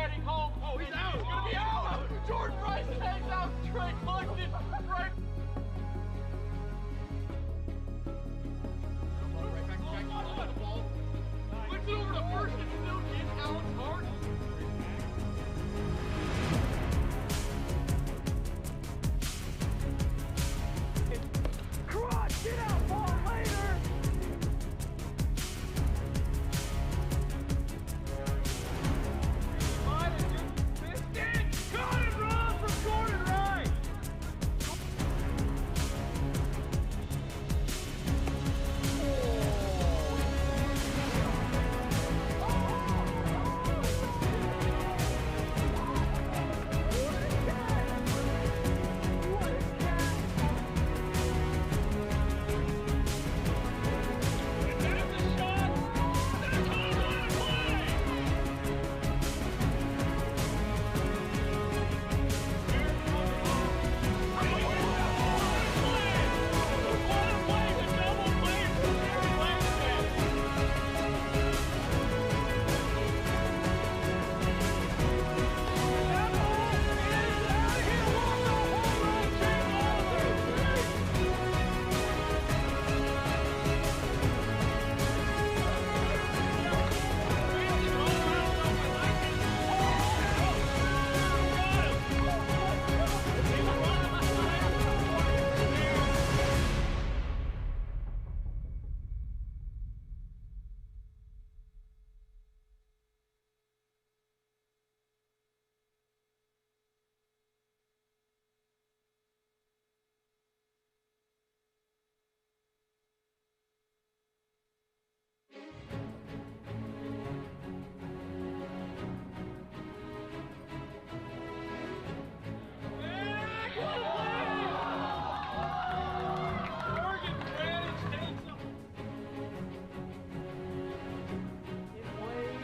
heading home. Oh, he's out. He's gonna be out. Jordan Bryce hangs out. Trey Clifton right. Right back to Jack. Ball. Flips it over to first and still gets Alex Hart. Cross, get out, ball later. Got it, Rob, from Jordan Wright.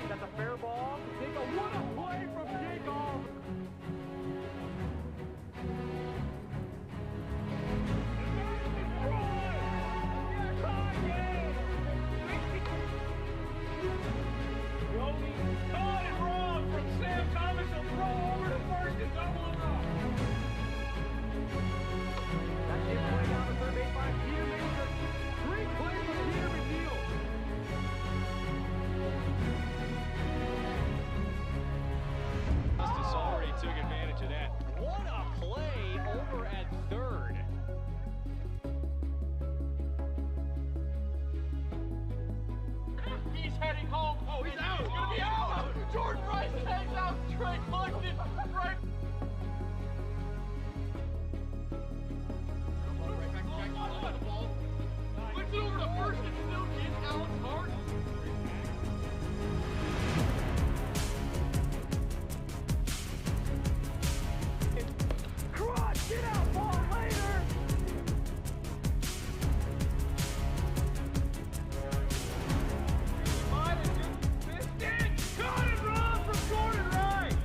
That's a fair ball. What a play from Jake Oliver. Caught it wrong from Sam Thomas. He'll throw over to first and double him up. That's it, play down to third base by Peter Mason. Great play from Peter McNeil. Justice already took advantage of that. What a play over at third. He's heading home. Oh, he's out. He's gonna be out. Jordan Bryce hangs out. Trey Clifton right. Right back to Jack. Ball. Flips it over to first and still gets Alex Hart. Cross, get out, ball later. Got it, Rob, from Jordan Wright.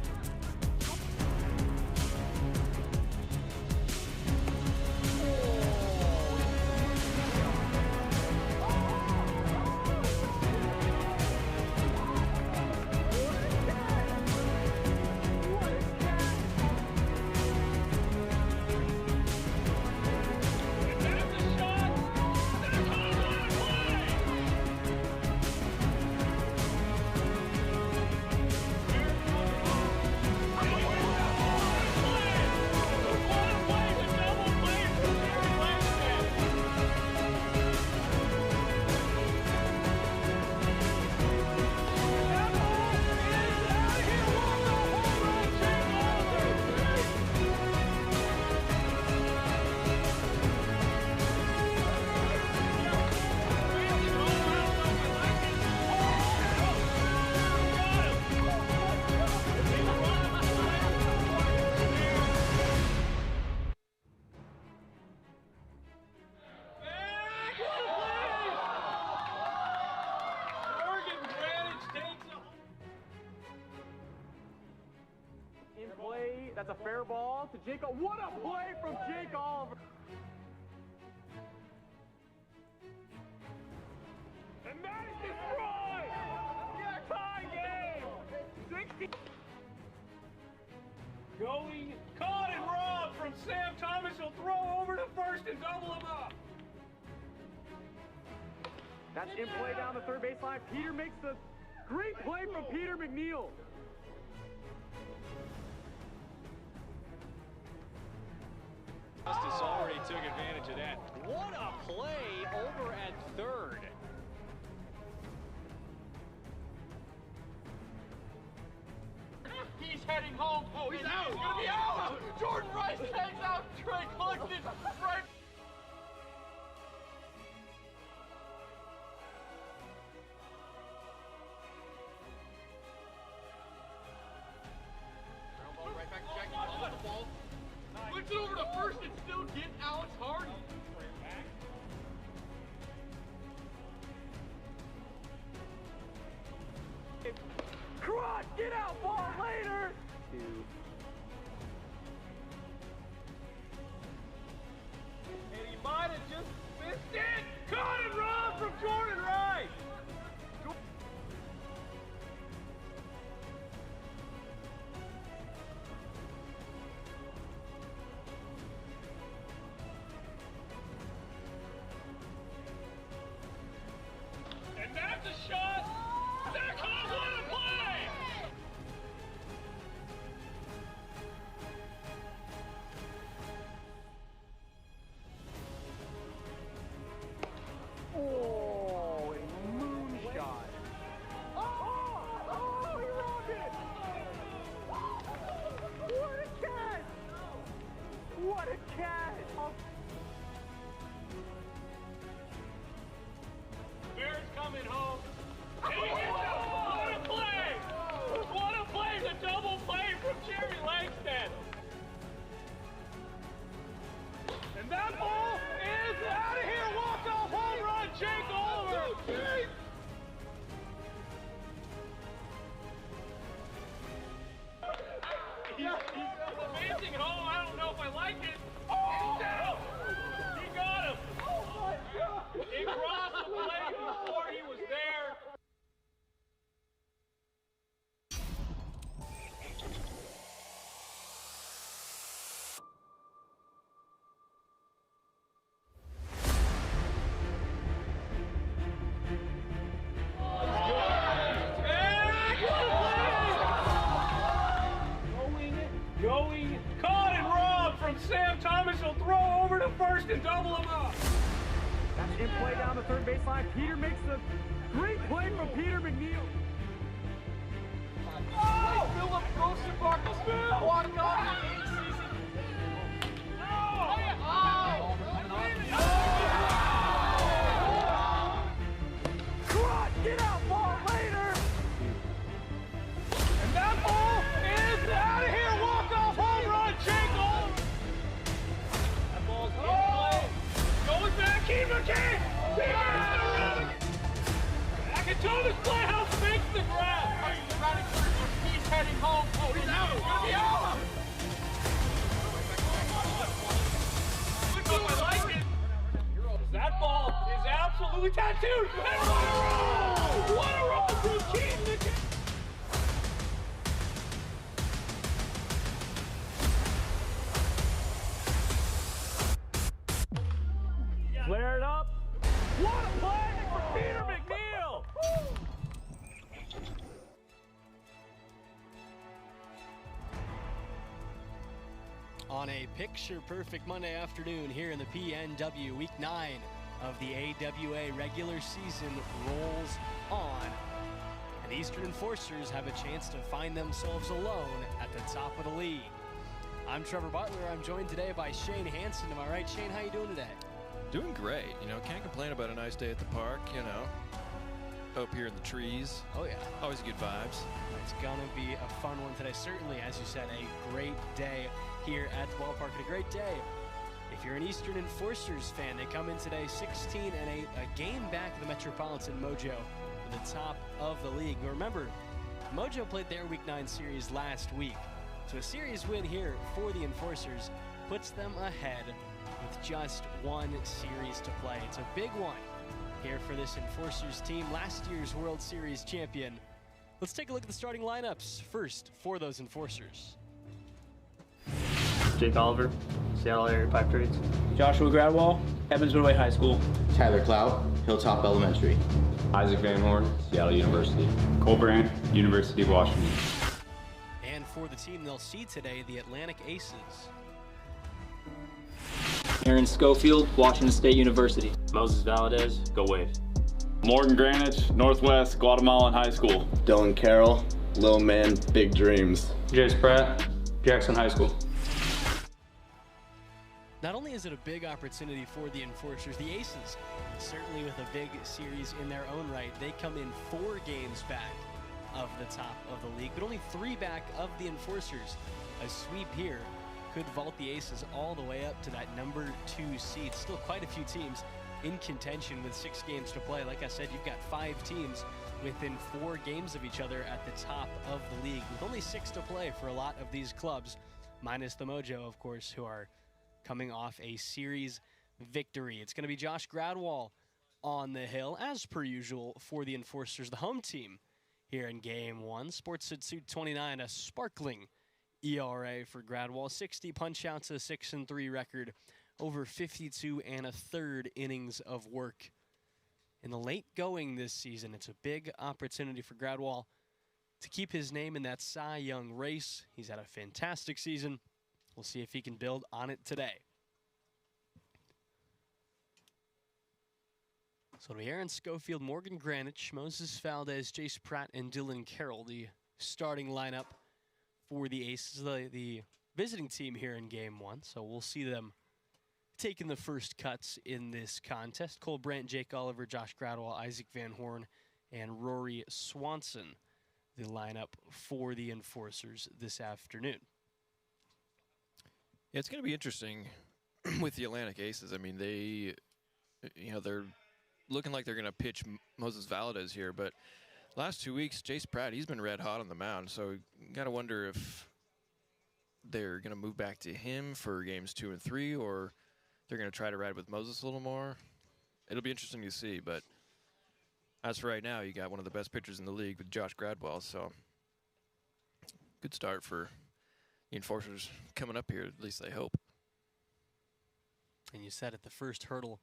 In play, that's a fair ball to Jake. What a play from Jake Oliver. And that is destroyed! Yeah, tie game! 60. Going, caught and robbed from Sam Thomas. He'll throw over to first and double him up. That's in play down the third baseline. Peter makes the great play from Peter McNeil. Justice already took advantage of that. What a play over at third. He's heading home. Oh, he's out. He's gonna be out. Jordan Rice tags out Trey Cluxton right. Ground ball right back to Jack. On the ball. Flips it over to first and still get Alex Hardy. Cross, get out, ball later. And he might have just missed it. Caught and robbed from Jordan Rice. And that's a shot. Zach Hall, what a play! Oh, a moonshot. Oh, he robbed it. What a catch. What a catch. Bears coming home. And he hits it. What a play! What a play! The double play from Jerry Langston. And that ball is out of here. Walk-off home run, Jake Oliver. He's amazing home. I don't know if I like it. Oh! Down. He got him. Oh my God! He crossed the plate before he was there. Going, caught and robbed from Sam Thomas. He'll throw over to first and double him up. That's in play down the third baseline. Peter makes the great play from Peter McNeil. Oh! Philip Rosenbach walked off the season. Cross, get out, ball later. And that ball is out of here. Walk-off home run, Jake Oliver. That ball's in play. Going back, keeper can. Akatona's playhouse makes the grab. He's heading home. Oh, he's out. He's gonna be out. I like it. That ball is absolutely tattooed. And what a roll! What a roll from Keaton to Flared up. What a play for Peter McNeil. On a picture-perfect Monday afternoon here in the PNW, Week 9 of the AWA regular season rolls on. And Eastern Enforcers have a chance to find themselves alone at the top of the league. I'm Trevor Butler. I'm joined today by Shane Hansen. Am I right, Shane? How you doing today? Doing great. You know, can't complain about a nice day at the park, you know. Up here in the trees. Oh, yeah. Always good vibes. It's going to be a fun one today. Certainly, as you said, a great day here at the ballpark. And a great day if you're an Eastern Enforcers fan. They come in today 16-8, a game back of the Metropolitan Mojo to the top of the league. But remember, Mojo played their Week 9 series last week. So a series win here for the Enforcers puts them ahead with just one series to play. It's a big one here for this Enforcers team, last year's World Series champion. Let's take a look at the starting lineups first for those Enforcers. Jake Oliver, Seattle Area Pipe Trades. Joshua Gradwell, Evans Midway High School. Tyler Clout, Hilltop Elementary. Isaac Van Horn, Seattle University. Cole Brandt, University of Washington. And for the team they'll see today, the Atlantic Aces. Aaron Schofield, Washington State University. Moses Valadez, go Wave. Morgan Granich, Northwest Guatemalan High School. Dylan Carroll, Little Man, Big Dreams. Jace Pratt, Jackson High School. Not only is it a big opportunity for the Enforcers, the Aces, certainly with a big series in their own right, they come in 4 games back of the top of the league, but only 3 back of the Enforcers. A sweep here could vault the Aces all the way up to that number 2 seed. Still quite a few teams in contention with 6 games to play. Like I said, you've got 5 teams within 4 games of each other at the top of the league, with only 6 to play for a lot of these clubs, minus the Mojo, of course, who are coming off a series victory. It's going to be Josh Gradwell on the hill, as per usual, for the Enforcers, the home team here in Game 1. Sports at 229, a sparkling ERA for Gradwell, 60 punch-outs, a 6-3 record, over 52 1/3 innings of work. In the late going this season, it's a big opportunity for Gradwell to keep his name in that Cy Young race. He's had a fantastic season. We'll see if he can build on it today. So it'll be Aaron Schofield, Morgan Granich, Moses Valdez, Jace Pratt, and Dylan Carroll, the starting lineup for the Aces, the visiting team here in Game 1. So we'll see them taking the first cuts in this contest. Cole Brandt, Jake Oliver, Josh Gradwell, Isaac Van Horn, and Rory Swanson, the lineup for the Enforcers this afternoon. Yeah, it's going to be interesting with the Atlantic Aces. I mean, they're looking like they're going to pitch Moses Valadez here, but last 2 weeks, Jace Pratt, he's been red hot on the mound, so you got to wonder if they're going to move back to him for games 2 and 3, or they're going to try to ride with Moses a little more. It'll be interesting to see, but as for right now, you got one of the best pitchers in the league with Josh Gradwell, so good start for the Enforcers coming up here, at least they hope. And you said at the first hurdle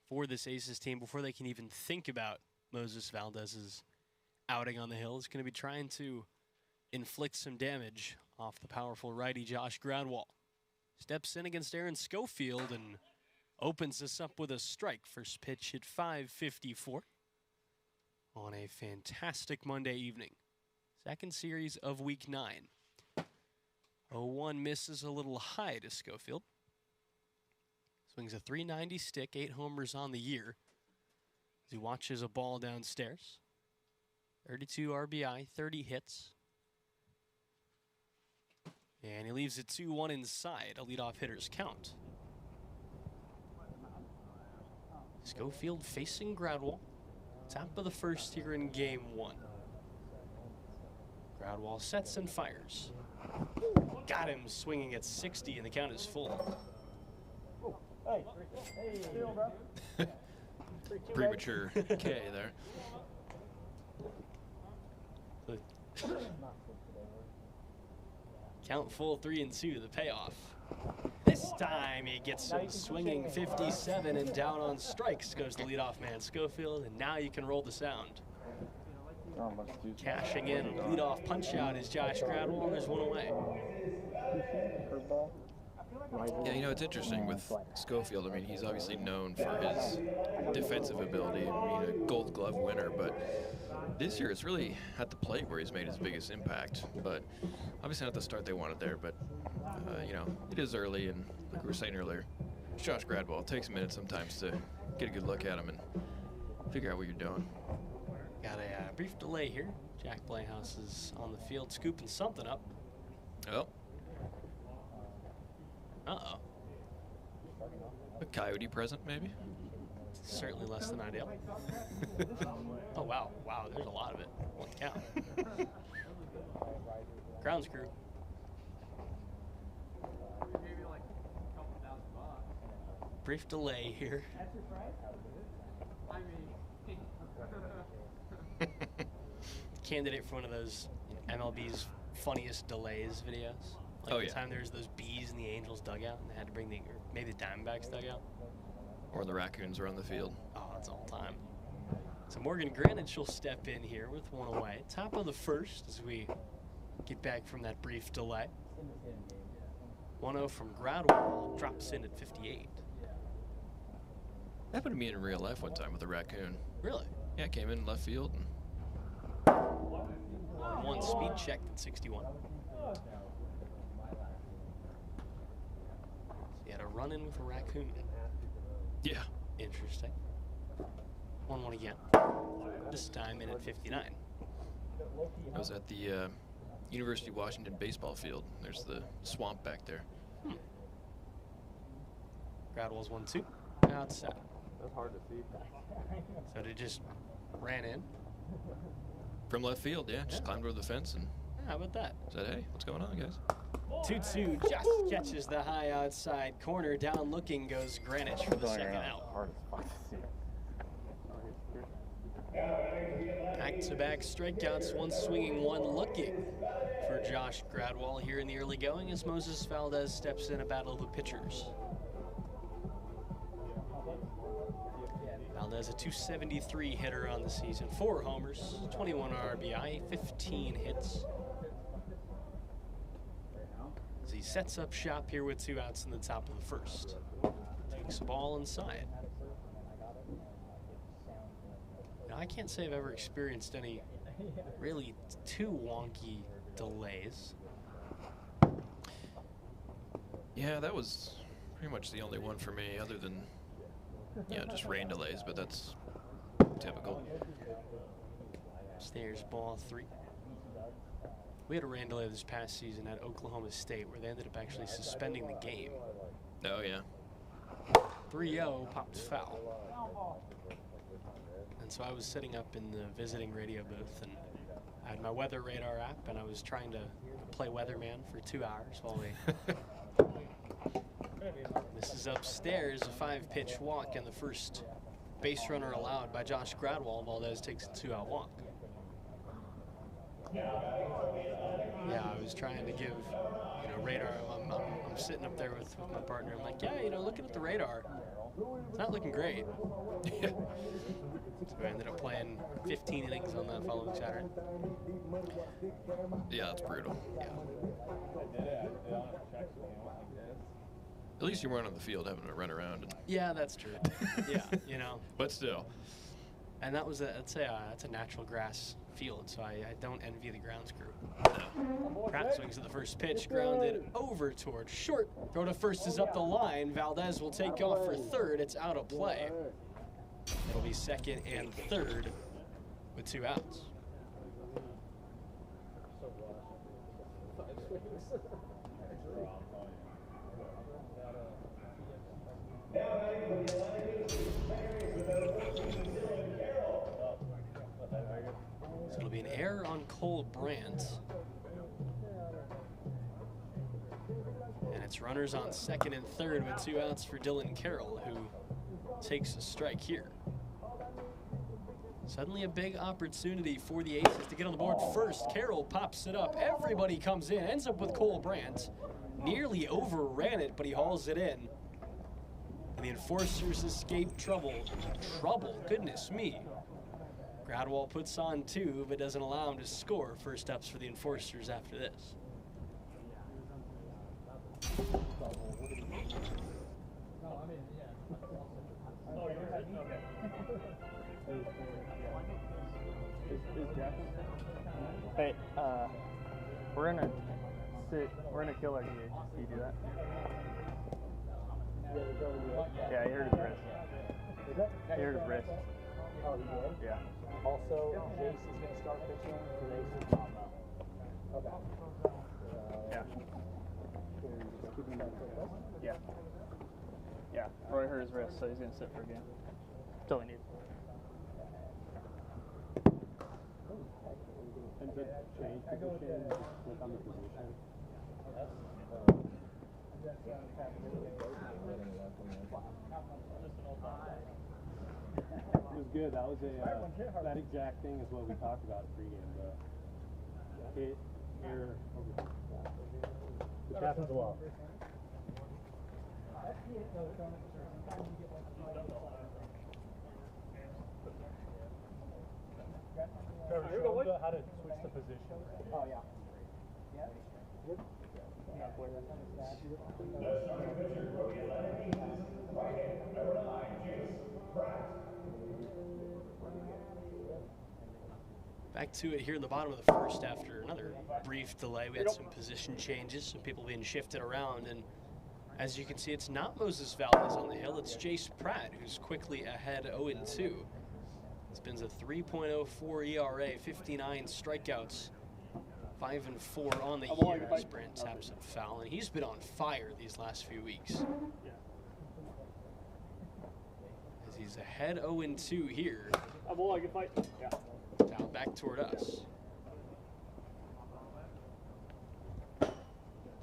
for this Aces team, before they can even think about Moses Valdez's outing on the hill, is going to be trying to inflict some damage off the powerful righty Josh Gradwell. Steps in against Aaron Schofield and opens this up with a strike. First pitch at 5:54 on a fantastic Monday evening. Second series of Week 9. 0-1 misses a little high to Schofield. Swings a .390 stick, 8 homers on the year. As he watches a ball downstairs. 32 RBI, 30 hits. And he leaves it 2-1 inside, a leadoff hitter's count. Schofield facing Gradwell. Top of the first here in Game 1. Gradwell sets and fires. Got him swinging at 60, and the count is full. Premature K there. Count full, 3-2, the payoff. This time he gets him swinging 57, and down on strikes goes the leadoff man Schofield, and now you can roll the sound. Cashing in, leadoff punch out is Josh Gradwell, and there's one away. Yeah, you know, it's interesting with Schofield. I mean, he's obviously known for his defensive ability. I mean, a Gold Glove winner, but this year it's really at the plate where he's made his biggest impact. But obviously not the start they wanted there, but, you know, it is early, and like we were saying earlier, it's Josh Gradwell. It takes a minute sometimes to get a good look at him and figure out what you're doing. Got a brief delay here. Jack Playhouse is on the field scooping something up. Oh. Uh-oh. A coyote present, maybe? Certainly less than ideal. Oh, wow. Wow, there's a lot of it. One count. Grounds crew. Brief delay here. Candidate for one of those MLB's funniest delays videos. Like Oh, the yeah. time there was those bees in the Angels dugout, and they had to bring or maybe the Diamondbacks dugout. Or the Raccoons were on the field. Oh, that's all time. So Morgan Granage will step in here with one away. Top of the first as we get back from that brief delay. 1-0 from Gradwell, drops in at 58. Happened to me in real life one time with a raccoon. Really? Yeah, came in left field. And 1 speed checked at 61. So you had a run-in with a raccoon. yeah. Interesting. 1-1 again. This time in at 59. I was at the University of Washington baseball field. There's the swamp back there. Gradwell's 1-2. Outside. That's hard to see. So they just ran in. From left field, yeah. Just climbed over the fence and How about that? said, hey, what's going on, guys? 2-2, just catches the high outside corner. Down looking goes Granich for the second out. Hard as fuck to see. Back-to-back strikeouts, one swinging, one looking for Josh Gradwell here in the early going as Moses Valdez steps in a battle of the pitchers. Valdez, a .273 hitter on the season, 4 homers, 21 RBI, 15 hits. As he sets up shop here with 2 outs in the top of the first. Takes the ball inside. Now, I can't say I've ever experienced any really too wonky delays. Yeah, that was pretty much the only one for me other than, just rain delays, but that's typical. Stairs ball 3. We had a rain delay this past season at Oklahoma State where they ended up actually suspending the game. Oh, yeah. 3-0, popped foul. And so I was sitting up in the visiting radio booth and I had my weather radar app and I was trying to play weatherman for 2 hours while this is upstairs, a 5-pitch walk and the first base runner allowed by Josh Gradwell. Valdez takes a 2-out walk. Yeah, I was trying to give, radar. I'm sitting up there with my partner. I'm like, yeah, looking at the radar, it's not looking great. So we ended up playing 15 innings on that following Saturday. Yeah, that's brutal. Yeah. At least you weren't on the field having to run around. And Yeah, that's true. Yeah, But still. And that was that's a natural grass field, so I don't envy the grounds crew. Pratt swings at the first pitch, grounded over toward short. Throw to first is up the line. Valdez will take off for third. It's out of play. It'll be second and third with 2 outs. So it'll be an error on Cole Brandt. And it's runners on second and third with 2 outs for Dylan Carroll, who takes a strike here. Suddenly a big opportunity for the Aces to get on the board first. Carroll pops it up. Everybody comes in, ends up with Cole Brandt. Nearly overran it, but he hauls it in. And the Enforcers escape trouble. Goodness me. Gradwell puts on 2, but doesn't allow him to score. First ups for the Enforcers after this. Hey, we're gonna kill our DH. Can you do that? Yeah, he hurt his wrist. He hurt his wrist. Oh, he did? Yeah. Also, Jace is going to start pitching for the Aces combo. Okay. Yeah. Yeah. Yeah. Roy hurt his wrist, so he's going to sit for a game. Till he needs. And the change position, look on the position. It was good. That was that exact thing is what we talked about pregame. The hit, error, Captain's law. Trevor, show them how to switch the position. Oh, yeah. Yeah. Good. Back to it here in the bottom of the first after another brief delay. We had some position changes, some people being shifted around, and as you can see, it's not Moses Valdez on the hill, it's Jace Pratt, who's quickly ahead 0-2. Spins a 3.04 ERA, 59 strikeouts, 5-4 on the year as Brant taps up foul, and he's been on fire these last few weeks. As he's ahead 0-2 here. Yeah. Now back toward us.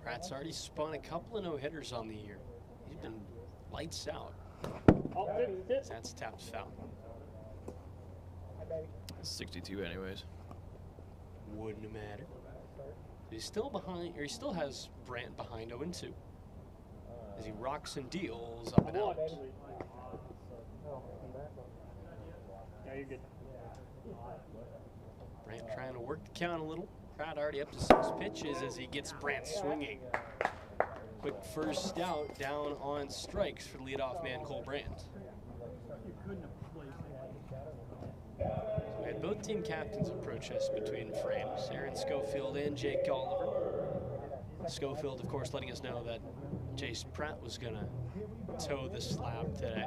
Pratt's already spun a couple of no-hitters on the year. He's been lights out. That's tapped foul. 62 anyways. Wouldn't matter. He's still behind, or he still has Brant behind 0-2. As he rocks and deals up and out. Yeah, you're good. Brant trying to work the count a little. Pratt already up to 6 pitches as he gets Brant swinging. Quick first out, down on strikes for the leadoff man, Cole Brant. So we had both team captains approach us between frames, Aaron Schofield and Jake Oliver. Schofield, of course, letting us know that Jace Pratt was going to toe the slab today,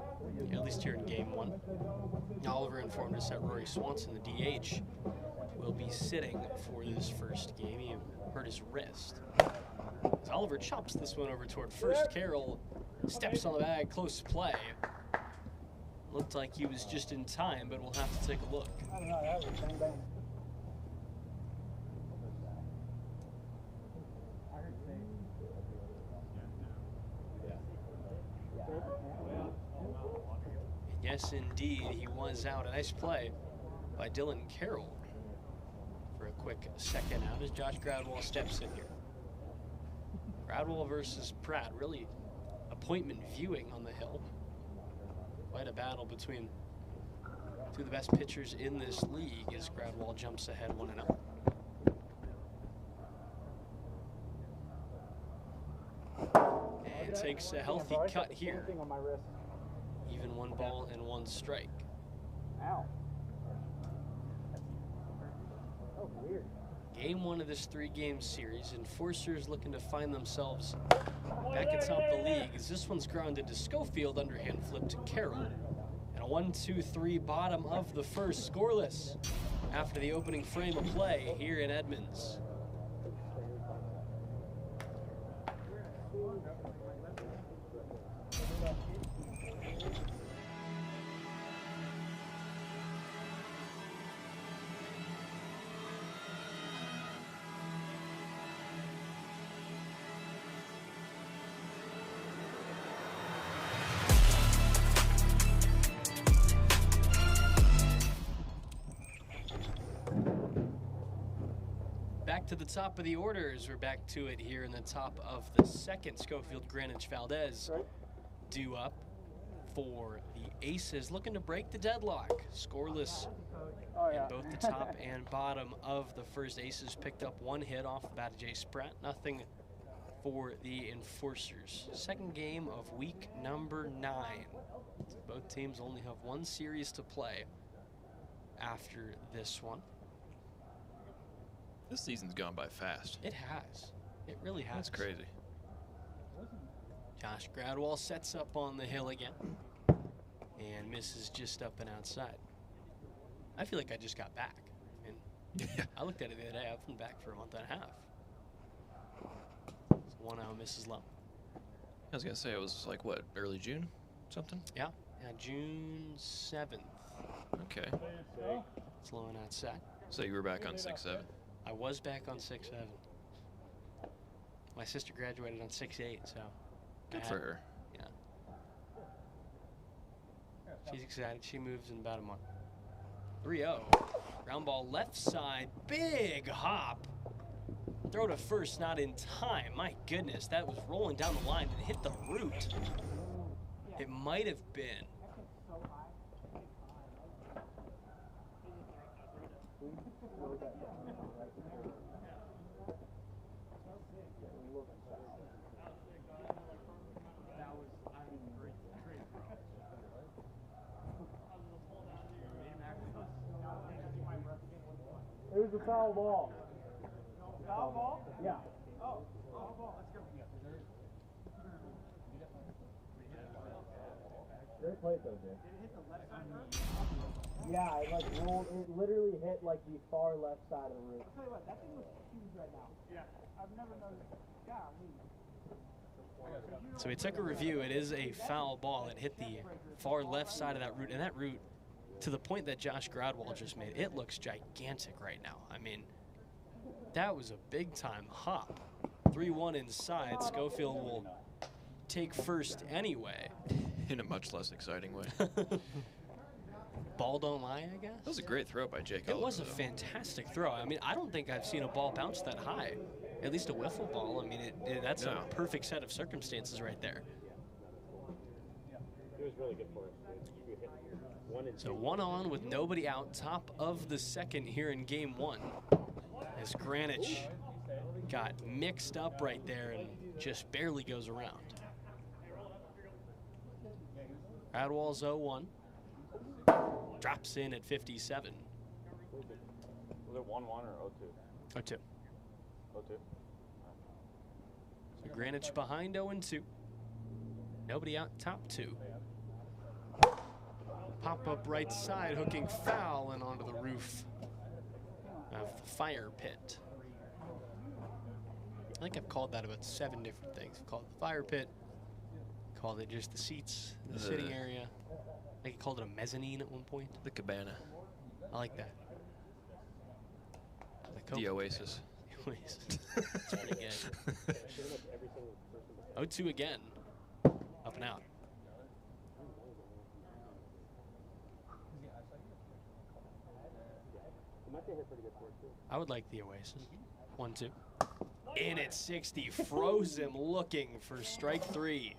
at least here in game 1. Oliver informed us that Rory Swanson, the DH, will be sitting for this first game. He hurt his wrist. As Oliver chops this one over toward first, Carroll steps on the bag, close play. Looked like he was just in time, but we'll have to take a look. I don't know, that was bang bang. Yes, indeed, he was out. A nice play by Dylan Carroll for a quick second out as Josh Gradwell steps in here. Gradwell versus Pratt, really appointment viewing on the hill. Quite a battle between two of the best pitchers in this league as Gradwell jumps ahead 1-0. And takes a healthy cut here. Even 1 ball and 1 strike. Ow. Oh, weird. Game 1 of this 3-game series. Enforcers looking to find themselves back atop the league as this one's grounded to Schofield, underhand flip to Carroll. And a 1-2-3 bottom of the first, scoreless after the opening frame of play here in Edmonds. Back to the top of the orders. We're back to it here in the top of the second. Schofield, Greenwich, Valdez due up for the Aces, looking to break the deadlock. Scoreless in both the top and bottom of the first. Aces picked up 1 hit off the bat of Jace Pratt. Nothing for the Enforcers. Second game of week number 9. Both teams only have 1 series to play after this one. This season's gone by fast. It has. It really has. That's crazy. Josh Gradwell sets up on the hill again and misses just up and outside. I feel like I just got back. And I looked at it the other day. I've been back for a month and a half. It's 1 out, misses low. I was going to say, it was like, what, early June? Something? Yeah, June 7th. Okay. It's low and outside. So you were back on 6-7? I was back on 6-7. My sister graduated on 6-8, so. Good for her. Yeah. She's excited. She moves in about a month. 3-0. Ground ball left side. Big hop. Throw to first, not in time. My goodness, that was rolling down the line and hit the root. It might have been. It was a foul ball. Foul ball? Yeah. Oh, foul ball. Let's go. Great play, though, Jay. Did it hit the left side road? Yeah, it like rolled. It literally hit like the far left side of the roof. I'll tell you what, that thing looks huge right now. Yeah. I've never noticed. Golly. So we took a review. It is a foul ball. It hit the far left side of that root, and that root, to the point that Josh Gradwall just made, it looks gigantic right now. I mean, that was a big-time hop. 3-1 inside. Schofield will take first anyway. In a much less exciting way. Ball don't lie, I guess? That was a great throw by Jake. It was a fantastic throw. I mean, I don't think I've seen a ball bounce that high. At least a wiffle ball. I mean, that's a perfect set of circumstances right there. It was really good for us. You hit 1 and 2. So 1 on with nobody out, top of the second here in game 1. As Granich got mixed up right there and just barely goes around. Gradwall's 0-1. Drops in at 57. Was it 1-1 or 0-2? 0-2. 0-2. So Granich behind 0-2. Nobody out, top 2. Pop up right side, hooking foul and onto the roof of the fire pit. I think I've called that about 7 different things. I've called it the fire pit, called it just the seats, the sitting area. I think I called it a mezzanine at one point. The cabana. I like that. The Oasis. The Oasis. That's pretty good. 0-2 again. Up and out. I would like the Oasis. 1-2. In at 60. Froze him looking for strike 3.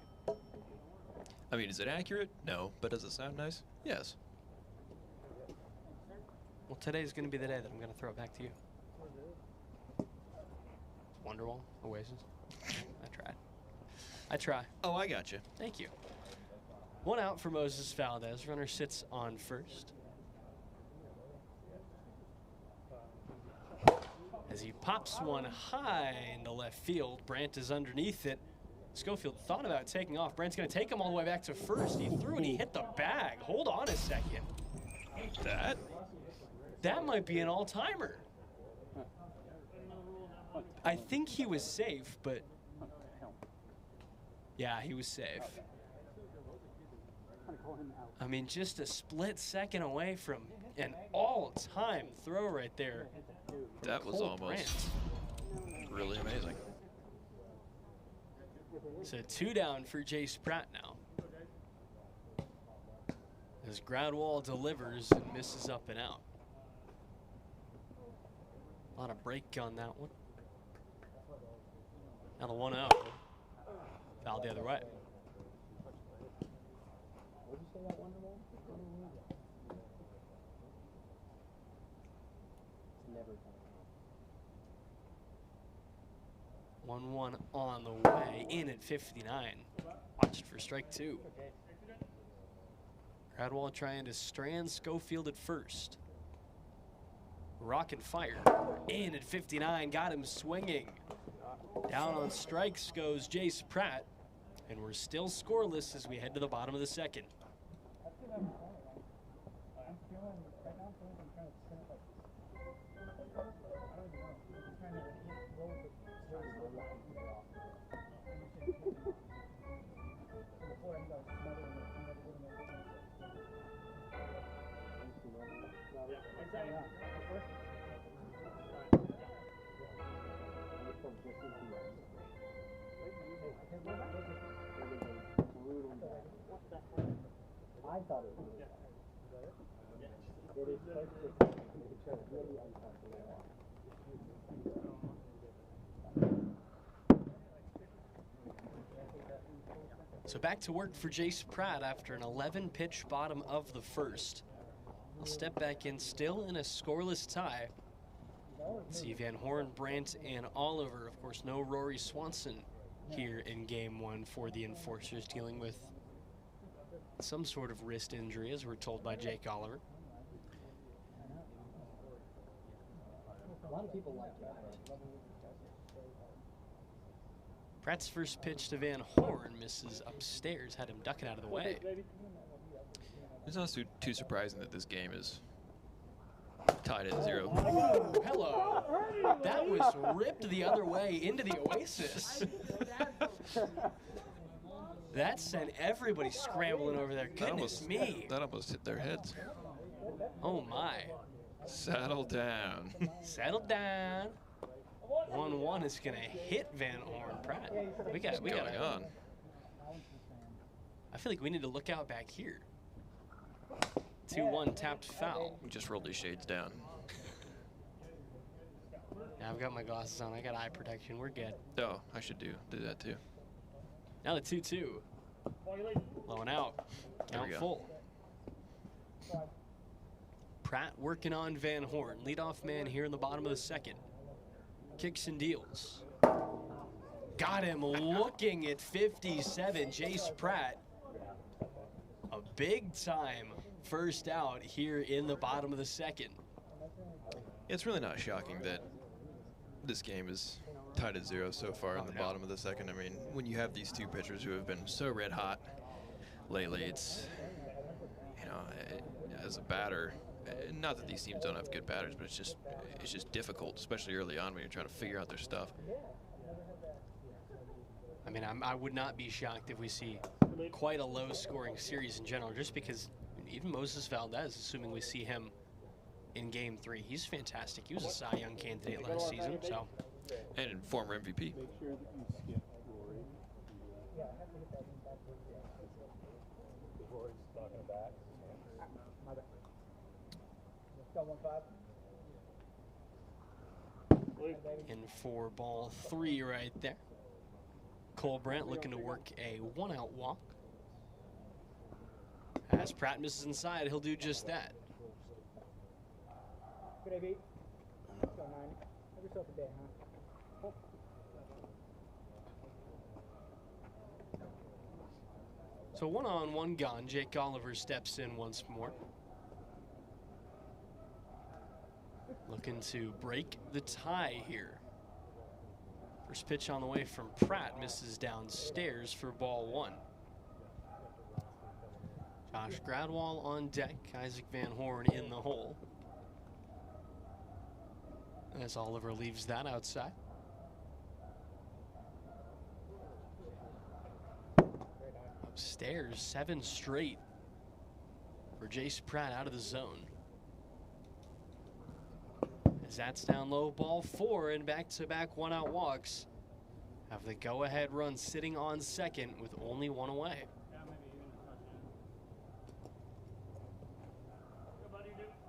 I mean, is it accurate? No. But does it sound nice? Yes. Well, today's going to be the day that I'm going to throw it back to you. Wonderwall, Oasis. I tried. I try. Oh, I got you. Thank you. 1 out for Moses Valdez. Runner sits on first. As he pops one high into left field, Brandt is underneath it. Schofield thought about taking off. Brandt's going to take him all the way back to first. He threw and he hit the bag. Hold on a second. That might be an all-timer. I think he was safe, but yeah, he was safe. I mean, just a split second away from an all-time throw right there. That was almost really amazing. So 2 down for Jace Pratt now. As Gradwall delivers and misses up and out. A lot of break on that one. Now the 1-0. Foul the other way. What did you say that Wonderwall? Never. 1-1 on the way, in at 59. Watched for strike 2. Gradwall trying to strand Schofield at first. Rocket fire, in at 59, got him swinging. Down on strikes goes Jace Pratt, and we're still scoreless as we head to the bottom of the second. I thought it was. It is really uncomfortable. So back to work for Jace Pratt after an 11-pitch bottom of the first. He'll step back in, still in a scoreless tie. Let's see Van Horn, Brandt, and Oliver. Of course, no Rory Swanson here in game one for the Enforcers, dealing with some sort of wrist injury, as we're told by Jake Oliver. A lot of people like that. Pratt's first pitch to Van Horn misses upstairs, had him ducking out of the way. It's not too surprising that this game is tied at 0. Oh, hello. That was ripped the other way into the Oasis. That sent everybody scrambling over there. Goodness me. That almost hit their heads. Oh, my. Saddle down. Settle down. 1-1 is going to hit Van Horn. Pratt. We got going on. I feel like we need to look out back here. 2-1 tapped foul. We just rolled these shades down. Yeah, I've got my glasses on. I got eye protection. We're good. Oh, I should do that too. Now the 2-2. Low and out. Count full. Pratt working on Van Horn. Leadoff man here in the bottom of the second. Kicks and deals. Got him looking at 57. Jace Pratt. A big time first out here in the bottom of the second. It's really not shocking that this game is tied at 0 so far in the bottom of the second. I mean, when you have these two pitchers who have been so red hot lately, it's, you know, as a batter, not that these teams don't have good batters, but it's just difficult, especially early on when you're trying to figure out their stuff. I mean, I would not be shocked if we see quite a low-scoring series in general, just because even Moses Valdez, assuming we see him in Game 3, he's fantastic. He was a Cy Young candidate last season, so. And in former MVP. Make sure that you skip Rory. Rory's talking back. In for ball 3 right there. Cole Brandt looking to work a 1-out walk. As Pratt misses inside, he'll do just that. Good AB. Let's go 9. Have yourself a day, huh? So 1-on-1 gone. Jake Oliver steps in once more. Looking to break the tie here. First pitch on the way from Pratt misses downstairs for ball 1. Josh Gradwall on deck. Isaac Van Horn in the hole. As Oliver leaves that outside. Upstairs, 7 straight for Jace Pratt out of the zone. As that's down low, ball 4, and back-to-back 1-out walks have the go-ahead run sitting on second with only 1 away.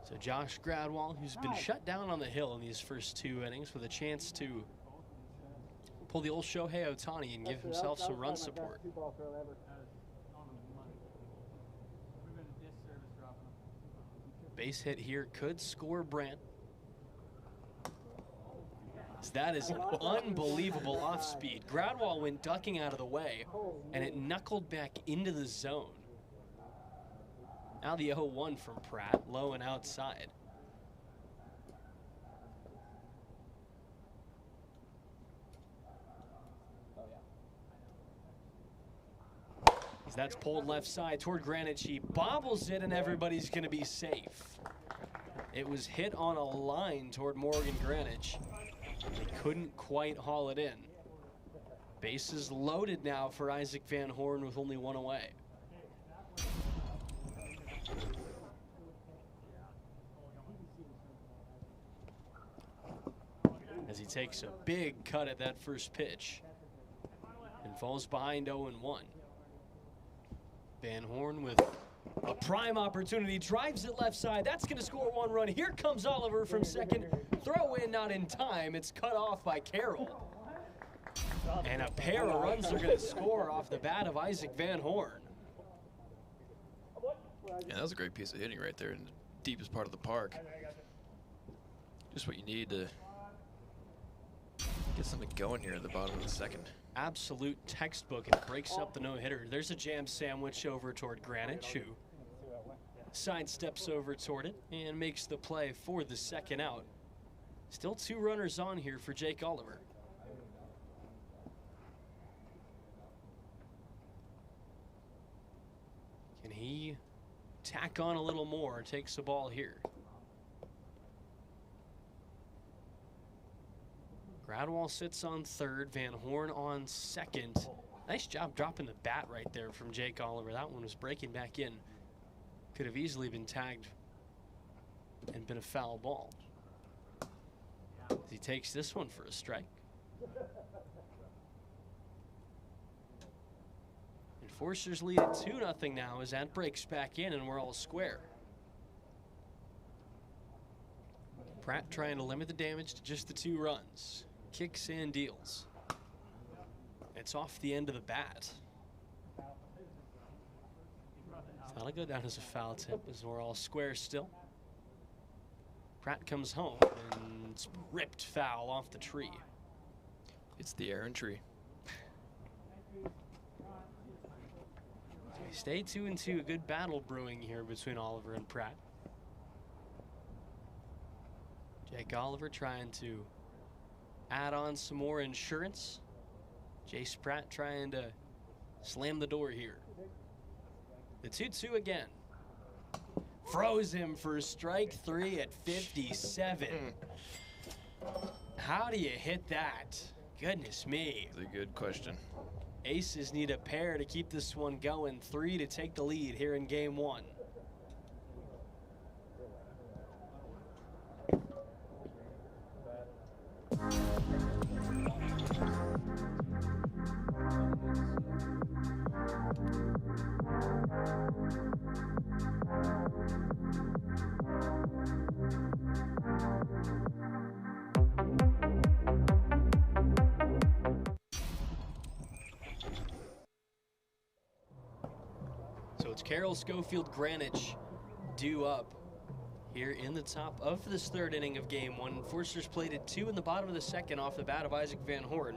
So Josh Gradwall, who's been shut down on the hill in these first 2 innings, with a chance to pull the old Shohei Ohtani and give himself some run support. Base hit here could score Brandt. That is an unbelievable off-speed. Gradwall went ducking out of the way, and it knuckled back into the zone. Now the 0-1 from Pratt, low and outside. As that's pulled left side toward Granite. He bobbles it, and everybody's going to be safe. It was hit on a line toward Morgan Granite. They couldn't quite haul it in. Bases loaded now for Isaac Van Horn with only 1 away. As he takes a big cut at that first pitch and falls behind 0-1. Van Horn with a prime opportunity, drives it left side. That's going to score 1 run. Here comes Oliver from second. Throw in, not in time. It's cut off by Carroll. And a pair of runs are going to score off the bat of Isaac Van Horn. Yeah, that was a great piece of hitting right there in the deepest part of the park. Just what you need to get something going here at the bottom of the second. Absolute textbook, and breaks up the no-hitter. There's a jam sandwich over toward Greenwich, who sidesteps over toward it and makes the play for the second out. Still 2 runners on here for Jake Oliver. Can he tack on a little more? Takes the ball here. Gradwall sits on third, Van Horn on second. Nice job dropping the bat right there from Jake Oliver. That one was breaking back in. Could have easily been tagged and been a foul ball. He takes this one for a strike. Enforcers lead at 2-0 now as that breaks back in and we're all square. Pratt trying to limit the damage to just the 2 runs. Kicks and deals. It's off the end of the bat. That'll go down as a foul tip as we're all square still. Pratt comes home and it's ripped foul off the tree. It's the Aaron tree. Stay 2-2. A good battle brewing here between Oliver and Pratt. Jake Oliver trying to add on some more insurance. Jace Pratt trying to slam the door here. The 2-2 again. Froze him for strike 3 at 57. How do you hit that? Goodness me. That's a good question. Aces need a pair to keep this one going. 3 to take the lead here in game 1. So it's Carroll, Schofield, Greenwich due up here in the top of this 3rd inning of game 1. Enforcers played at 2 in the bottom of the 2nd off the bat of Isaac Van Horn.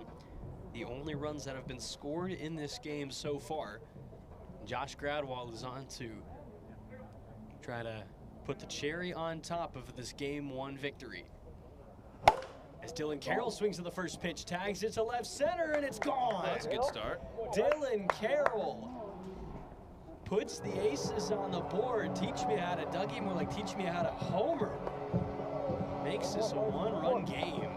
The only runs that have been scored in this game so far. Josh Gradwall is on to try to put the cherry on top of this game 1 victory. As Dylan Carroll swings to the first pitch, tags it to left center, and it's gone. That's a good start. Dylan Carroll puts the aces on the board. Teach me how to Dougie, more like teach me how to homer. Makes this a 1-run game.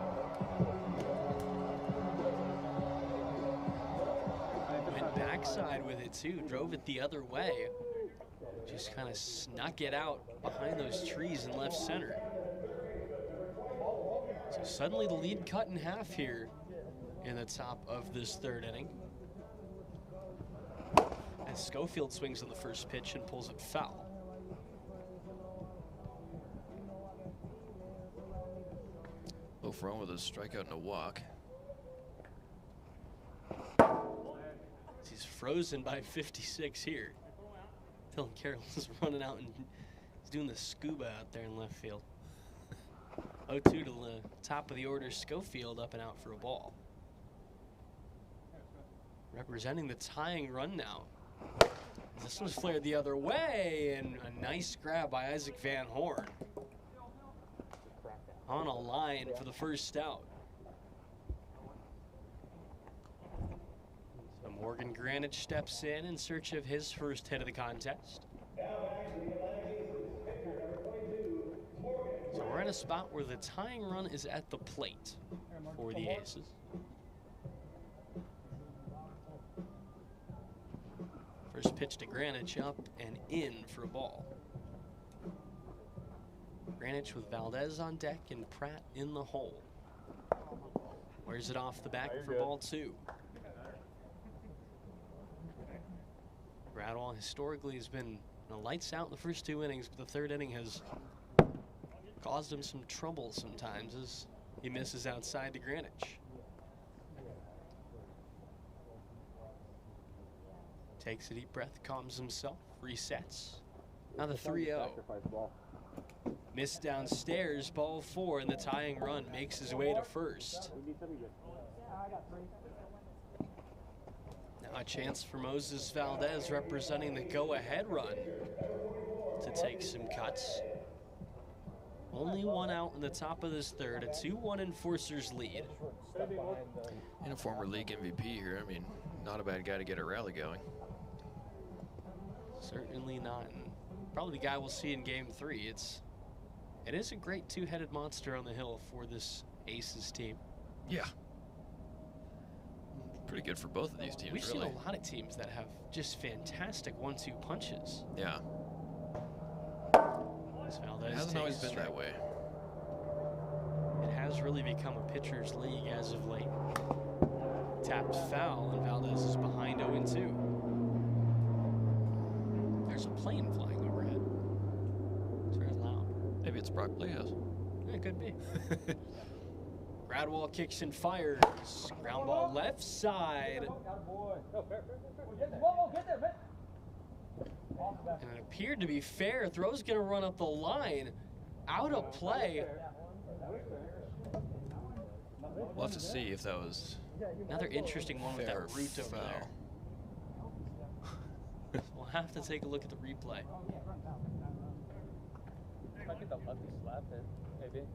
Went backside with it too, drove it the other way. Just kind of snuck it out behind those trees in left center. So suddenly the lead cut in half here in the top of this 3rd inning. As Schofield swings on the first pitch and pulls it foul. Both wrong with a strikeout and a walk. He's frozen by 56 here. Dylan Carroll is running out and he's doing the scuba out there in left field. 0-2 to the top of the order. Schofield up and out for a ball. Representing the tying run now. This was flared the other way, and a nice grab by Isaac Van Horn. On a line for the first out. So Morgan Greenwich steps in search of his first hit of the contest. So we're in a spot where the tying run is at the plate for the Aces. First pitch to Greenwich, up and in for a ball. Greenwich with Valdez on deck and Pratt in the hole. Wears it off the back for ball 2. Gradwall historically has been lights out in the first 2 innings, but the 3rd inning has caused him some trouble sometimes as he misses outside to Greenwich. Takes a deep breath, calms himself, resets. Now the 3-0. Missed downstairs, ball 4, and the tying run makes his way to first. Now a chance for Moses Valdez representing the go-ahead run to take some cuts. Only one out in the top of this third, a 2-1 Enforcers lead. And a former league MVP here. I mean, not a bad guy to get a rally going. Certainly not. And probably the guy we'll see in game 3. It is a great two-headed monster on the hill for this Aces team. Yeah. Pretty good for both of these teams, We've really. seen a lot of teams that have just fantastic 1-2 punches. Yeah. It hasn't always been that way. It has really become a pitcher's league as of late. Tapped foul, and Valdez is behind 0-2. There's a plane flying overhead. It's very loud. Maybe it's Brock Playhouse. Yeah, it could be. Gradwall kicks and fires. Ground ball left side. And it appeared to be fair. Throw's going to run up the line. Out of play. We'll have to see if that was another interesting one with that root over there. We'll have to take a look at the replay. Might get the lefty slap in, maybe.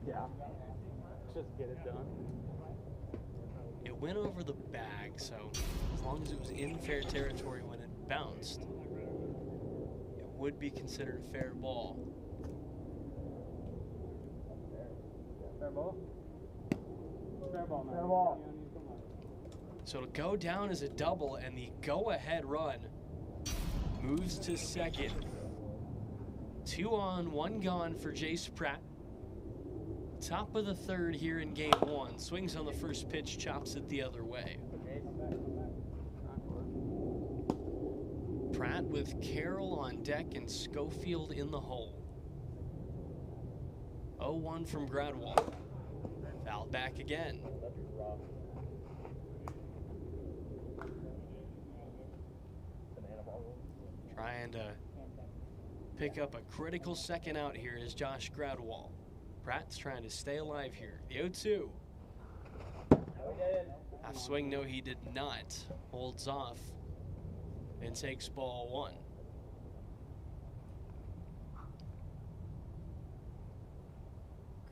Yeah. Just get it done. It went over the bag, so as long as it was in fair territory when it bounced, it would be considered a fair ball. Fair ball? Fair ball, man. Fair ball. So it'll go down as a double, and the go-ahead run moves to second. 2 on, 1 gone for Jace Pratt. Top of the third here in game 1. Swings on the first pitch, chops it the other way. Pratt with Carroll on deck and Schofield in the hole. 0-1 from Gradwall. Foul back again. Trying to pick up a critical second out here is Josh Gradwall. Pratt's trying to stay alive here. The 0-2. Half swing, no, he did not. Holds off and takes ball 1.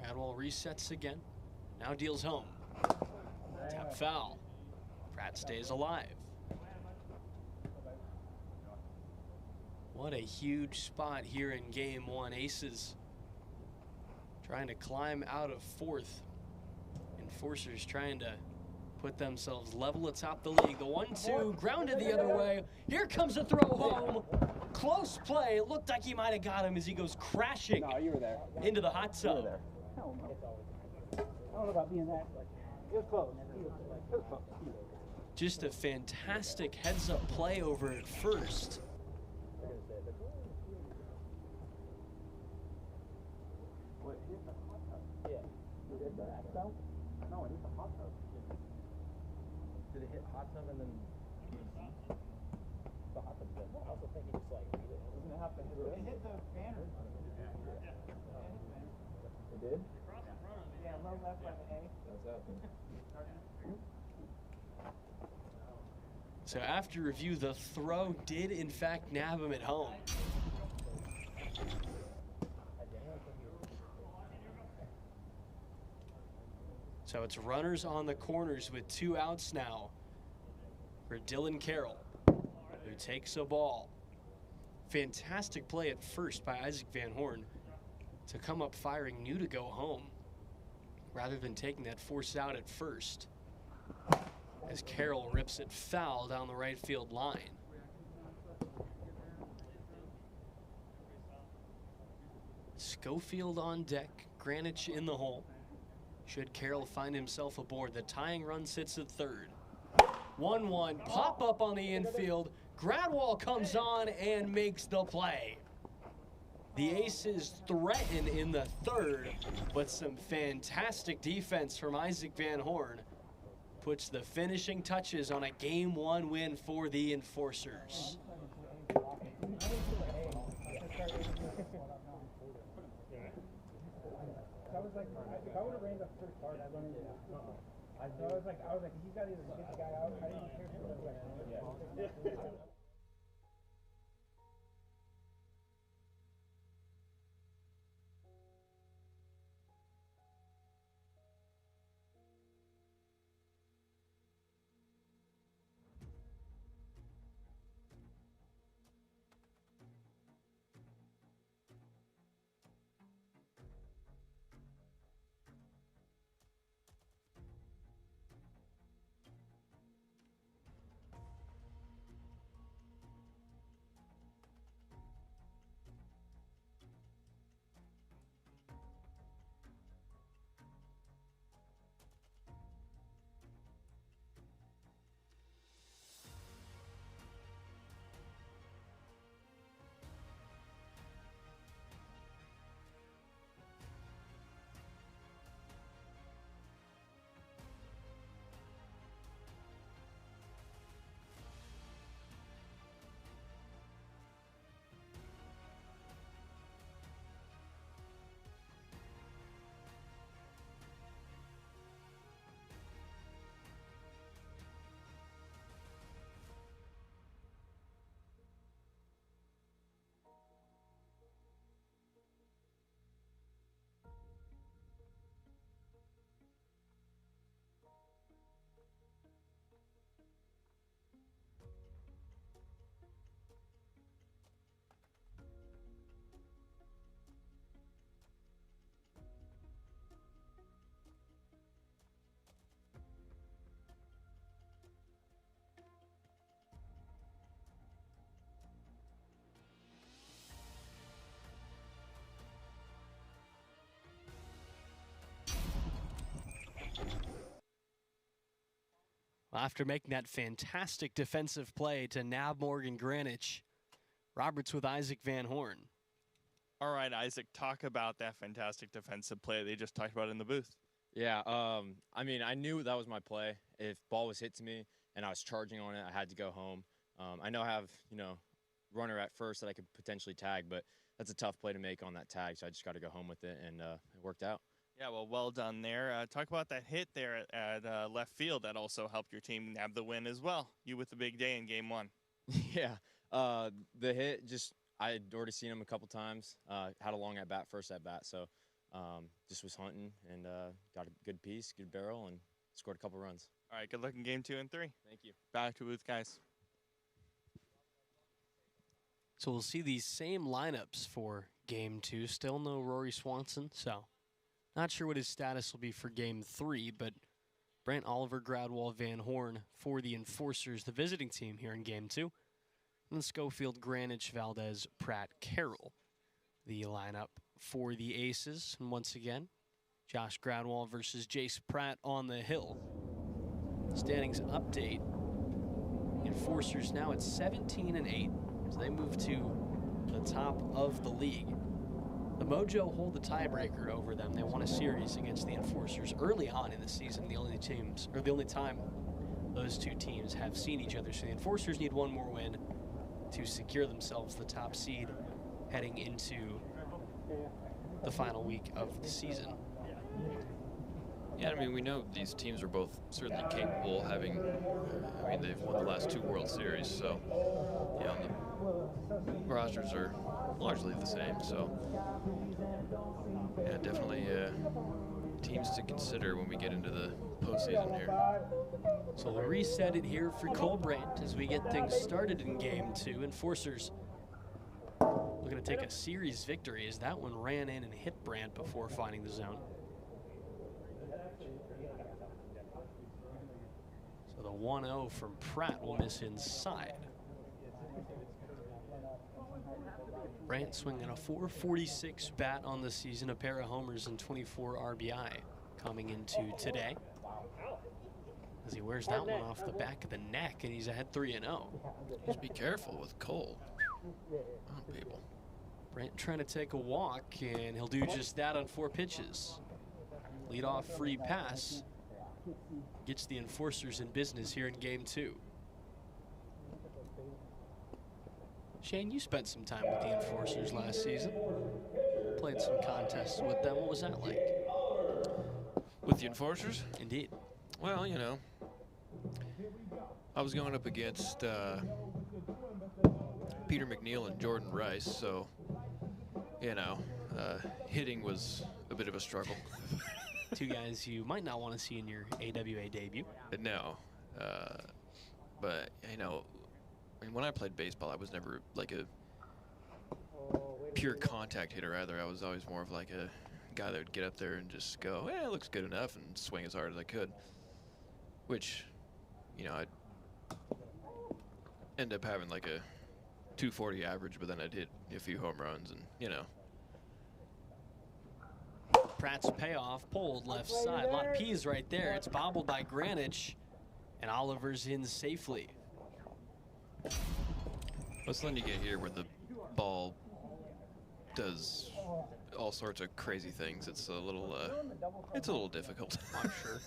Gradwall resets again. Now deals home. Tap foul. Pratt stays alive. What a huge spot here in game 1. Aces trying to climb out of 4th. Enforcers trying to put themselves level atop the league. The 1-2 grounded the other way. Here comes a throw home. Close play. It looked like he might have got him as he goes crashing into the hot tub. I don't know about being that. It was close. It was close. Just a fantastic heads-up play over at first. No, it hit the hot tub. Did it hit hot tub and then the hot tub? I also think he just like beat it. Doesn't it have to hit it? It hit the banner. It did? Yeah, low left by the A. What's happening? So after review, the throw did in fact nab him at home. So it's runners on the corners with 2 outs now for Dylan Carroll, who takes a ball. Fantastic play at first by Isaac Van Horn to come up firing, knew to go home rather than taking that force out at first, as Carroll rips it foul down the right field line. Schofield on deck, Granich in the hole. Should Carroll find himself aboard, the tying run sits at 3rd. 1-1, pop up on the infield. Gradwall comes on and makes the play. The Aces threaten in the 3rd, but some fantastic defense from Isaac Van Horn puts the finishing touches on a Game 1 win for the Enforcers. I was like, if I would have ran the first part, I wouldn't. I was like, he's got to either get the guy out. I didn't care if it was like. After making that fantastic defensive play to nab Morgan Greenwich, Roberts with Isaac Van Horn. All right, Isaac, talk about that fantastic defensive play they just talked about in the booth. Yeah, I mean, I knew that was my play. If ball was hit to me and I was charging on it, I had to go home. I know I have, runner at first that I could potentially tag, but that's a tough play to make on that tag, so I just got to go home with it, and it worked out. Yeah, well done there. Talk about that hit there at left field that also helped your team nab the win as well. You with the big day in Game 1. Yeah, the hit, I had already seen him a couple times. Had a long at-bat, first at-bat, so just was hunting and got a good piece, good barrel, and scored a couple runs. All right, good luck in Game 2 and 3. Thank you. Back to booth, guys. So we'll see these same lineups for Game 2. Still no Rory Swanson, so not sure what his status will be for Game 3, but Brent Oliver, Gradwall, Van Horn for the Enforcers, the visiting team here in Game 2. And Schofield, Greenwich, Valdez, Pratt, Carroll, the lineup for the Aces. And once again, Josh Gradwall versus Jace Pratt on the hill. Standings update. Enforcers now at 17-8. So they move to the top of the league. The Mojo hold the tiebreaker over them. They won a series against the Enforcers early on in the season. The only time those two teams have seen each other. So the Enforcers need one more win to secure themselves the top seed heading into the final week of the season. Yeah, I mean, we know these teams are both certainly capable, having, they've won the last 2 World Series, so, yeah, the rosters are largely the same, so, yeah, definitely teams to consider when we get into the postseason here. So we'll reset it here for Cole Brandt as we get things started in Game 2. Enforcers looking to take a series victory as that one ran in and hit Brandt before finding the zone. So the 1-0 from Pratt will miss inside. Brandt swinging a .446 bat on the season, a pair of homers and 24 RBI coming into today. As he wears that one off the back of the neck, and he's ahead 3-0. Just be careful with Cole. Oh, people. Brandt trying to take a walk, and he'll do just that on 4 pitches. Lead off free pass gets the Enforcers in business here in game 2. Shane, you spent some time with the Enforcers last season. Played some contests with them. What was that like? With the Enforcers? Indeed. Well, you know, I was going up against Peter McNeil and Jordan Rice, so, you know, hitting was a bit of a struggle. Two guys you might not want to see in your AWA debut. No, but, you know, I mean, when I played baseball, I was never like a pure contact hitter either. I was always more of like a guy that would get up there and just go, yeah, it looks good enough, and swing as hard as I could. Which, you know, I'd end up having like a 240 average, but then I'd hit a few home runs, and, you know. Pratt's payoff pulled left side. A lot of P's right there. It's bobbled by Granich, and Oliver's in safely. What's fun you get here where the ball does all sorts of crazy things. It's a little difficult. I'm sure.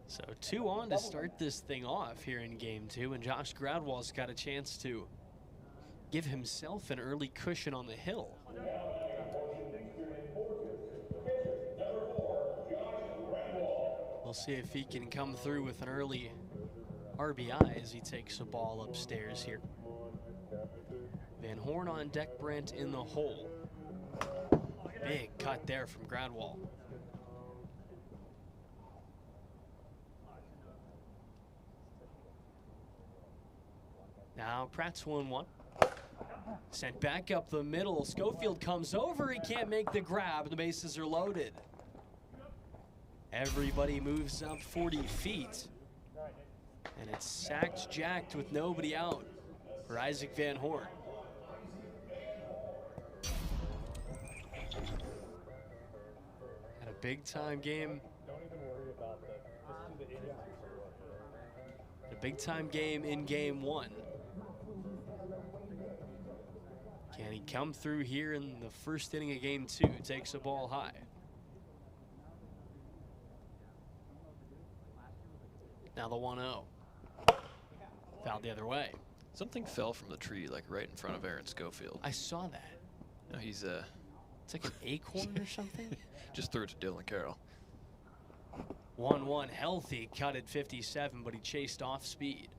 So 2 on to start this thing off here in game 2, and Josh Gradwell's got a chance to give himself an early cushion on the hill. We'll see if he can come through with an early RBI as he takes a ball upstairs here. Van Horn on deck, Brent in the hole. Big cut there from Gradwell. Now Pratt's 1-1. Sent back up the middle. Schofield comes over. He can't make the grab. The bases are loaded. Everybody moves up 40 feet. And it's sacked, jacked with nobody out for Isaac Van Horn. Had a big-time game. A big-time game in game 1. Can he come through here in the first inning of game 2? Takes a ball high. Now the 1-0. Fouled the other way. Something fell from the tree, like right in front of Aaron Schofield. I saw that. No, he's it's like an acorn or something. Just threw it to Dylan Carroll. 1-1 healthy, cut at 57, but he chased off speed.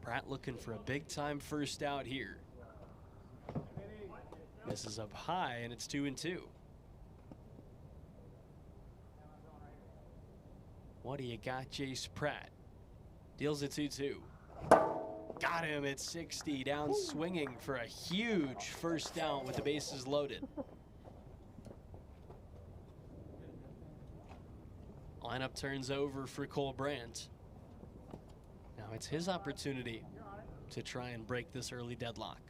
Pratt looking for a big time first out here. Misses up high, and it's 2-2. What do you got, Jace Pratt? Deals it 2-2. Got him at 60, down swinging for a huge first down with the bases loaded. Lineup turns over for Cole Brandt. Now it's his opportunity to try and break this early deadlock.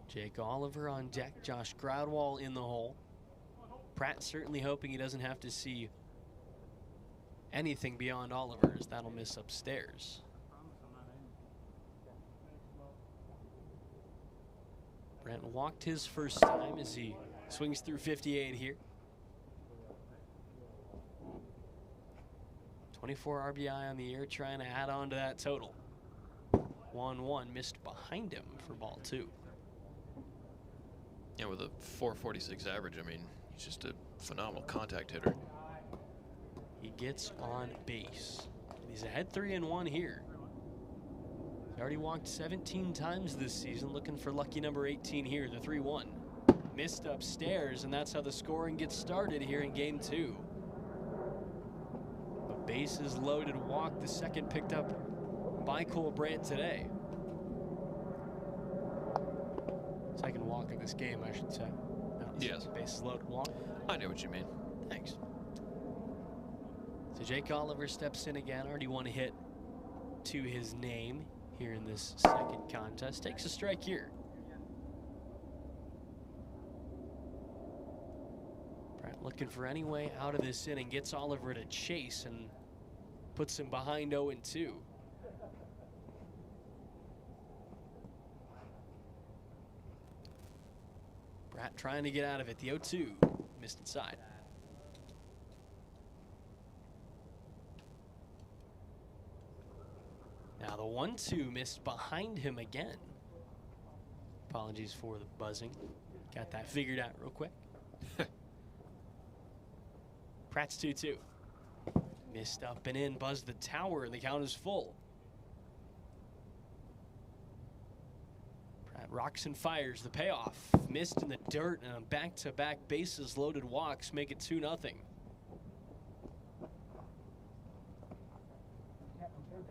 Jake Oliver on deck, Josh Gradwell in the hole. Pratt certainly hoping he doesn't have to see anything beyond Oliver's. That'll miss upstairs. Brent walked his first time as he swings through 58 here. 24 RBI on the year, trying to add on to that total. 1-1 missed behind him for ball 2. Yeah, with a 446 average, I mean, he's just a phenomenal contact hitter. He gets on base. He's ahead 3-1 here. He's already walked 17 times this season, looking for lucky number 18 here, the 3-1. Missed upstairs, and that's how the scoring gets started here in game 2. The bases loaded walk, the second picked up by Cole Brandt today. Second walk of this game, I should say. No, yes. Bases loaded walk. I know what you mean. Thanks. So Jake Oliver steps in again. Already one hit to his name here in this second contest. Takes a strike here. Pratt looking for any way out of this inning. Gets Oliver to chase and puts him behind 0-2. Pratt trying to get out of it. The 0-2 missed inside. Now the 1-2 missed behind him again. Apologies for the buzzing. Got that figured out real quick. Pratt's 2-2. Missed up and in, buzzed the tower, and the count is full. Pratt rocks and fires. The payoff. Missed in the dirt, and on back-to-back bases loaded walks make it 2-0.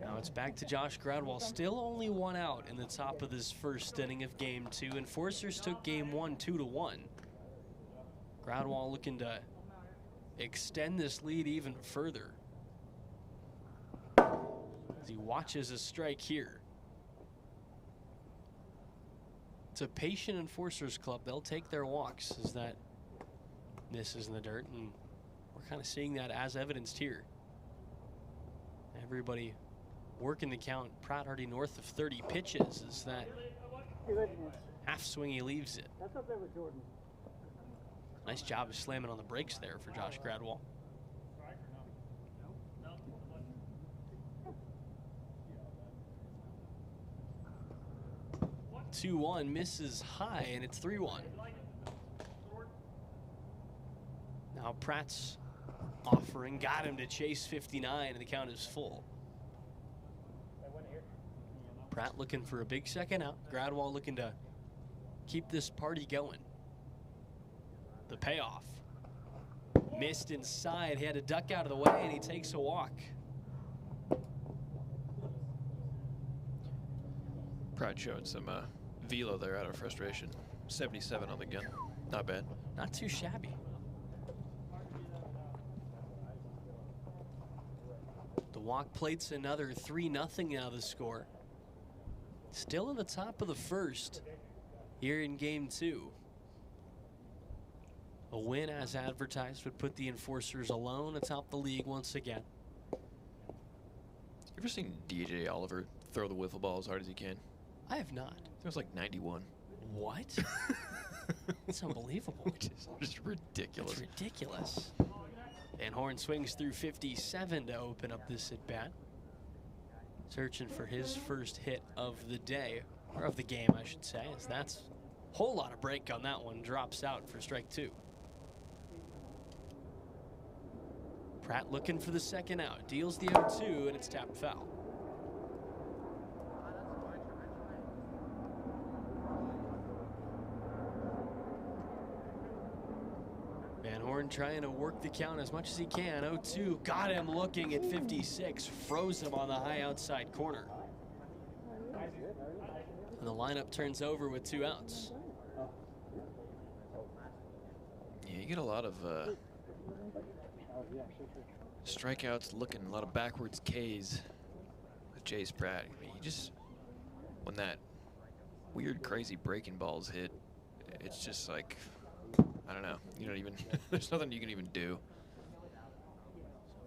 Now it's back to Josh Gradwell. Still only one out in the top of this first inning of game 2. Enforcers took game 1 2-1. Gradwell looking to extend this lead even further as he watches a strike here. It's a patient Enforcers club. They'll take their walks as that misses in the dirt, and we're kind of seeing that as evidenced here. Everybody working the count. Pratt already north of 30 pitches as that half swing he leaves it. That's up there with Jordan. Nice job of slamming on the brakes there for Josh Gradwell. Two 2-1 misses high, and it's 3-1. Now Pratt's offering got him to chase 59, and the count is full. Pratt looking for a big second out. Gradwell looking to keep this party going. The payoff. Missed inside. He had to duck out of the way, and he takes a walk. Pratt showed some velo there out of frustration. 77 on the gun. Not bad. Not too shabby. The walk plates another 3-0 now the score. Still in the top of the first here in game 2. A win as advertised would put the Enforcers alone atop the league once again. You ever seen DJ Oliver throw the wiffle ball as hard as he can? I have not. It was like 91. What? It's unbelievable. Which is just ridiculous. It's ridiculous. Van Horn swings through 57 to open up this at-bat. Searching for his first hit of the day, or of the game, I should say, as that's a whole lot of break on that one. Drops out for strike 2. Pratt looking for the second out. Deals the 0-2, and it's tapped foul. Van Horn trying to work the count as much as he can. 0-2, got him looking at 56, froze him on the high outside corner. And the lineup turns over with 2 outs. Yeah, you get a lot of strikeouts looking, a lot of backwards Ks with Chase Pratt. I mean, you just, when that weird, crazy breaking balls hit, it's just like, I don't know. You don't even, there's nothing you can even do.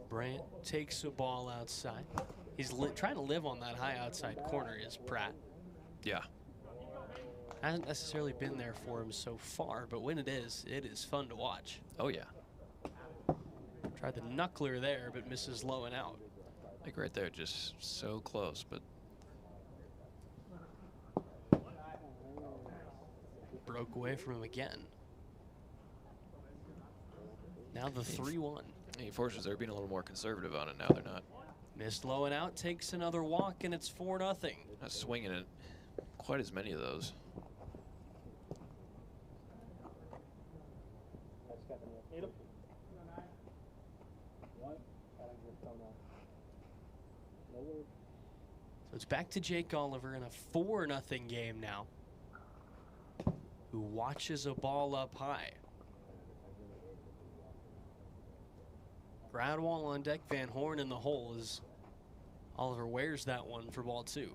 Brandt takes a ball outside. He's trying to live on that high outside corner is Pratt. Yeah. Hasn't necessarily been there for him so far, but when it is fun to watch. Oh, yeah. Tried the knuckler there, but misses low and out. Like right there, just so close, but. Broke away from him again. Now the 3-1. The Enforcers, they're being a little more conservative on it now. They're not. Missed low and out, takes another walk, and it's 4-0. Not swinging it quite as many of those. So it's back to Jake Oliver in a 4-0 game now, who watches a ball up high. Gradwell on deck, Van Horn in the hole as Oliver wears that one for ball 2.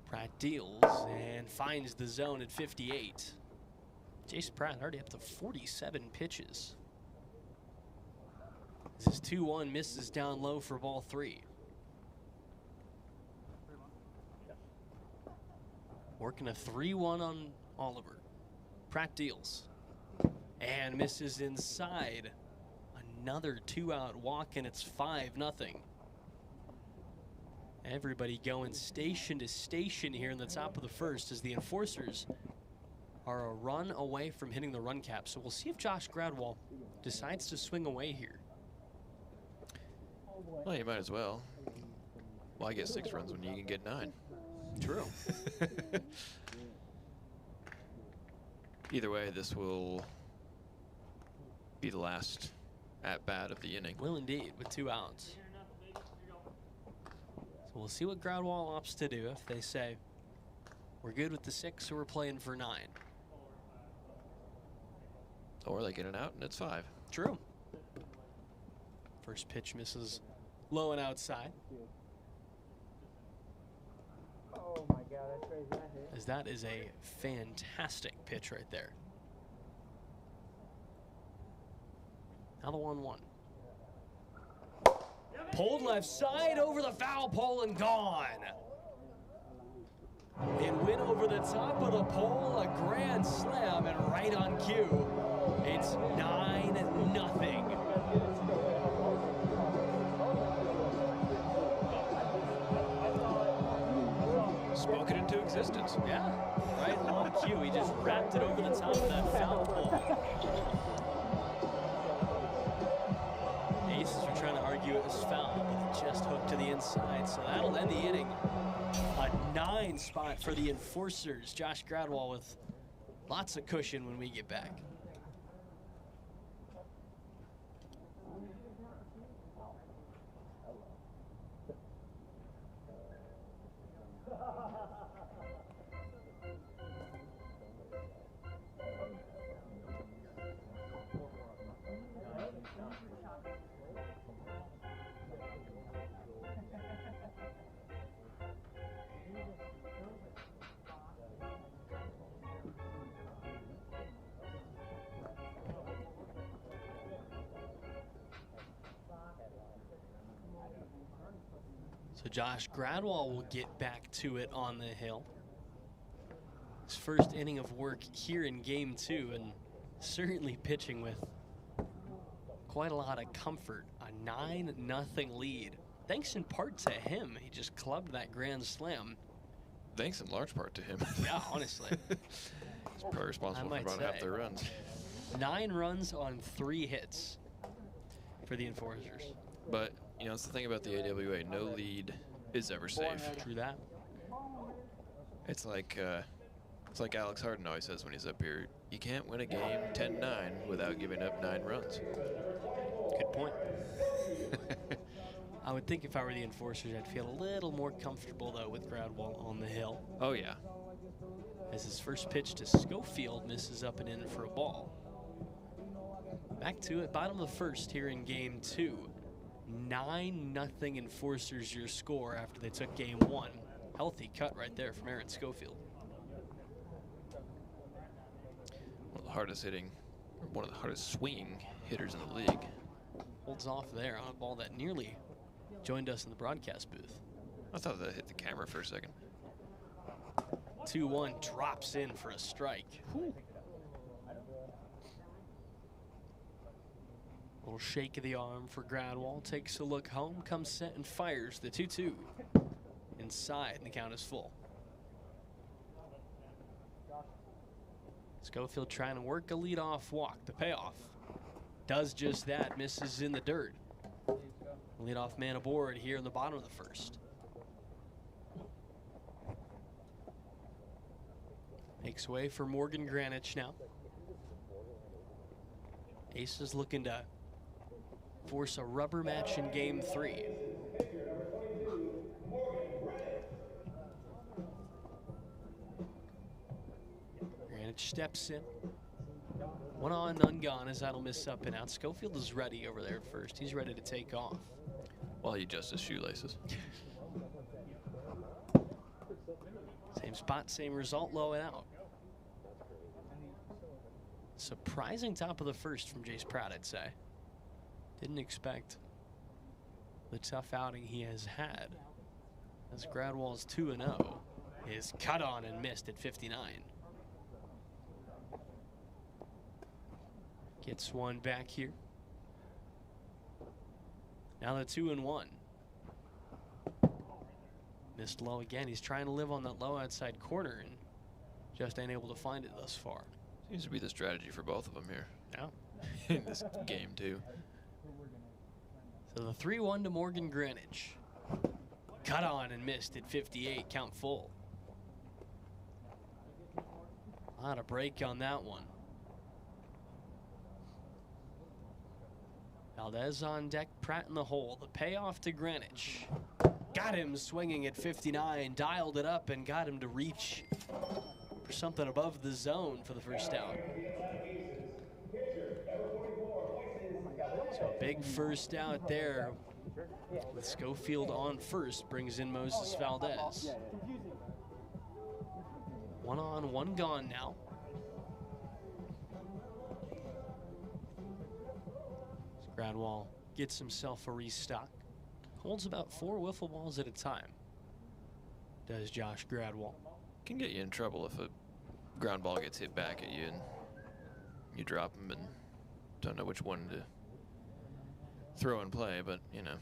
Pratt deals and finds the zone at 58. Jace Pratt already up to 47 pitches. This is 2-1, misses down low for ball 3. Working a 3-1 on Oliver. Pratt deals. And misses inside. Another 2-out walk, and it's 5-0. Everybody going station to station here in the top of the first as the Enforcers are a run away from hitting the run cap. So we'll see if Josh Gradwell decides to swing away here. Well, you might as well. Why get 6 runs when you can get 9? True. Either way, this will be the last at-bat of the inning. Will indeed, with 2 outs. So we'll see what Gradwell opts to do. If they say, we're good with the 6 or we're playing for 9. Or they get an out and it's 5. True. First pitch misses low and outside. Oh my God, that's crazy. That hit. As that is a fantastic pitch right there. Now the 1-1. Pulled left side over the foul pole and gone. And went over the top of the pole, a grand slam, and right on cue. It's 9-0. Spoken into existence. Yeah, right on cue. He just wrapped it over the top of that foul pole. Aces are trying to argue it was foul, but it just hooked to the inside, so that'll end the inning. A 9 spot for the Enforcers. Josh Gradwell with lots of cushion when we get back. So Josh Gradwell will get back to it on the hill. His first inning of work here in game 2, and certainly pitching with quite a lot of comfort. A 9-0 lead. Thanks in part to him. He just clubbed that grand slam. Thanks in large part to him. Yeah, honestly. He's probably responsible for about half their runs. 9 runs on 3 hits for the Enforcers. But, you know, it's the thing about the AWA. No lead is ever safe. True that. It's like Alex Harden always says when he's up here. You can't win a game 10-9 without giving up 9 runs. Good point. I would think if I were the Enforcers, I'd feel a little more comfortable, though, with Gradwell on the hill. Oh, yeah. As his first pitch to Schofield misses up and in for a ball. Back to it, bottom of the first here in game 2. 9-0 Enforcers your score after they took game 1. Healthy cut right there from Aaron Schofield. One of the hardest hitting, or one of the hardest swinging hitters in the league. Holds off there on a ball that nearly joined us in the broadcast booth. I thought that hit the camera for a second. 2-1 drops in for a strike. Whew. Little shake of the arm for Gradwell. Takes a look home, comes set and fires the 2-2. Inside, and the count is full. Schofield trying to work a leadoff walk. The payoff does just that. Misses in the dirt. Leadoff man aboard here in the bottom of the first. Makes way for Morgan Granich now. Aces looking to force a rubber match in game 3. Granich steps in. 1 on, none gone as that'll miss up and out. Schofield is ready over there at first. He's ready to take off. While he adjusts his shoelaces. Same spot, same result, low and out. Surprising top of the first from Jace Pratt, I'd say. Didn't expect the tough outing he has had. As Gradwell's 2-0. is cut on and missed at 59. Gets one back here. Now the 2-1. Missed low again. He's trying to live on that low outside corner and just ain't able to find it thus far. Seems to be the strategy for both of them here. Yeah. In this game, too. So the 3-1 to Morgan Greenwich. Cut on and missed at 58, count full. Not a break on that one. Valdez on deck, Pratt in the hole. The payoff to Greenwich. Got him swinging at 59, dialed it up and got him to reach for something above the zone for the first out. So a big first out there with Schofield on first brings in Moses Valdez. 1 on, 1 gone now. Gradwall gets himself a restock. Holds about 4 wiffle balls at a time. Does Josh Gradwall. Can get you in trouble if a ground ball gets hit back at you and you drop them and don't know which one to throw and play, but you know.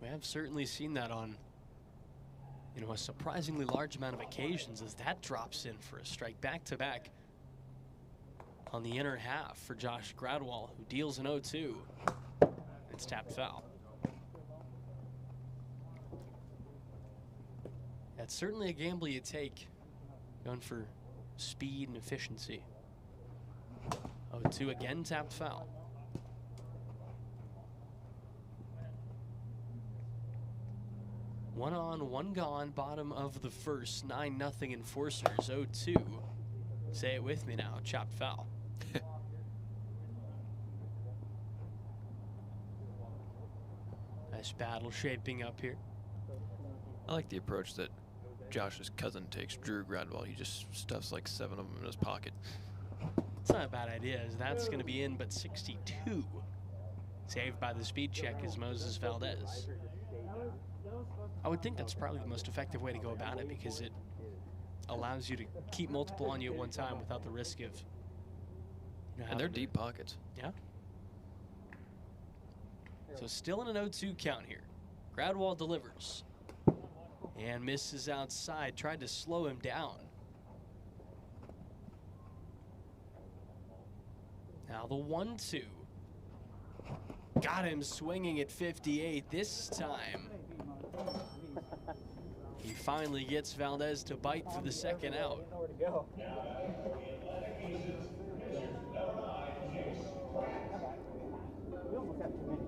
We have certainly seen that on, a surprisingly large amount of occasions as that drops in for a strike back-to-back on the inner half for Josh Gradwall, who deals an 0-2. It's tapped foul. That's certainly a gamble you take, going for speed and efficiency. 0-2 again, tapped foul. One on, 1 gone, bottom of the first, 9-0 Enforcers, 0-2. Say it with me now, chopped foul. Nice battle shaping up here. I like the approach that Josh's cousin takes, Drew Gradwall. He just stuffs like 7 of them in his pocket. It's not a bad idea, as that's going to be in, but 62. Saved by the speed check is Moses Valdez. I would think that's probably the most effective way to go about it because it allows you to keep multiple on you at one time without the risk of... and they're deep pockets. Yeah. So still in an 0-2 count here. Gradwall delivers. And misses outside. Tried to slow him down. Now the 1-2. Got him swinging at 58 this time. He finally gets Valdez to bite for the second out.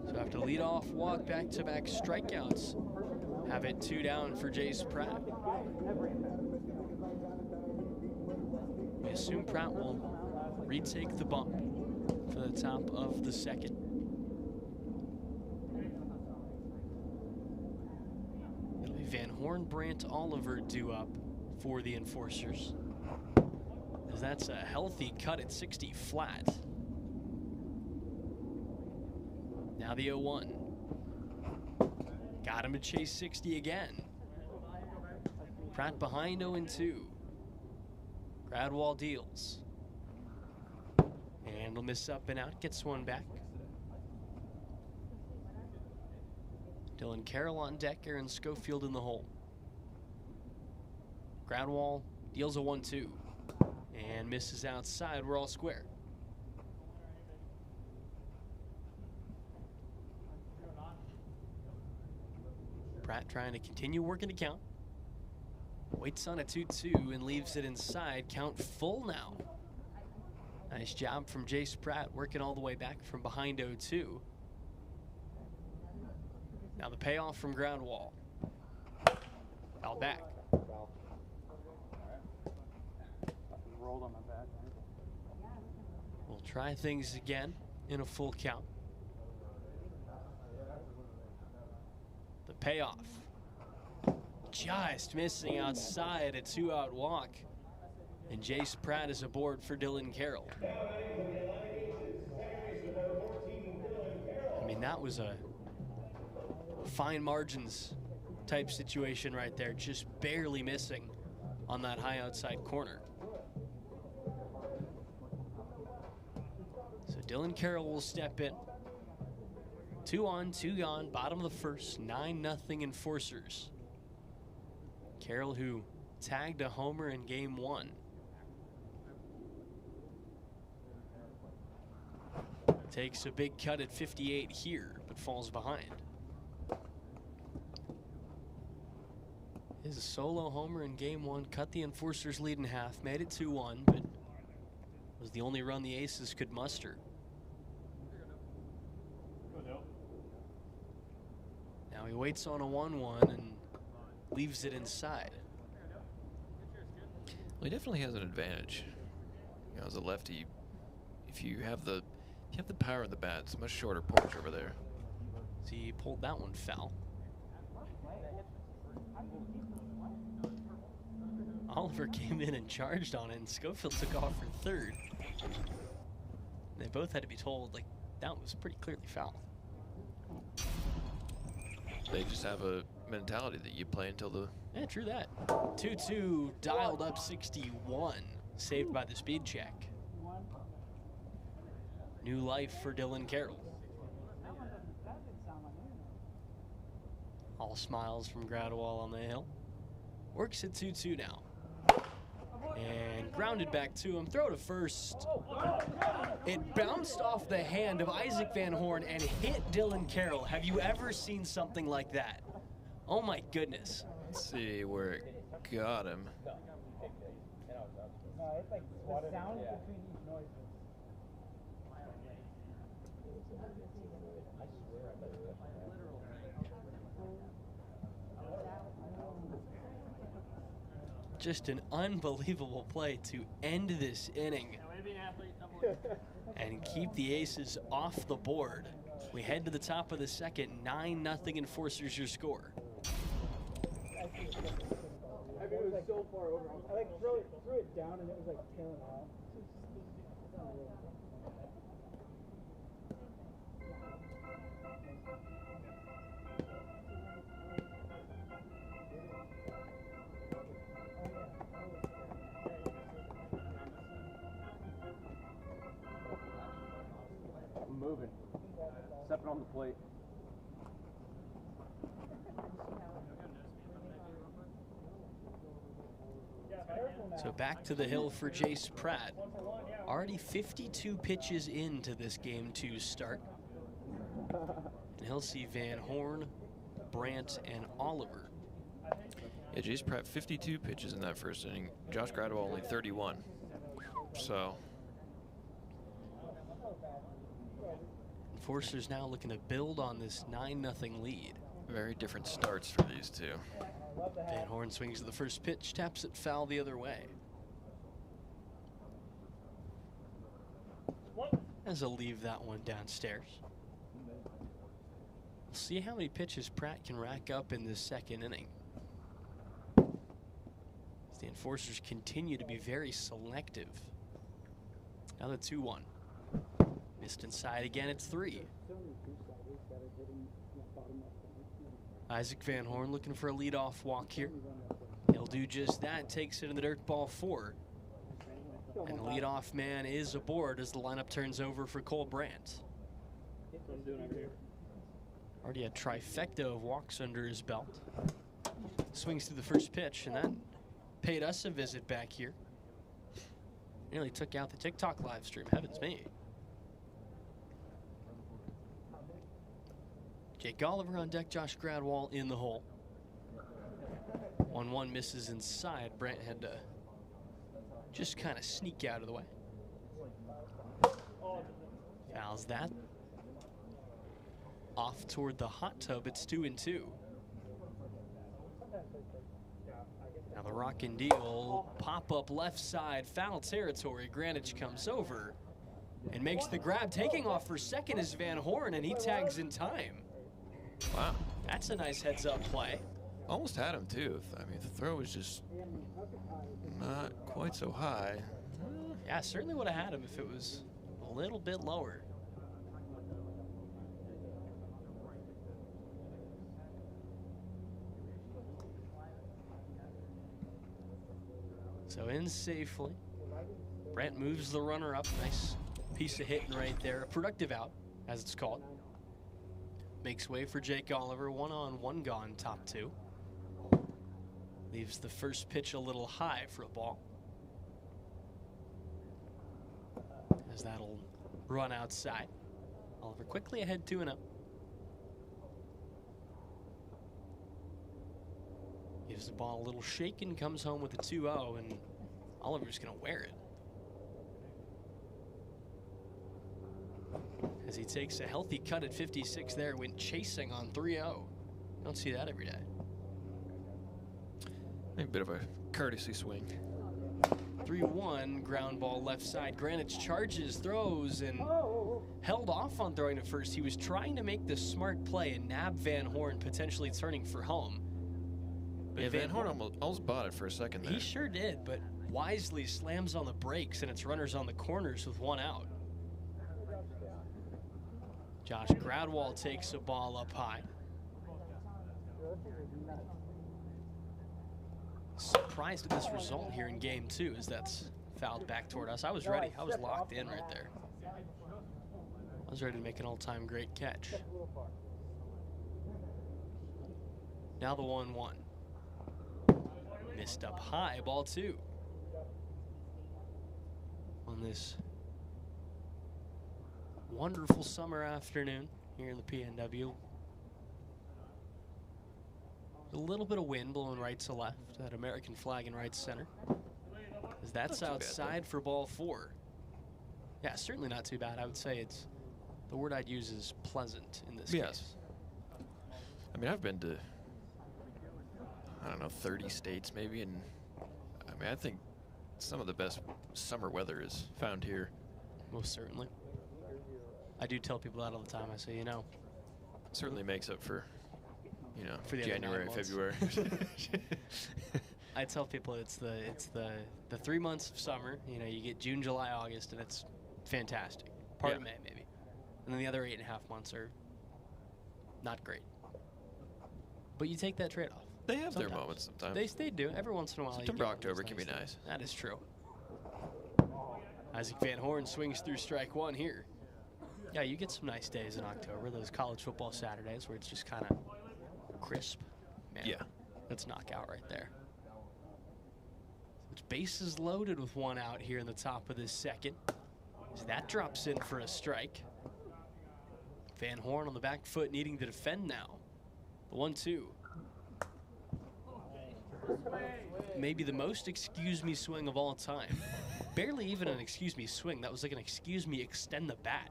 So after leadoff walk, back-to-back strikeouts, have it 2 down for Jace Pratt. We assume Pratt will retake the bump for the top of the second. It'll be Van Horn, Brandt, Oliver due up for the Enforcers, as that's a healthy cut at 60 flat. Now the 0-1. Got him to chase 60 again. Pratt behind 0-2. Gradwall deals. And will miss up and out, gets one back. Dylan Carroll on deck, Aaron Schofield in the hole. Gradwall deals a 1-2 and misses outside. We're all square. Pratt trying to continue working to count. Waits on a 2-2 and leaves it inside. Count full now. Nice job from Jace Pratt, working all the way back from behind 0-2. Now the payoff from Gradwall. Foul back. We'll try things again in a full count. The payoff. Just missing outside, a 2-out walk. And Jace Pratt is aboard for Dylan Carroll. I mean, that was a fine margins type situation right there, just barely missing on that high outside corner. So Dylan Carroll will step in. 2 on, 2 gone, bottom of the first, 9-0 Enforcers. Carroll, who tagged a homer in game 1. Takes a big cut at 58 here, but falls behind. His solo homer in game 1 cut the Enforcers' lead in half, made it 2-1, but was the only run the Aces could muster. Now he waits on a 1-1 and leaves it inside. Well, he definitely has an advantage. You know, as a lefty, if you have the power of the bat, it's a much shorter porch over there. See, he pulled that one foul. Oliver came in and charged on it, and Schofield took off for third. They both had to be told, like, that was pretty clearly foul. They just have a mentality that you play until the... Yeah, true that. 2-2, dialed up 61, saved by the speed check. New life for Dylan Carroll. All smiles from Gradwell on the hill. Works at 2-2 now. And grounded back to him. Throw to first. It bounced off the hand of Isaac Van Horn and hit Dylan Carroll. Have you ever seen something like that? Oh my goodness. Let's see where it got him. No, it's like the sound between each noise. Just an unbelievable play to end this inning and keep the Aces off the board. We head to the top of the second, 9-0 Enforcers your score. I mean, it was so far over. I like threw it down and it was like tailing off. I'm moving. Stepping on the plate. So back to the hill for Jace Pratt. Already 52 pitches into this game 2 start. And he'll see Van Horn, Brandt, and Oliver. Yeah, Jace Pratt 52 pitches in that first inning. Josh Gradwell only 31. So Enforcers now looking to build on this 9-0 lead. very different starts for these two. Van Horn swings at the first pitch, taps it foul the other way. As he'll leave that one downstairs. We'll see how many pitches Pratt can rack up in this second inning. As the Enforcers continue to be very selective. Now the 2-1. Missed inside again, it's 3. Isaac Van Horn looking for a leadoff walk here. He'll do just that, takes it in the dirt, ball 4. And the leadoff man is aboard as the lineup turns over for Cole Brandt. Already a trifecta of walks under his belt. Swings through the first pitch, and that paid us a visit back here. Nearly took out the TikTok live stream, heavens me. Jake Oliver on deck, Josh Gradwell in the hole. 1-1 misses inside. Brandt had to just kind of sneak out of the way. Fouls that. Off toward the hot tub, it's 2-2. Now the rockin' deal, pop up left side, foul territory. Greenwich comes over and makes the grab. Taking off for second is Van Horn, and he tags in time. Wow. That's a nice heads-up play. Almost had him, too. I mean, the throw was just not quite so high. Yeah, certainly would have had him if it was a little bit lower. So in safely. Brant moves the runner up. Nice piece of hitting right there. A productive out, as it's called. Makes way for Jake Oliver. 1 on, 1 gone, top 2. Leaves the first pitch a little high for a ball. As that'll run outside. Oliver quickly ahead 2-0. Gives the ball a little shake and comes home with a 2-0, and Oliver's going to wear it. As he takes a healthy cut at 56 there, went chasing on 3-0. Don't see that every day. A bit of a courtesy swing. 3-1, ground ball left side. Greenwich charges, throws, and held off on throwing to first. He was trying to make the smart play and nab Van Horn, potentially turning for home. But yeah, Van Horn almost bought it for a second there. He sure did, but wisely slams on the brakes, and it's runners on the corners with 1 out. Josh Gradwall takes a ball up high. Surprised at this result here in game 2 as that's fouled back toward us. I was ready. I was locked in right there. I was ready to make an all-time great catch. Now the 1-1. Missed up high, ball 2. On this wonderful summer afternoon here in the PNW. A little bit of wind blowing right to left. That American flag in right center. As that's outside for ball 4. Yeah, certainly not too bad. I would say it's, the word I'd use is pleasant in this case. I mean, I've been to, I don't know, 30 states maybe, and I mean, I think some of the best summer weather is found here. Most certainly. I do tell people that all the time. I say, you know, certainly makes up for, you know, for the January, February. I tell people it's the 3 months of summer. You know, you get June, July, August, and it's fantastic. Part of May, maybe. And then the other 8.5 months are not great. But you take that trade-off. They have their moments sometimes. They do. Every once in a while. September, October can be nice. That is true. Isaac Van Horn swings through strike 1 here. Yeah, you get some nice days in October, those college football Saturdays where it's just kind of crisp. Man, yeah. That's knockout right there. It's bases loaded with 1 out here in the top of this second. So that drops in for a strike. Van Horn on the back foot needing to defend now. The 1-2. Maybe the most excuse me swing of all time. Barely even an excuse me swing. That was like an excuse me extend the bat.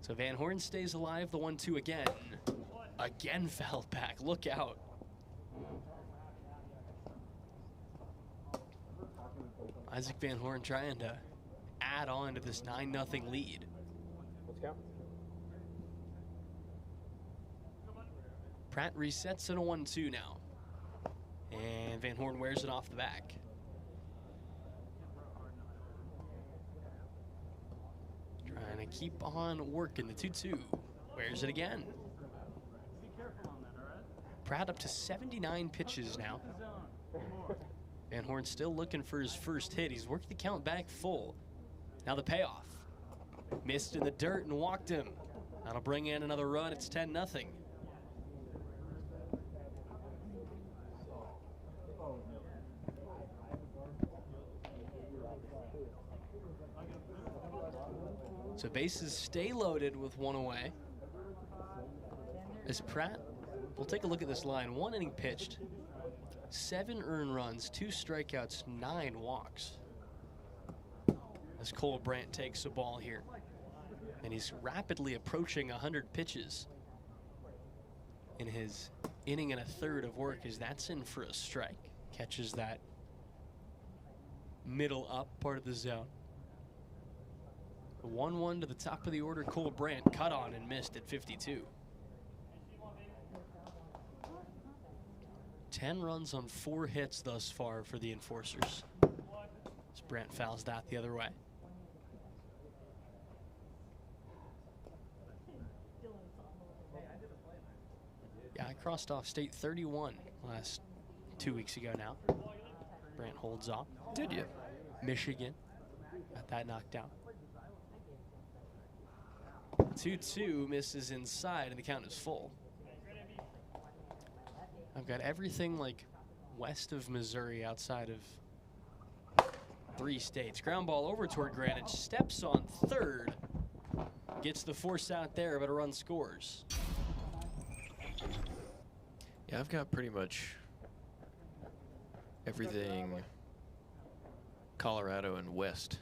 So Van Horn stays alive. The 1-2 again. Again fouled back. Look out. Isaac Van Horn trying to add on to this 9-0 lead. Let's go. Pratt resets at a 1-2 now. And Van Horn wears it off the back. Trying to keep on working the 2-2. Wears it again. Pratt up to 79 pitches now. Van Horn still looking for his first hit. He's worked the count back full. Now the payoff. Missed in the dirt and walked him. That'll bring in another run. It's 10-0. So bases stay loaded with 1 away. As Pratt, we'll take a look at this line. 1 inning pitched, 7 earned runs, 2 strikeouts, 9 walks. As Cole Brandt takes the ball here. And he's rapidly approaching 100 pitches in his inning and a third of work, as that's in for a strike. Catches that middle up part of the zone. 1-1 to the top of the order. Cole Brandt cut on and missed at 52. 10 runs on 4 hits thus far for the Enforcers. As Brandt fouls that the other way. Yeah, I crossed off state 31 last 2 weeks ago now. Brant holds off. Did you? Michigan got that knocked out. 2-2 misses inside, and the count is full. I've got everything like west of Missouri outside of 3 states. Ground ball over toward Greenwich, steps on third, gets the force out there, but a run scores. Yeah, I've got pretty much everything Colorado and west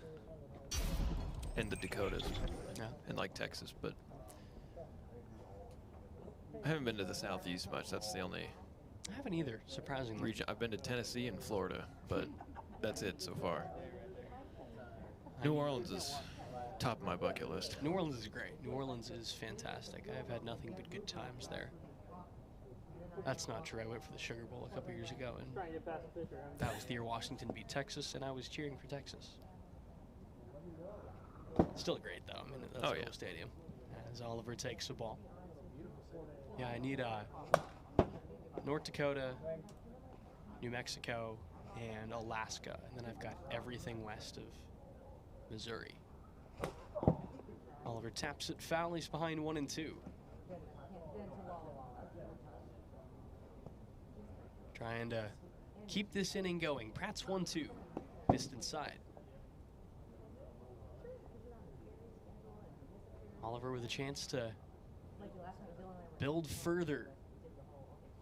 and the Dakotas. Yeah. And like Texas, but I haven't been to the Southeast much. That's the only I haven't either, surprisingly. region. I've been to Tennessee and Florida, but that's it so far. New Orleans is top of my bucket list. New Orleans is great. New Orleans is fantastic. I've had nothing but good times there. That's not true. I went for the Sugar Bowl a couple years ago, and that was the year Washington beat Texas, and I was cheering for Texas. Still great, though. I mean, that's a cool stadium. As Oliver takes the ball. Yeah, I need North Dakota, New Mexico, and Alaska, and then I've got everything west of Missouri. Oliver taps it foul. He's behind 1 and 2. Trying to keep this inning going. Pratt's 1-2. Missed inside. Oliver with a chance to build further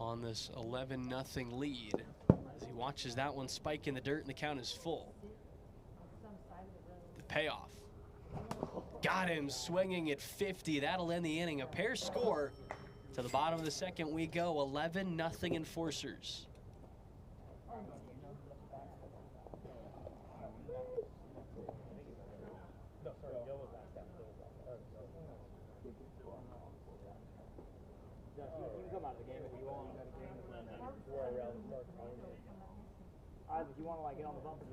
on this 11-0 lead as he watches that one spike in the dirt and the count is full. The payoff. Got him swinging at 50. That'll end the inning. A pair score. To the bottom of the second we go. 11-0 Enforcers. Isaac, you want to like get on the bump? I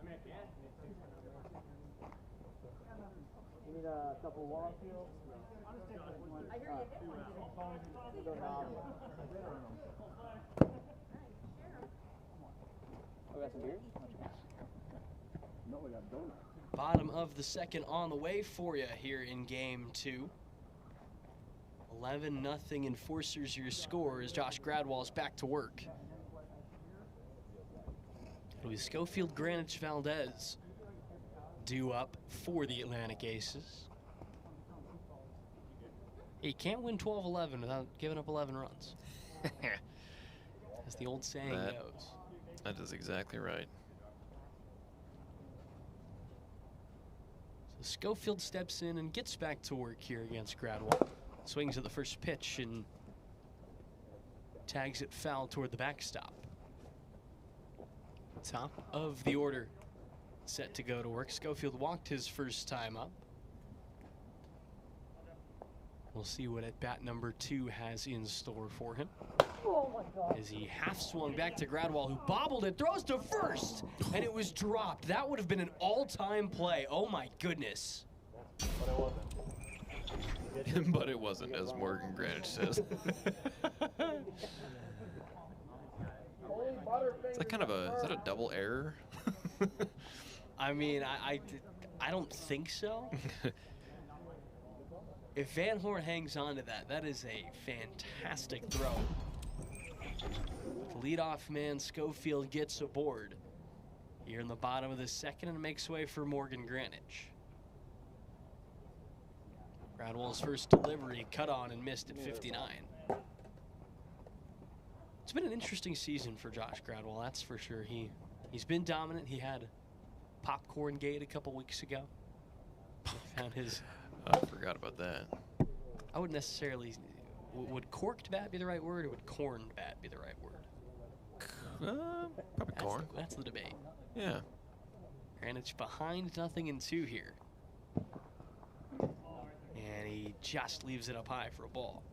mean, I can. You need a couple warm-up fields? I hear we got some beer? No, we got donuts. Bottom of the second on the way for you here in game 2. 11-0 Enforcers your score as Josh Gradwell is back to work. It'll be Schofield, Greenwich, Valdez due up for the Atlantic Aces. You can't win 12-11 without giving up 11 runs. As the old saying goes. That is exactly right. So Schofield steps in and gets back to work here against Gradwell. Swings at the first pitch and tags it foul toward the backstop. Top of the order, set to go to work. Schofield walked his first time up. We'll see what at bat number 2 has in store for him. Oh my God. As he half swung back to Gradwell, who bobbled it, throws to first, and it was dropped. That would have been an all-time play. Oh my goodness. But it wasn't. But it wasn't, as Morgan Greenwich says. Is that kind of is that a double error? I mean, I don't think so. If Van Horn hangs on to that, that is a fantastic throw. The leadoff man, Schofield, gets aboard here in the bottom of the second and makes way for Morgan Greenwich. Gradwell's first delivery cut on and missed at 59. It's been an interesting season for Josh Gradwell, that's for sure. He's been dominant. He had Popcorn Gate a couple weeks ago. Found his. I forgot about that. I wouldn't necessarily. Would corked bat be the right word, or would corn bat be the right word? Probably corn. That's the debate. Yeah. Greenwich behind 0-2 here. And he just leaves it up high for a ball.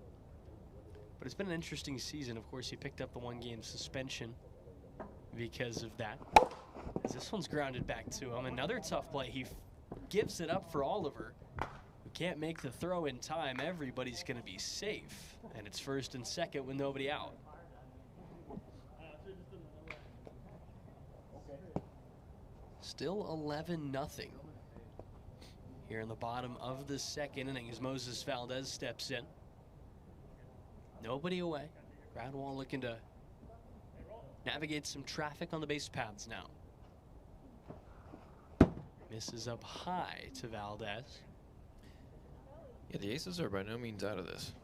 But it's been an interesting season. Of course, he picked up the 1-game suspension because of that. As this one's grounded back to him. Another tough play. He gives it up for Oliver, who can't make the throw in time. Everybody's going to be safe. And it's first and second with nobody out. Still 11-0. Here in the bottom of the second inning as Moses Valdez steps in. Nobody away. Gradwall looking to navigate some traffic on the base paths now. Misses up high to Valdez. Yeah, the Aces are by no means out of this.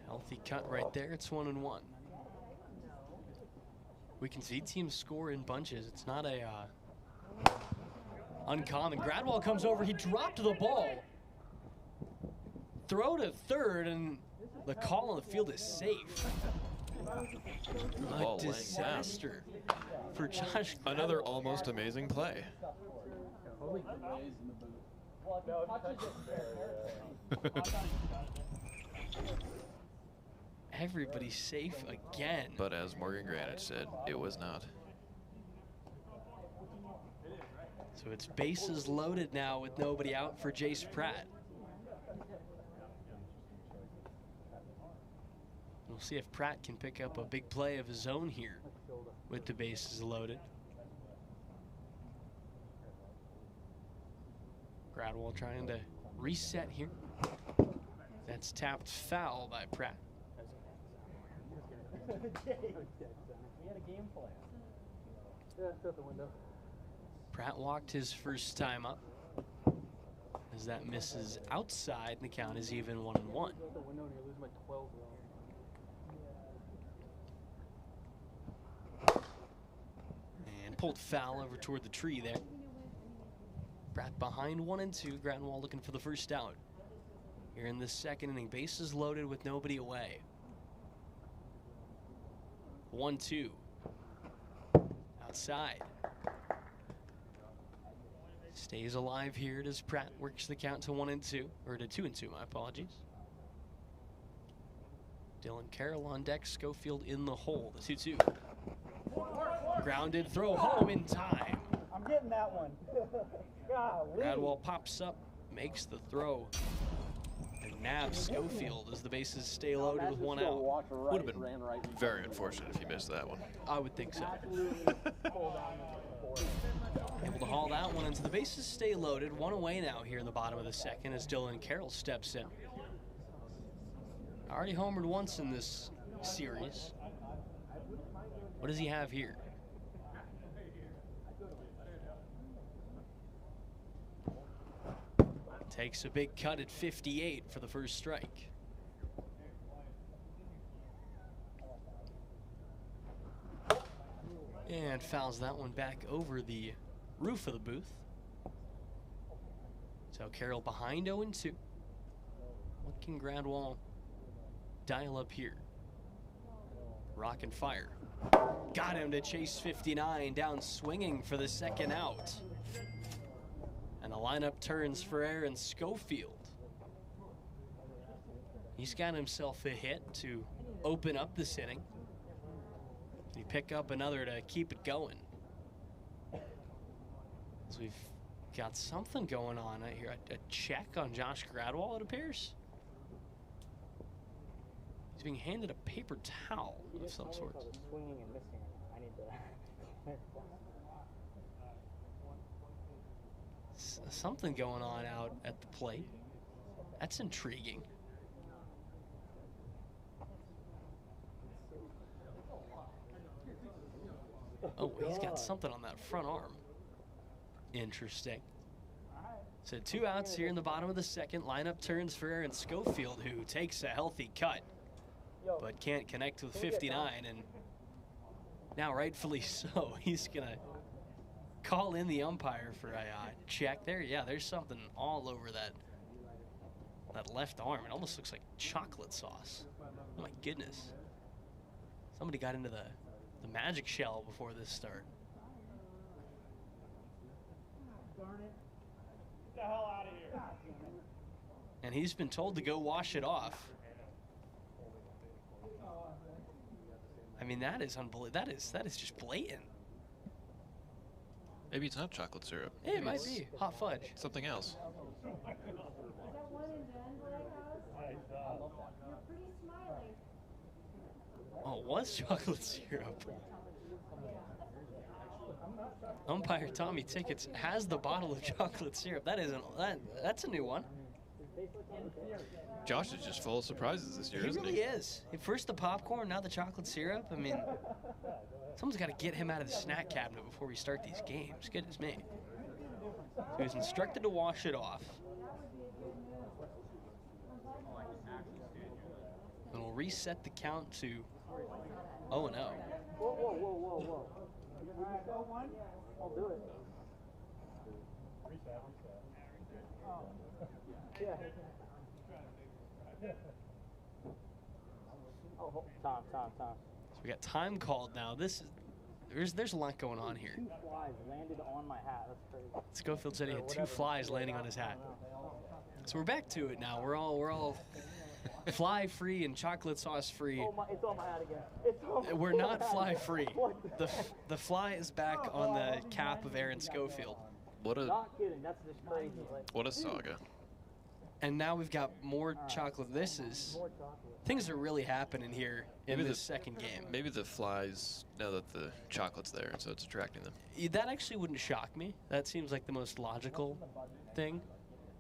Healthy cut right there. It's 1-1. We can see teams score in bunches. It's not a uncommon. Gradwall comes over. He dropped the ball. Throw to third, and the call on the field is safe. A disaster for Josh. Another almost amazing play. Everybody's safe again. But as Morgan Granich said, it was not. So it's bases loaded now with nobody out for Jace Pratt. We'll see if Pratt can pick up a big play of his own here with the bases loaded. Gradwall trying to reset here. That's tapped foul by Pratt. We had a game plan. Yeah, it's out the window. Pratt walked his first time up. As that misses outside, and the count is even 1-1. Out the window and you're losing by 12. And pulled foul over toward the tree there. Pratt behind 1-2. Gradwall looking for the first out. Here in the second inning, bases loaded with nobody away. 1-2. Outside. Stays alive here as Pratt works the count to 1-2, or to 2-2, my apologies. Dylan Carroll on deck, Schofield in the hole, the 2-2. Grounded throw home in time. I'm getting that one. Gradwall pops up, makes the throw, and nabs Schofield as the bases stay loaded with one out. Would have been very unfortunate if he missed that one. I would think so. Able to haul that one into the bases stay loaded. One away now here in the bottom of the second as Dylan Carroll steps in. Already homered once in this series. What does he have here? Takes a big cut at 58 for the first strike. And fouls that one back over the roof of the booth. So Carroll behind 0-2. What can Gradwall dial up here? Rock and fire. Got him to chase 59, down swinging for the second out. And the lineup turns for Aaron Schofield. He's got himself a hit to open up this inning. He pick up another to keep it going. So we've got something going on right here. A check on Josh Gradwall, it appears. He's being handed a paper towel of some sort. Swinging and missing. I need to. Something going on out at the plate. That's intriguing. Oh, he's got something on that front arm. Interesting. So 2 outs here in the bottom of the second. Lineup turns for Aaron Schofield, who takes a healthy cut, but can't connect with 59. And now, rightfully so, he's going to call in the umpire for a check there. Yeah, there's something all over that left arm. It almost looks like chocolate sauce. Oh, my goodness. Somebody got into the magic shell before this start. Darn it. Get the hell out of here. And he's been told to go wash it off. I mean, that is unbelievable. That is just blatant. Maybe it's not chocolate syrup. Yeah, it might be hot fudge. Something else. Oh, it was chocolate syrup. Umpire Tommy Tickets has the bottle of chocolate syrup. That's a new one. Josh is just full of surprises this year, He isn't really he? is. First the popcorn, now the chocolate syrup. I mean, someone's got to get him out of the snack cabinet before we start these games. Goodness me. So he was instructed to wash it off. And we'll reset the count to 0-0. Whoa, whoa. I'll do it. Yeah. Oh, time. So we got time called now. There's a lot going on here. 2 flies landed on my hat. That's crazy. Schofield said he had 2 flies landing on his hat. So we're back to it now. We're all fly free and chocolate sauce free. It's on my hat again. We're not fly free. The fly is back on the cap of Aaron Schofield. Not kidding. That's just crazy. What a saga. And now we've got more chocolate. Things are really happening here in this second game. Maybe the flies, now that the chocolate's there, so it's attracting them. That actually wouldn't shock me. That seems like the most logical thing.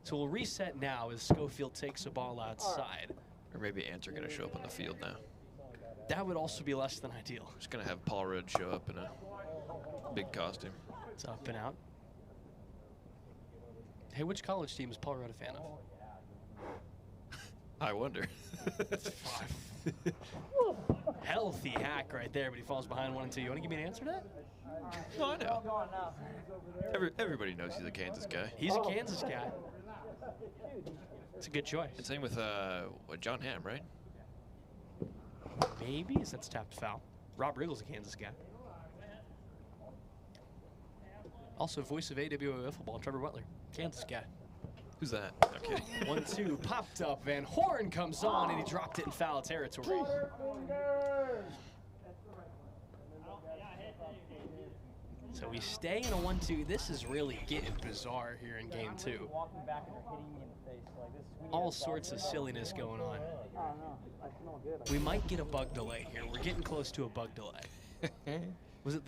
So we'll reset now as Schofield takes the ball outside. Or maybe ants are going to show up on the field now. That would also be less than ideal. Just going to have Paul Rudd show up in a big costume. It's up and out. Hey, which college team is Paul Rudd a fan of? I wonder. Healthy hack right there, but he falls behind 1 and 2. You want to give me an answer to that? No, I know. Everybody knows he's a Kansas guy. He's a Kansas guy. It's a good choice. And same with John Hamm, right? Maybe. That's tapped foul. Rob Riggle's a Kansas guy. Also, voice of AWA Wiffle Ball, Trevor Butler, Kansas guy. Who's that? No kidding. 1-2, popped up. Van Horn comes on, and he dropped it in foul territory. So we stay in a 1-2. This is really getting bizarre here in game 2. All sorts of silliness going on. We might get a bug delay here. We're getting close to a bug delay. Was it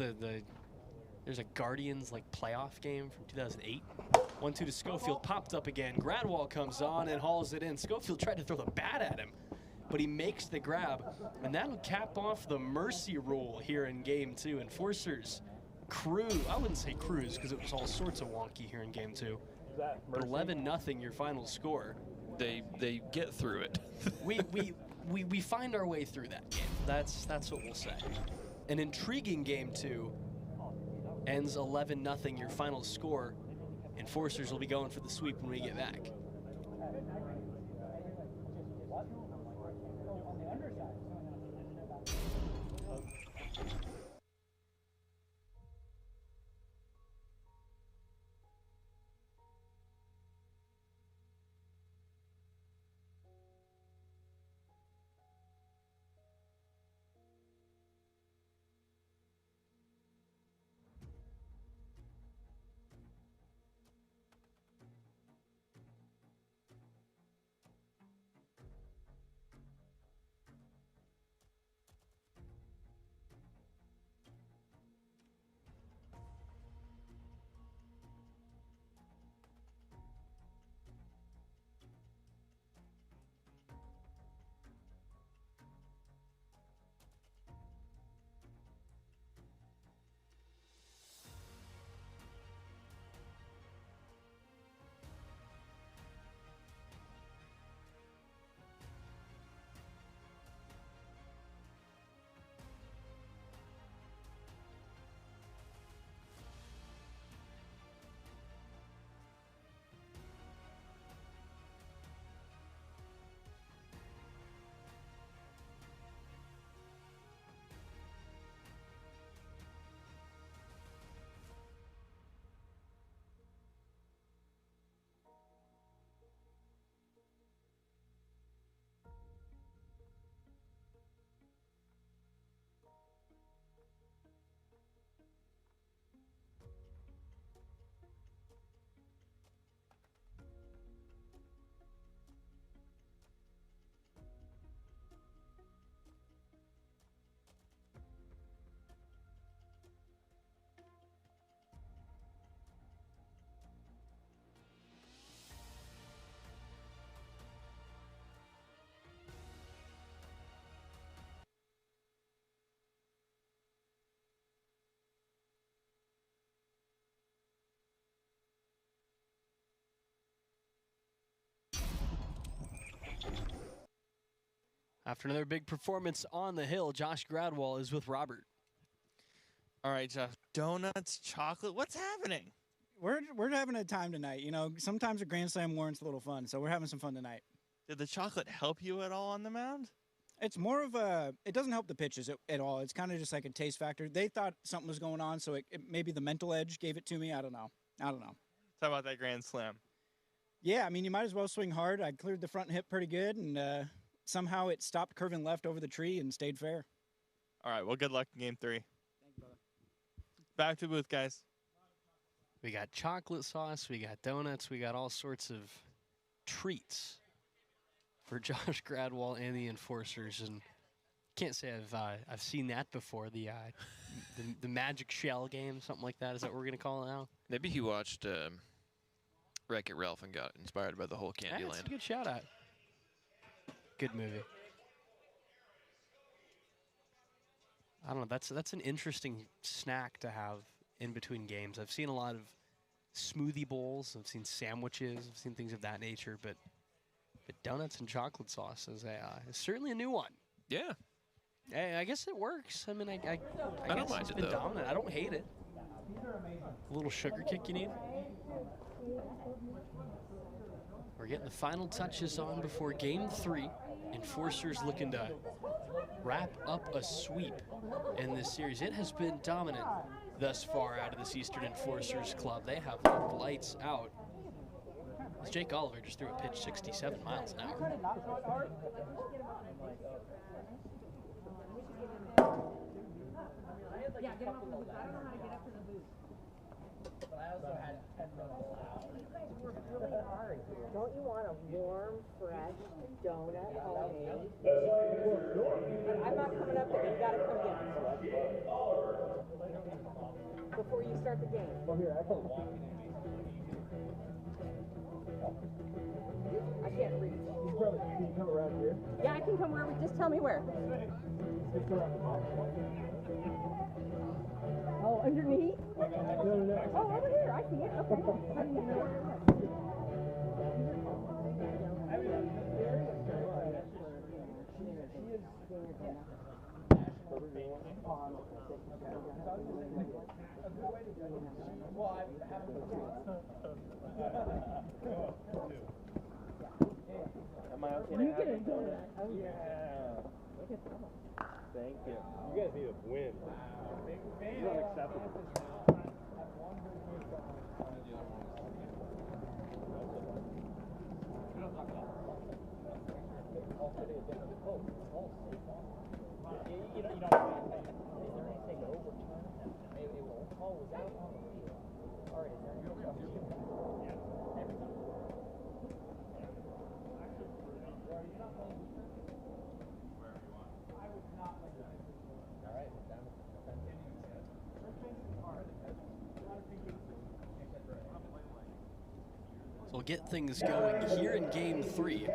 there's a Guardians playoff game from 2008? 1-2 to Schofield, popped up again. Gradwall comes on and hauls it in. Schofield tried to throw the bat at him, but he makes the grab, and that'll cap off the mercy rule here in game 2. Enforcers cruise. I wouldn't say cruise because it was all sorts of wonky here in game 2. But 11-0 your final score. They get through it. we find our way through that game. That's what we'll say. An intriguing game 2 ends 11-0 your final score. Enforcers will be going for the sweep when we get back. After another big performance on the hill, Josh Gradwell is with Robert. All right, Josh. Donuts, chocolate. What's happening? We're having a time tonight. You know, sometimes a Grand Slam warrants a little fun, so we're having some fun tonight. Did the chocolate help you at all on the mound? It's more of a, it doesn't help the pitches at all. It's kind of just like a taste factor. They thought something was going on, so it maybe the mental edge gave it to me. I don't know. Talk about that Grand Slam. Yeah, I mean, you might as well swing hard. I cleared the front hip pretty good, and somehow it stopped curving left over the tree and stayed fair. All right, well, good luck in Game 3. Thank you, brother. Back to the booth, guys. We got chocolate sauce, we got donuts, we got all sorts of treats for Josh Gradwell and the Enforcers, and can't say I've seen that before. The magic shell game, something like that. Is that what we're gonna call it now? Maybe he watched Wreck-It Ralph and got inspired by the whole Candyland. That's a good shout out. Good movie. I don't know. That's an interesting snack to have in between games. I've seen a lot of smoothie bowls. I've seen sandwiches. I've seen things of that nature. But donuts and chocolate sauce is certainly a new one. Yeah. Hey, I guess it works. I mean, I don't mind it's it, been though. dominant. I don't hate it. A little sugar kick you need. We're getting the final touches on before Game 3. Enforcers looking to wrap up a sweep in this series. It has been dominant thus far out of this Eastern Enforcers club. They have looked lights out. As Jake Oliver just threw a pitch 67 miles an hour. Yeah, get him up in the booth. I don't know how to get up to the booth. But I also had 10 minutes. You guys worked really hard. Don't you want a warm, fresh donut homemade? I'm not coming up there. You gotta come get it. Before you start the game. Well, here, I can't reach. Can you come around here? Yeah, I can come wherever. Just tell me where. Oh, underneath? No. Oh, over here. I see it. Okay. I didn't even know where it was. Am I okay? You get a donut. Oh, yeah. Look at that. Thank you. You guys need a win. You're unacceptable. So we'll get things going here in Game 3.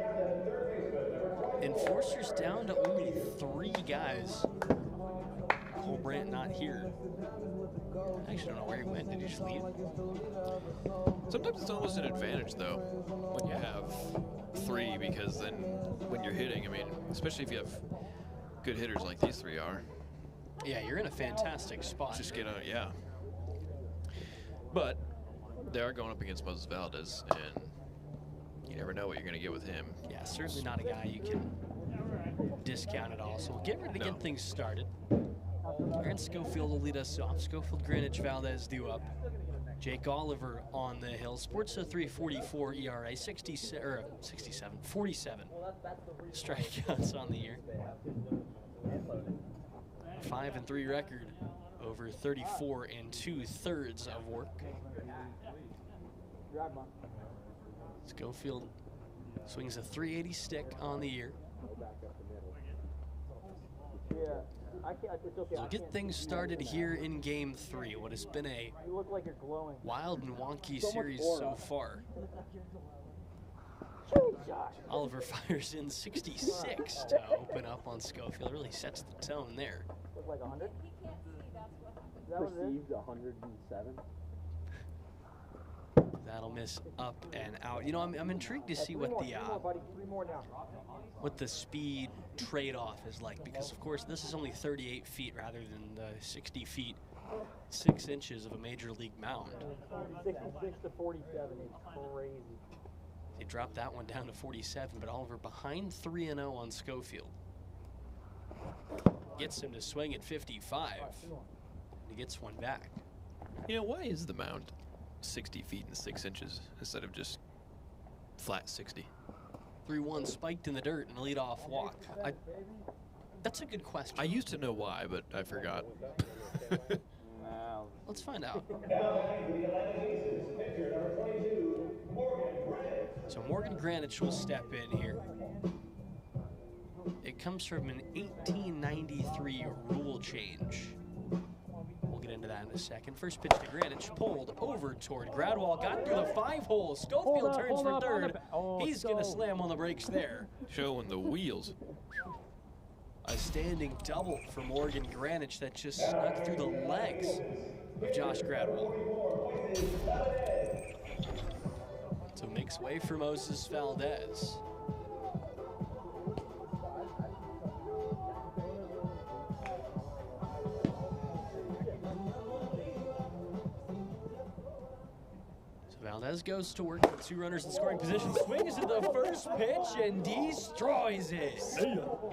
Enforcers down to only 3 guys. Cole Brandt not here. I actually don't know where he went. Did he just leave? Sometimes it's almost an advantage, though, when you have 3, because then when you're hitting, I mean, especially if you have good hitters like these 3 are. Yeah, you're in a fantastic spot. Just get on, yeah. But they are going up against Moses Valdez, and you never know what you're going to get with him. Yeah, certainly not a guy you can discount at all. So we'll get ready to get things started. Aaron Schofield will lead us off. Schofield, Greenwich, Valdez due up. Jake Oliver on the hill. Sports a 3.44 ERA, 47 strikeouts on the year. 5-3 record over 34 2/3 of work. Schofield swings a 380 stick on the year. We'll get things started here in Game 3. What has been a wild and wonky series so far. Oliver fires in 66 to open up on Schofield. Really sets the tone there. Like 100? Perceived 107. That'll miss up and out. You know, I'm intrigued to see what the speed trade-off is like, because of course this is only 38 feet rather than the 60 feet, 6 inches of a major league mound. 66 to 47 is crazy. They dropped that one down to 47, but Oliver behind 3-0 on Schofield. Gets him to swing at 55. He gets one back. You know, why is the mound 60 feet and 6 inches instead of just flat 60? 3-1 spiked in the dirt and a leadoff walk. That's a good question. I used to know why, but I forgot. Let's find out. So Morgan Granich will step in here. It comes from an 1893 rule change. We'll get into that in a second. First pitch to Granich, pulled over toward Gradwall, got through the 5-hole. Schofield turns for third. He's going to slam on the brakes there. Showing the wheels. A standing double for Morgan Granich that just snuck through the legs of Josh Gradwall. So makes way for Moses Valdez. Valdez goes to work with 2 runners in scoring position, swings at the first pitch and destroys it.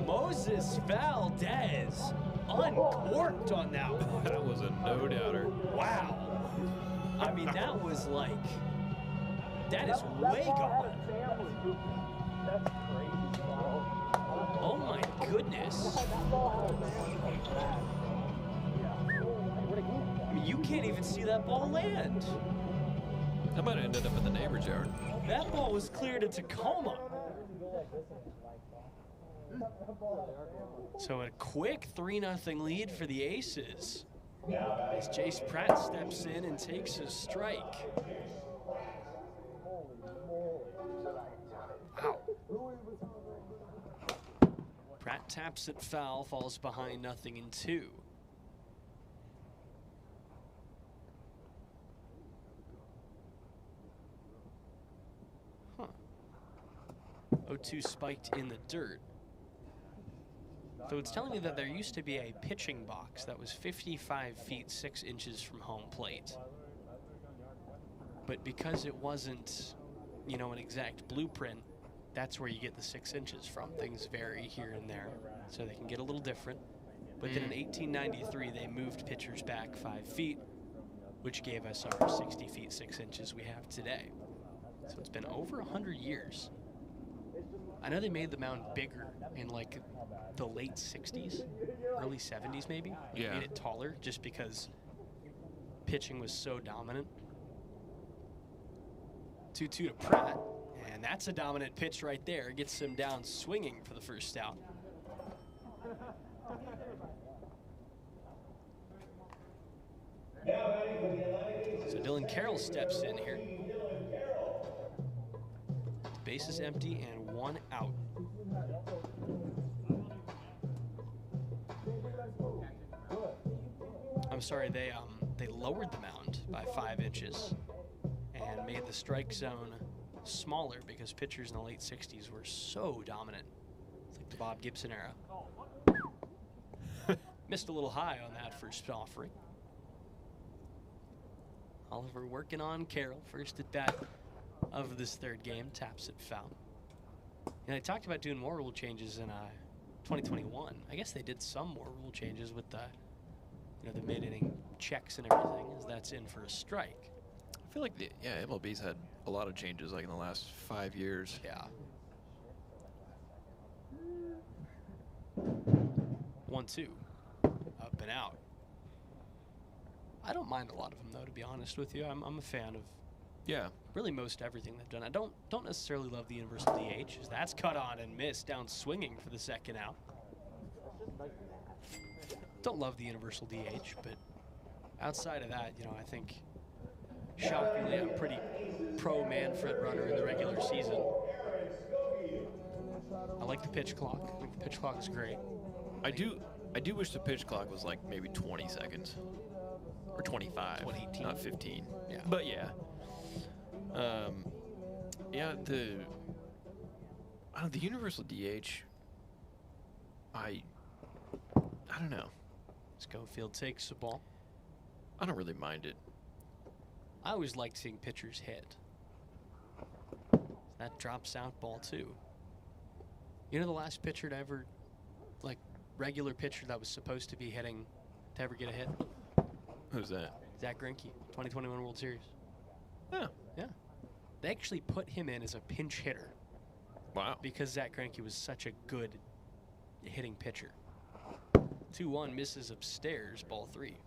Moses Valdez uncorked on that one. That was a no-doubter. Wow. I mean, that was like, that is way gone. That's crazy, bro. Oh my goodness. I mean, you can't even see that ball land. That might have ended up in the neighbor's yard. That ball was cleared to Tacoma. So a quick 3-0 lead for the Aces as Jace Pratt steps in and takes his strike. Wow. Pratt taps it foul, falls behind 0-2. 0-2 spiked in the dirt. So it's telling me that there used to be a pitching box that was 55 feet 6 inches from home plate. But because it wasn't, you know, an exact blueprint, that's where you get the 6 inches from. Things vary here and there, so they can get a little different. But then in 1893, they moved pitchers back 5 feet, which gave us our 60 feet 6 inches we have today. So it's been over 100 years. I know they made the mound bigger in like the late 60s, early 70s maybe. They made it taller just because pitching was so dominant. 2-2 to Pratt, and that's a dominant pitch right there. Gets him down swinging for the first out. So Dylan Carroll steps in here. Base is empty and 1 out. I'm sorry, they lowered the mound by 5 inches and made the strike zone smaller because pitchers in the late 60s were so dominant. It's like the Bob Gibson era. Missed a little high on that first offering. Oliver working on Carroll, first at bat of this third game, taps it foul. And I talked about doing more rule changes in 2021. I guess they did some more rule changes with the, you know, the mid-inning checks and everything, as that's in for a strike. I feel like MLB's had a lot of changes like in the last 5 years. Yeah. 1-2, up and out. I don't mind a lot of them though, to be honest with you. I'm a fan of really most everything they've done. I don't necessarily love the universal DH, as that's cut on and missed down swinging for the second out. Don't love the universal DH, but outside of that, you know, I think shockingly I'm pretty pro Manfred runner in the regular season. I like the pitch clock. I think the pitch clock is great. I do wish the pitch clock was like maybe 20 seconds or 25, not 15. Yeah. But yeah. Yeah, the universal DH. I don't know. Schofield takes the ball. I don't really mind it. I always like seeing pitchers hit. That drops out ball too. You know the last pitcher to ever, like, regular pitcher that was supposed to be hitting to ever get a hit? Who's that? Zach Greinke, 2021 World Series. Yeah. Yeah. They actually put him in as a pinch hitter. Wow. Because Zach Greinke was such a good hitting pitcher. 2-1 misses upstairs, ball 3.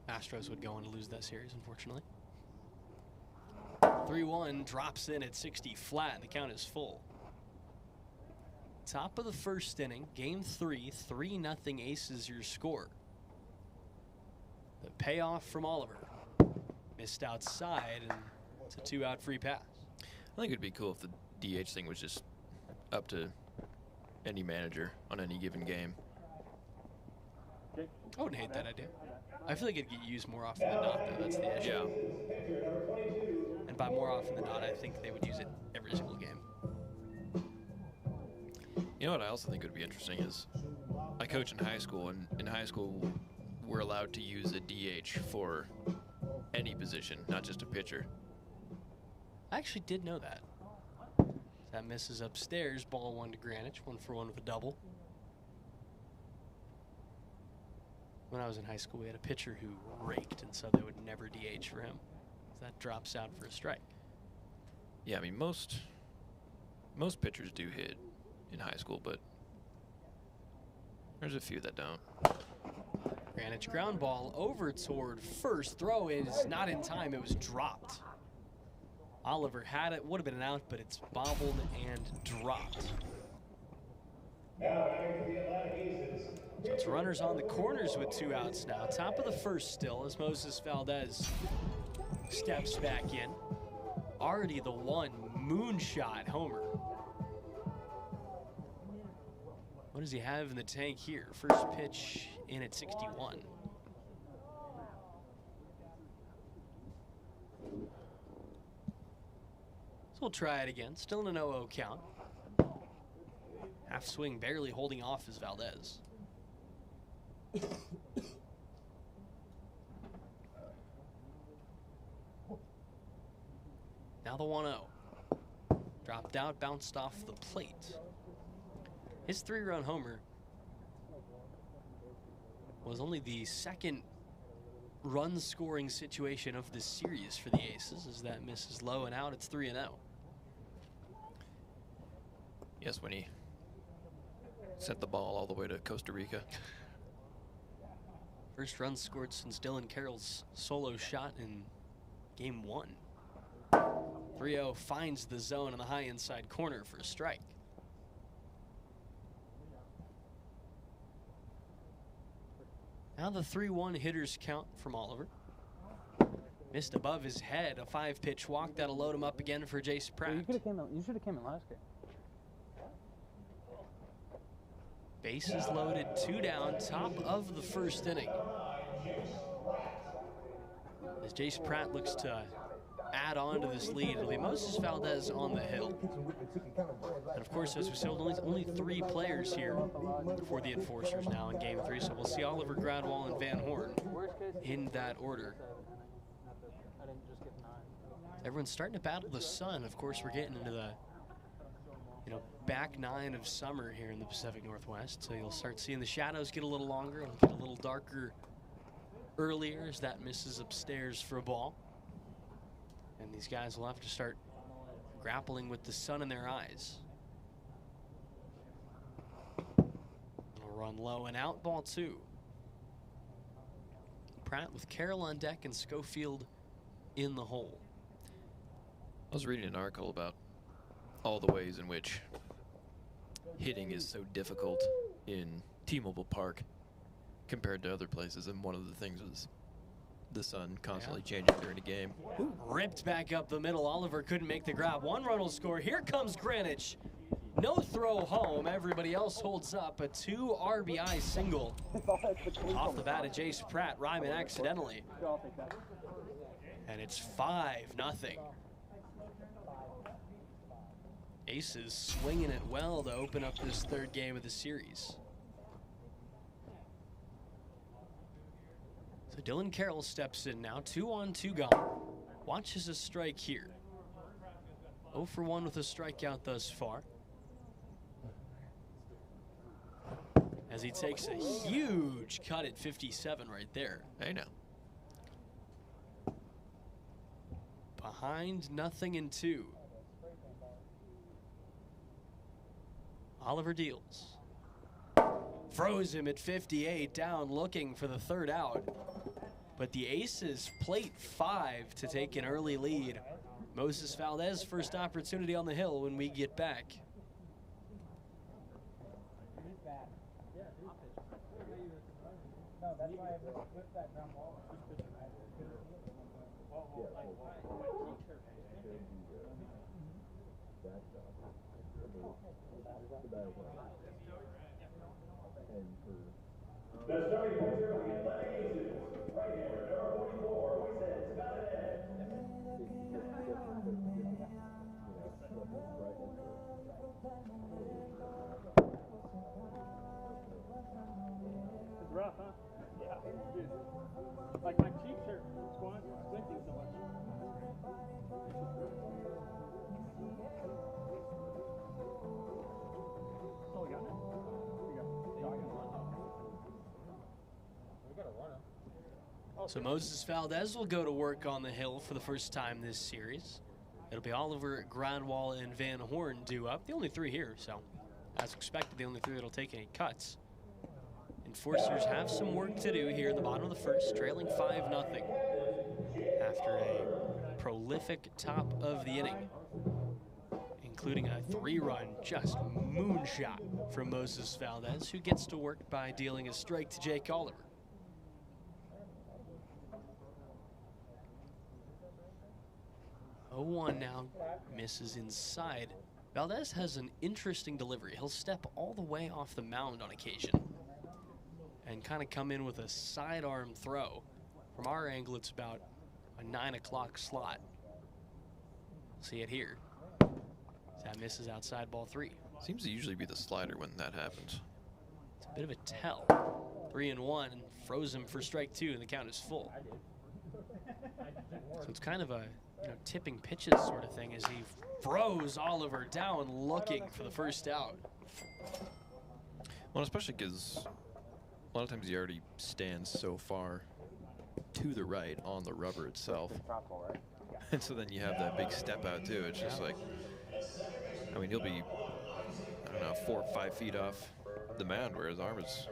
Astros would go on to lose that series, unfortunately. 3-1 drops in at 60 flat, and the count is full. Top of the first inning, game 3, 3-0 Aces your score. The payoff from Oliver. Missed outside, and it's a 2-out free pass. I think it'd be cool if the DH thing was just up to any manager on any given game. I wouldn't hate that idea. I feel like it'd get used more often than not, though. That's the issue. Yeah. And by more often than not, I think they would use it every single game. You know what I also think would be interesting is I coach in high school, and in high school we're allowed to use a DH for any position, not just a pitcher. I actually did know that. That misses upstairs, ball 1 to Greenwich, 1-for-1 with a double. When I was in high school, we had a pitcher who raked, and so they would never DH for him. So that drops out for a strike. Yeah, I mean, most pitchers do hit in high school, but there's a few that don't. Greenwich ground ball over toward first. Throw is not in time. It was dropped. Oliver had it. Would have been an out, but it's bobbled and dropped. So it's runners on the corners with 2 outs now. Top of the first still as Moses Valdez steps back in. Already the 1 moonshot homer. What does he have in the tank here? First pitch in at 61. So we'll try it again. Still in an 0-0 count. Half swing barely holding off is Valdez. Now the 1-0. Dropped out, bounced off the plate. His 3-run homer was only the second run-scoring situation of this series for the Aces, as that misses low and out. It's 3-0. Yes, when he sent the ball all the way to Costa Rica. First run scored since Dylan Carroll's solo shot in game 1. 3-0 finds the zone in the high inside corner for a strike. Now the 3-1 hitters count from Oliver. Missed above his head, a 5-pitch walk that'll load him up again for Jace Pratt. You should have came in last game. Bases loaded, 2 down, top of the first inning. As Jace Pratt looks to add on to this lead, it'll be Moses Valdez on the hill. And of course, as we said, only 3 players here for the Enforcers now in game 3. So we'll see Oliver, Gradwall, and Van Horn in that order. Everyone's starting to battle the sun. Of course, we're getting into the back 9 of summer here in the Pacific Northwest. So you'll start seeing the shadows get a little longer. It'll get a little darker earlier as that misses upstairs for a ball. And these guys will have to start grappling with the sun in their eyes. It'll run low and out, ball 2. Pratt with Carroll on deck and Schofield in the hole. I was reading an article about all the ways in which hitting is so difficult in T-Mobile Park compared to other places, and one of the things was the sun constantly changing during a game. Ripped back up the middle. Oliver couldn't make the grab. 1 run will score. Here comes Greenwich. No throw home. Everybody else holds up. A 2 RBI single off the bat of Jace Pratt. Ryman accidentally. And it's 5-0. Aces swinging it well to open up this third game of the series. So Dylan Carroll steps in now. 2-on-2 gone. Watches a strike here. 0 for 1 with a strikeout thus far. As he takes a huge cut at 57 right there. I know. Behind 0-2. Oliver deals. Froze him at 58, down looking for the third out. But the Aces plate 5 to take an early lead. Moses Valdez, first opportunity on the hill when we get back. No, that's why I whipped that ground ball. The starting pitcher for the Atlanta Aces, right-hander number 44, Moises Valdez. It's rough, huh? Yeah. Dude. Like my cheeks are squinting so much. Oh, we got it? So Moses Valdez will go to work on the hill for the first time this series. It'll be Oliver, Grandwall, and Van Horn due up. The only 3 here, so as expected, the only 3 that'll take any cuts. Enforcers have some work to do here in the bottom of the first, trailing 5-0 after a prolific top of the inning, including a 3-run just moonshot from Moses Valdez, who gets to work by dealing a strike to Jake Oliver. 0-1 now, misses inside. Valdez has an interesting delivery. He'll step all the way off the mound on occasion and kind of come in with a sidearm throw. From our angle, it's about a 9 o'clock slot. See it here. That misses outside, ball 3. Seems to usually be the slider when that happens. It's a bit of a tell. 3-1, and froze him for strike 2, and the count is full. So it's kind of a tipping pitches sort of thing as he froze Oliver down looking for the first out. Well, especially because a lot of times he already stands so far to the right on the rubber itself. And so then you have that big step out too. It's just like, I mean, he'll be, I don't know, 4 or 5 feet off the mound where his arm is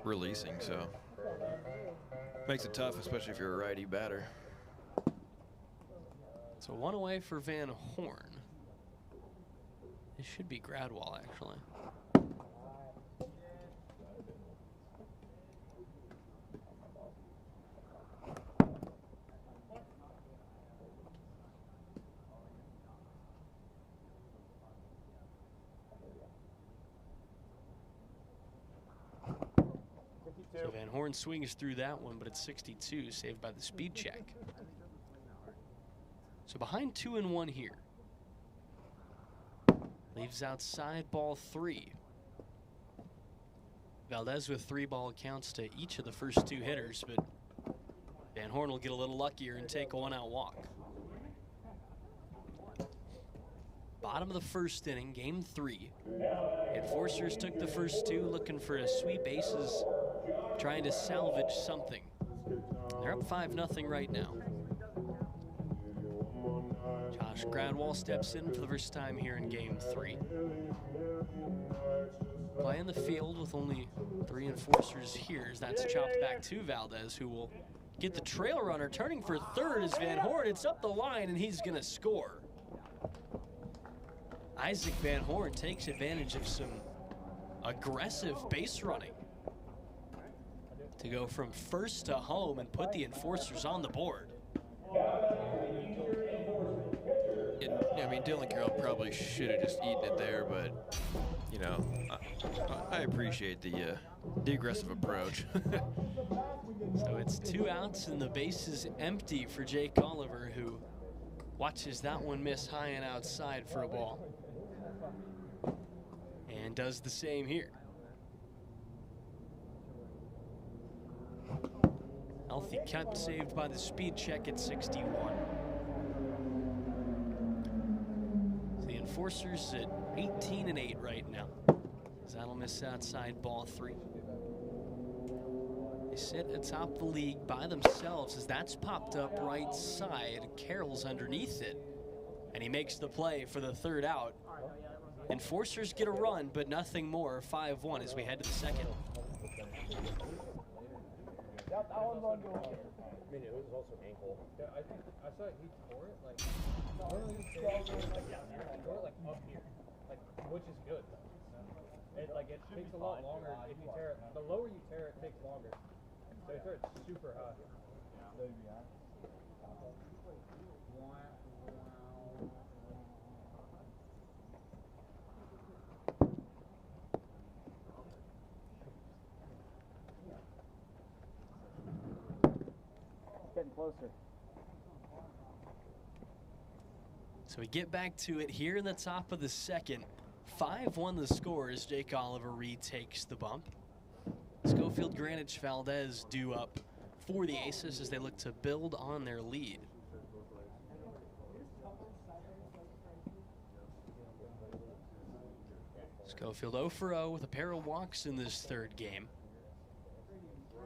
releasing, so makes it tough, especially if you're a righty batter. So 1 away for Van Horn. It should be Gradwall, actually. So Van Horn swings through that one, but it's 62, saved by the speed check. So behind 2-1 here. Leaves outside, ball 3. Valdez with 3 ball counts to each of the first 2 hitters, but Van Horn will get a little luckier and take a 1-out walk. Bottom of the first inning, game 3. Enforcers took the first 2, looking for a sweep. Aces trying to salvage something. They're up 5-0 right now. Josh Gradwall steps in for the first time here in game 3. Playing the field with only 3 enforcers here as that's chopped back to Valdez, who will get the trail runner turning for third as Van Horn. It's up the line and he's gonna score. Isaac Van Horn takes advantage of some aggressive base running to go from first to home and put the enforcers on the board. I mean, Dylan Carroll probably should have just eaten it there, but you know, I appreciate the aggressive approach. So it's 2 outs and the base is empty for Jake Oliver, who watches that one miss high and outside for a ball. And does the same here. Healthy cut saved by the speed check at 61. So the Enforcers at 18-8 right now. That'll miss outside ball 3. They sit atop the league by themselves as that's popped up right side. Carroll's underneath it, and he makes the play for the 3rd out. Enforcers get a run, but nothing more. 5-1 as we head to the 2nd. I mean, it was also ankle. Yeah, I think I saw he tore it like. Tore it like up here, like, which is good. It takes a lot longer if you tear it. The lower you tear it, takes longer. So you tear it super high. Getting closer. So we get back to it here in the top of the 2nd. 5-1 the score as Jake Oliver retakes the bump. Schofield, Greenwich, Valdez due up for the Aces as they look to build on their lead. Schofield 0 for 0 with a pair of walks in this 3rd game.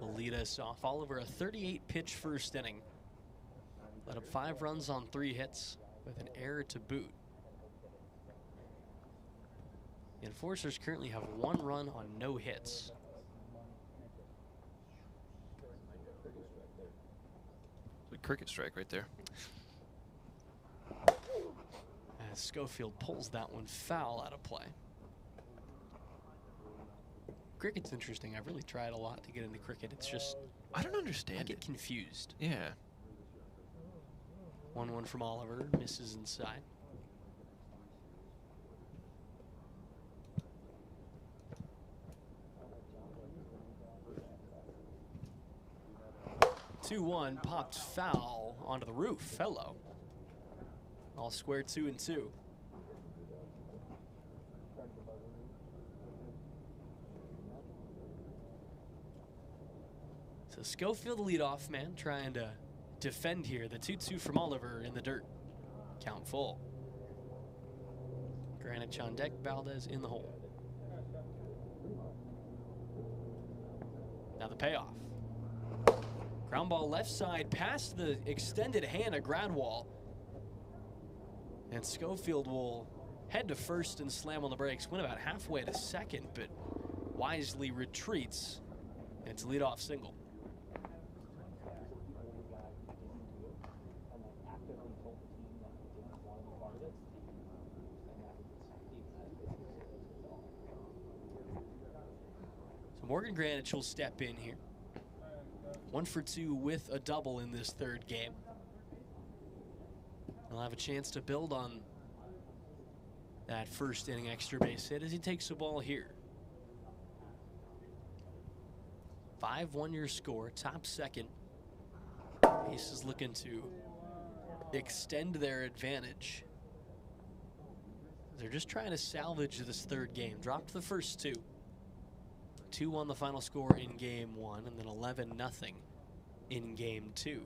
Will lead us off. Oliver, a 38-pitch first inning. Let up 5 runs on 3 hits with an error to boot. The Enforcers currently have 1 run on no hits. The cricket strike right there. As Schofield pulls that one foul out of play. Cricket's interesting. I've really tried a lot to get into cricket. It's just, I don't understand. I get confused. Yeah. 1-1 from Oliver, misses inside. (2-1) popped foul onto the roof. Hello. All square 2-2. So Schofield, the leadoff man, trying to defend here. The 2-2 from Oliver in the dirt. Count full. Greenwich on deck, Valdez in the hole. Now the payoff. Ground ball left side past the extended hand of Gradwall. And Schofield will head to first and slam on the brakes. Went about halfway to second, but wisely retreats. And it's a leadoff single. So Morgan Greenwich will step in here. 1 for 2 with a double in this 3rd game. He'll have a chance to build on that first inning extra base hit as he takes the ball here. 5-1 your score, top 2nd. Aces looking to extend their advantage. They're just trying to salvage this 3rd game. Dropped the first 2. 2-1 the final score in game 1, and then 11-0 in game 2.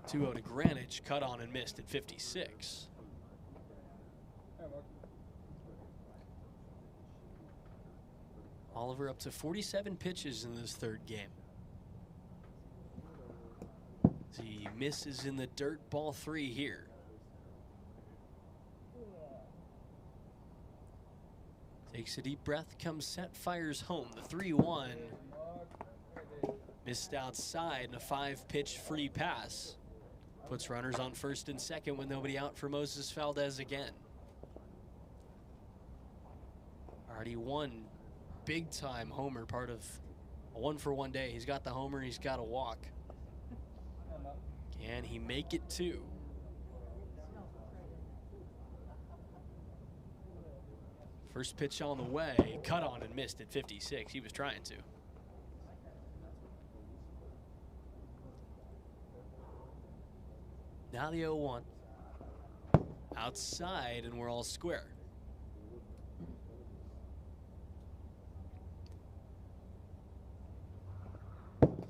2-0 to Greenwich, cut on and missed at 56. Oliver up to 47 pitches in this 3rd game. He misses in the dirt, ball 3 here. Takes a deep breath, comes set, fires home. The 3-1 missed outside, and a 5-pitch free pass puts runners on first and second with nobody out for Moses Valdez again. Already one big-time homer, part of a 1-for-1 day. He's got the homer, he's got a walk. Can he make it 2? First pitch on the way, cut on and missed at 56. He was trying to. Now the 0-1. Outside, and we're all square.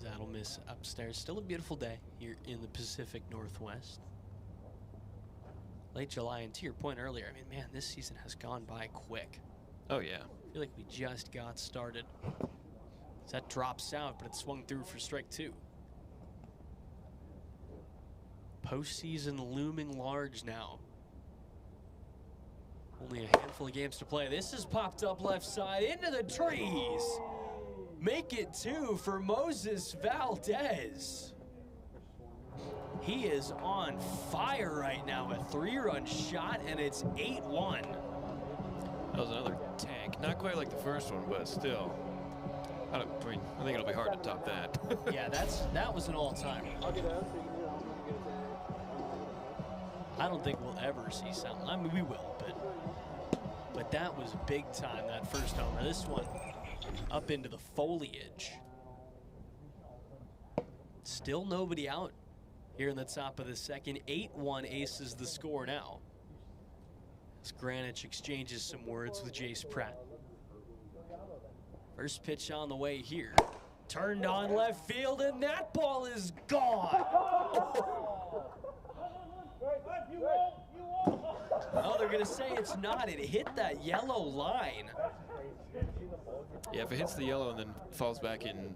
That'll miss upstairs. Still a beautiful day here in the Pacific Northwest. Late July, and to your point earlier, I mean, man, this season has gone by quick. Oh, yeah. I feel like we just got started. So that drops out, but it swung through for strike 2. Postseason looming large now. Only a handful of games to play. This has popped up left side into the trees. Make it 2 for Moses Valdez. He is on fire right now. A 3-run shot, and it's 8-1. That was another tank. Not quite like the first one, but still. I think it'll be hard to top that. Yeah, that was an all-timer. I don't think we'll ever see something. I mean, we will, but that was big time, that first homer. This one up into the foliage. Still nobody out here in the top of the second. 8-1 aces the score now. As Granich exchanges some words with Jace Pratt. First pitch on the way here. Turned on left field, and that ball is gone. Oh, they're going to say it's not. It hit that yellow line. Yeah, if it hits the yellow and then falls back in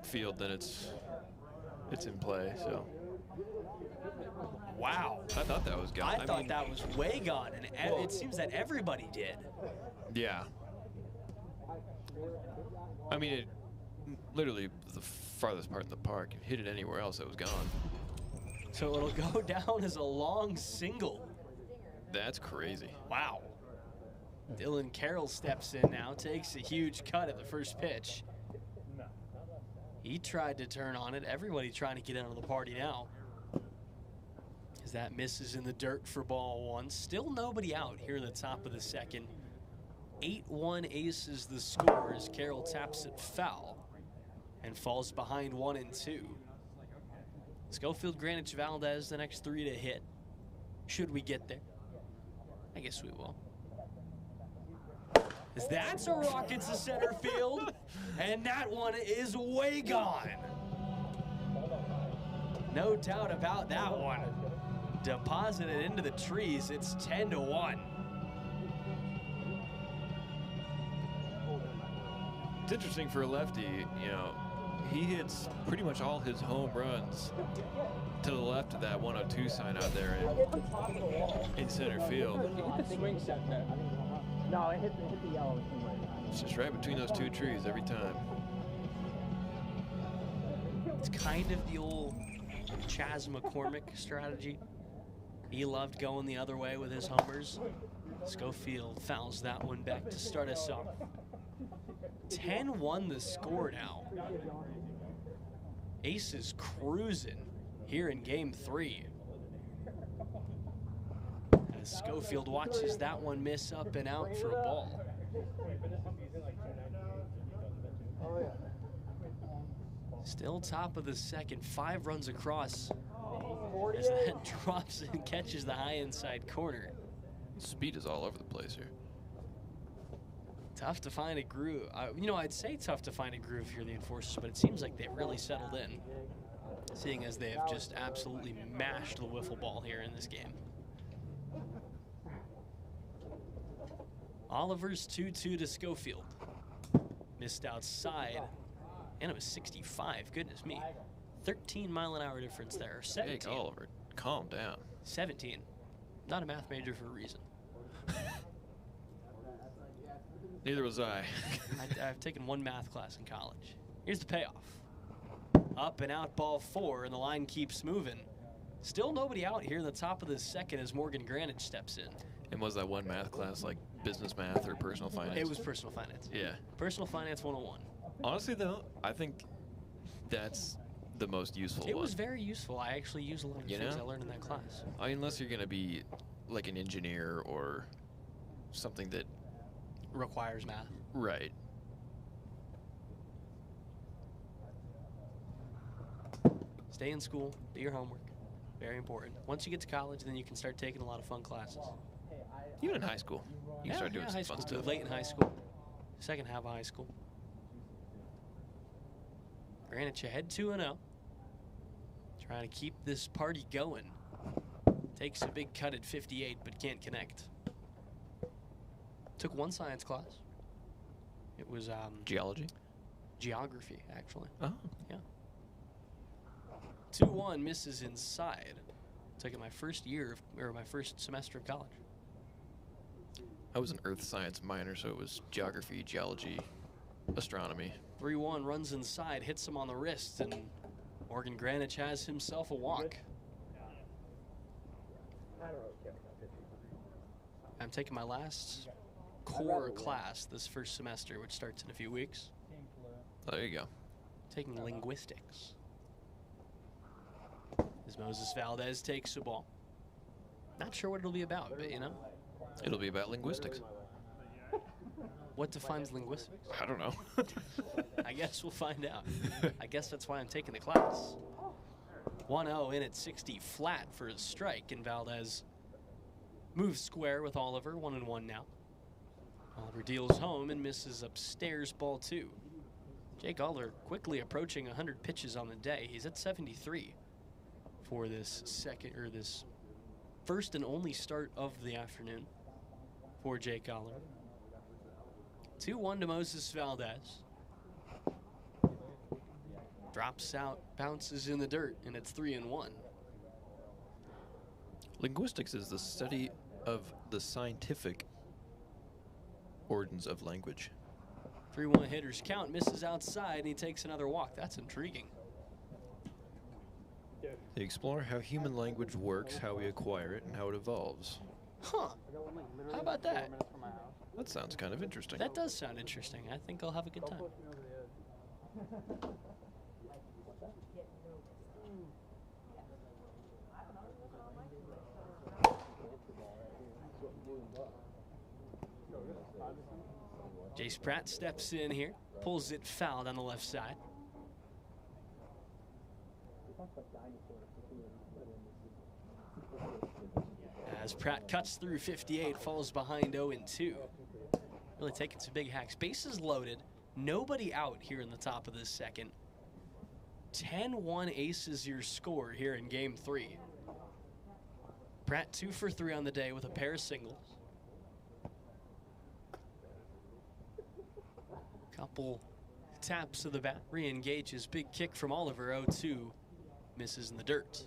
field, then it's in play, so. Wow. I thought that was gone. I thought that was way gone, and it seems that everybody did. Yeah. I mean, it literally was the farthest part in the park. If hit it anywhere else, it was gone. So it'll go down as a long single. That's crazy. Wow. Dylan Carroll steps in now, takes a huge cut at the first pitch. He tried to turn on it. Everybody trying to get into the party now. As that misses in the dirt for ball 1. Still nobody out here in the top of the second. 8-1 aces the score as Carroll taps it foul and falls behind 1 and 2. Schofield, Granich, Valdez, the next 3 to hit. Should we get there? I guess we will. As that's a rocket to center field, and that one is way gone. No doubt about that one. Deposited into the trees. It's 10-1. It's interesting for a lefty, you know, he hits pretty much all his home runs to the left of that 102 sign out there in center field. No, it hit the yellow. It's just right between those 2 trees every time. It's kind of the old Chas McCormick strategy. He loved going the other way with his homers. Schofield fouls that one back to start us off. 10-1 the score now. Ace is cruising here in game 3. As Schofield watches that one miss up and out for a ball. Still top of the second, 5 runs across. As that drops and catches the high inside corner. Speed is all over the place here. Tough to find a groove. You know, I'd say tough to find a groove here, the Enforcers, but it seems like they've really settled in, seeing as they have just absolutely mashed the wiffle ball here in this game. Oliver's 2-2 to Schofield. Missed outside, and it was 65. Goodness me. 13-mile-an-hour difference there. 17. Hey, Oliver, calm down. 17. Not a math major for a reason. Neither was I. I've taken 1 math class in college. Here's the payoff. Up and out, ball 4, and the line keeps moving. Still nobody out here in the top of the second as Morgan Granich steps in. And was that 1 math class like business math or personal finance? It was personal finance. Yeah. Personal finance 101. Honestly, though, I think that's the most useful one. It was very useful. I actually use a lot of the things I learned in that class. I mean, unless you're going to be like an engineer or something that requires math. Right. Stay in school, do your homework. Very important. Once you get to college, then you can start taking a lot of fun classes. Even in high school, you start doing some fun stuff. Late in high school, second half of high school. Greenwich ahead 2-0. Trying to keep this party going. Takes a big cut at 58, but can't connect. Took one science class. It was geology? Geography, actually. Oh. Yeah. 2-1 misses inside. Took it my first year or my first semester of college. I was an earth science minor, so it was geography, geology, astronomy. 3-1 runs inside, hits him on the wrist, and Morgan Greenwich has himself a walk. I'm taking my last core class this first semester, which starts in a few weeks. There you go. Taking linguistics. As Moses Valdez takes the ball. Not sure what it'll be about, but you know. It'll be about linguistics. What defines linguistics? I don't know. I guess we'll find out. I guess that's why I'm taking the class. 1-0 in at 60 flat for a strike, and Valdez moves square with Oliver, 1-1 now. Oliver deals home and misses upstairs, ball 2. Jake Oliver quickly approaching 100 pitches on the day. He's at 73 for this this first and only start of the afternoon for Jake Oliver. 2-1 to Moses Valdez. Drops out, bounces in the dirt, and it's 3-1. Linguistics is the study of the scientific origins of language. 3-1 hitters count, misses outside, and he takes another walk. That's intriguing. They explore how human language works, how we acquire it, and how it evolves. Huh. How about that? That sounds kind of interesting. That does sound interesting. I think I'll have a good time. Jace Pratt steps in here, pulls it foul on the left side. As Pratt cuts through 58, falls behind 0-2. Really taking some big hacks. Bases loaded, nobody out here in the top of this second. 10-1 aces your score here in game 3. Pratt 2 for 3 on the day with a pair of singles. Couple taps of the bat, re-engages, big kick from Oliver, 0-2, misses in the dirt.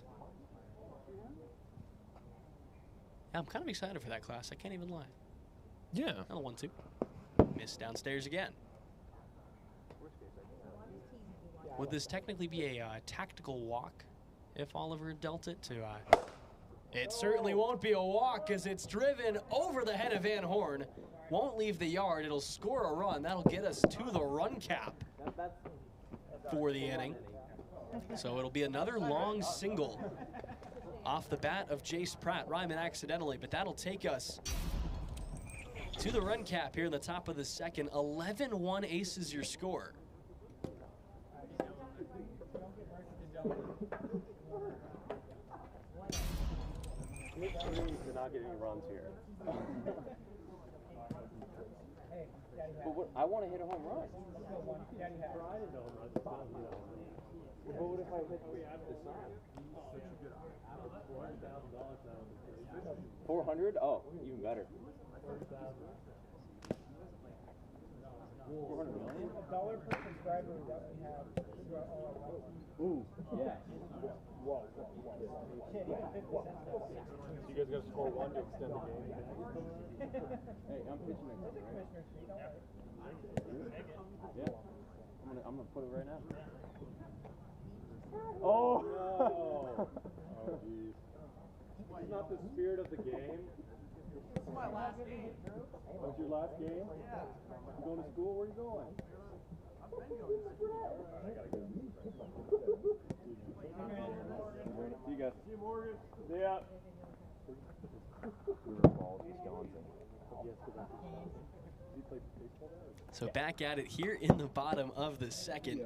Yeah, I'm kind of excited for that class, I can't even lie. Yeah. Another 1-2. Miss downstairs again. Would this technically be a tactical walk if Oliver dealt it to... It certainly won't be a walk as it's driven over the head of Van Horn. Won't leave the yard. It'll score a run. That'll get us to the run cap for the inning. So it'll be another long single off the bat of Jace Pratt. Ryman accidentally, but that'll take us to the run cap here in the top of the second. 11-1 aces your score. To not get any runs here. But what, I want to hit a home run. But what if I hit the side? $400? Oh, even better. 400 million? $1 per subscriber that we have. Ooh, yeah. Whoa. You guys got to score 1 to extend the game. Hey, I'm pitching next time, right? Yeah. I'm gonna put it right now. Oh! No. Oh, geez. It's not the spirit of the game. This is my last game. Oh, it's your last game? Yeah. You going to school? Where are you going? I've been going to school. I gotta go. See you guys. See you, Morgan. See ya. So back at it here in the bottom of the second.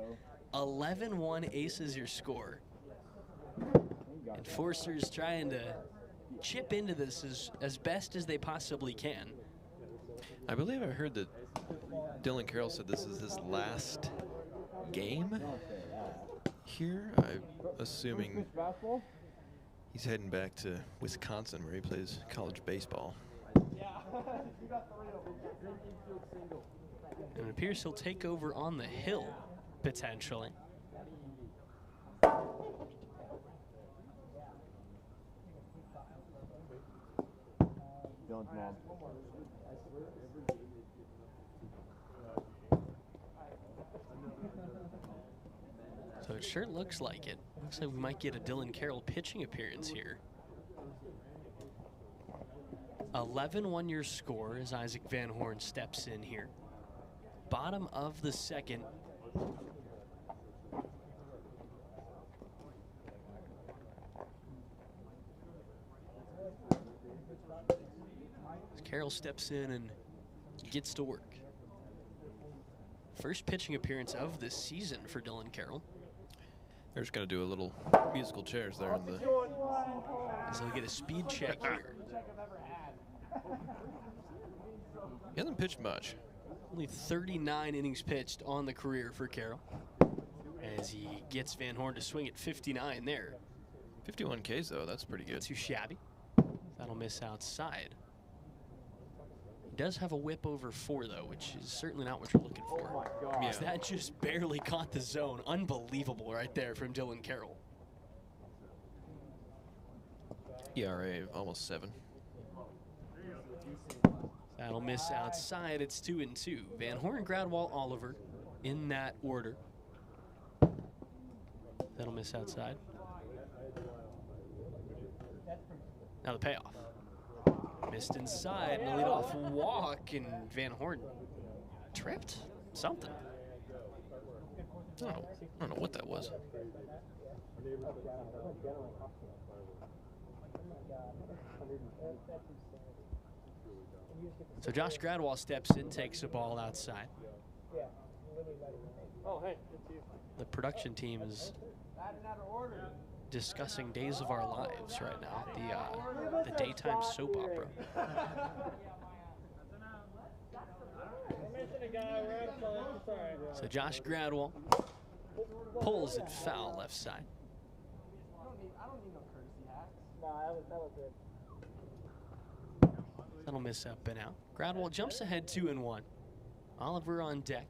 11-1 Aces your score. Enforcers trying to chip into this as best as they possibly can. I believe I heard that Dylan Carroll said this is his last game here. I'm assuming he's heading back to Wisconsin where he plays college baseball. And it appears he'll take over on the hill, potentially. Dylan's mom. So it sure looks like it. Looks like we might get a Dylan Carroll pitching appearance here. 11-1 your score as Isaac Van Horn steps in here. Bottom of the second. As Carroll steps in and gets to work. First pitching appearance of the season for Dylan Carroll. They're just going to do a little musical chairs there in the... As they'll get a speed check here. He hasn't pitched much. Only 39 innings pitched on the career for Carroll. As he gets Van Horn to swing at 59 there. 51 Ks though, that's pretty good. Not too shabby. That'll miss outside. He does have a whip over 4 though, which is certainly not what you're looking for. Yeah. That just barely caught the zone. Unbelievable right there from Dylan Carroll. ERA of almost 7. That'll miss outside. It's 2-2. Van Horn, Gradwall, Oliver in that order. That'll miss outside. Now the payoff. Missed inside, and a leadoff walk, and Van Horn tripped something. I don't know what that was. So Josh Gradwall steps in, takes the ball outside. Oh, hey. The production team is discussing Days of Our Lives right now, the daytime soap opera. So Josh Gradwall pulls it foul left side. That'll miss up and out. Gradwall jumps ahead 2-1. Oliver on deck.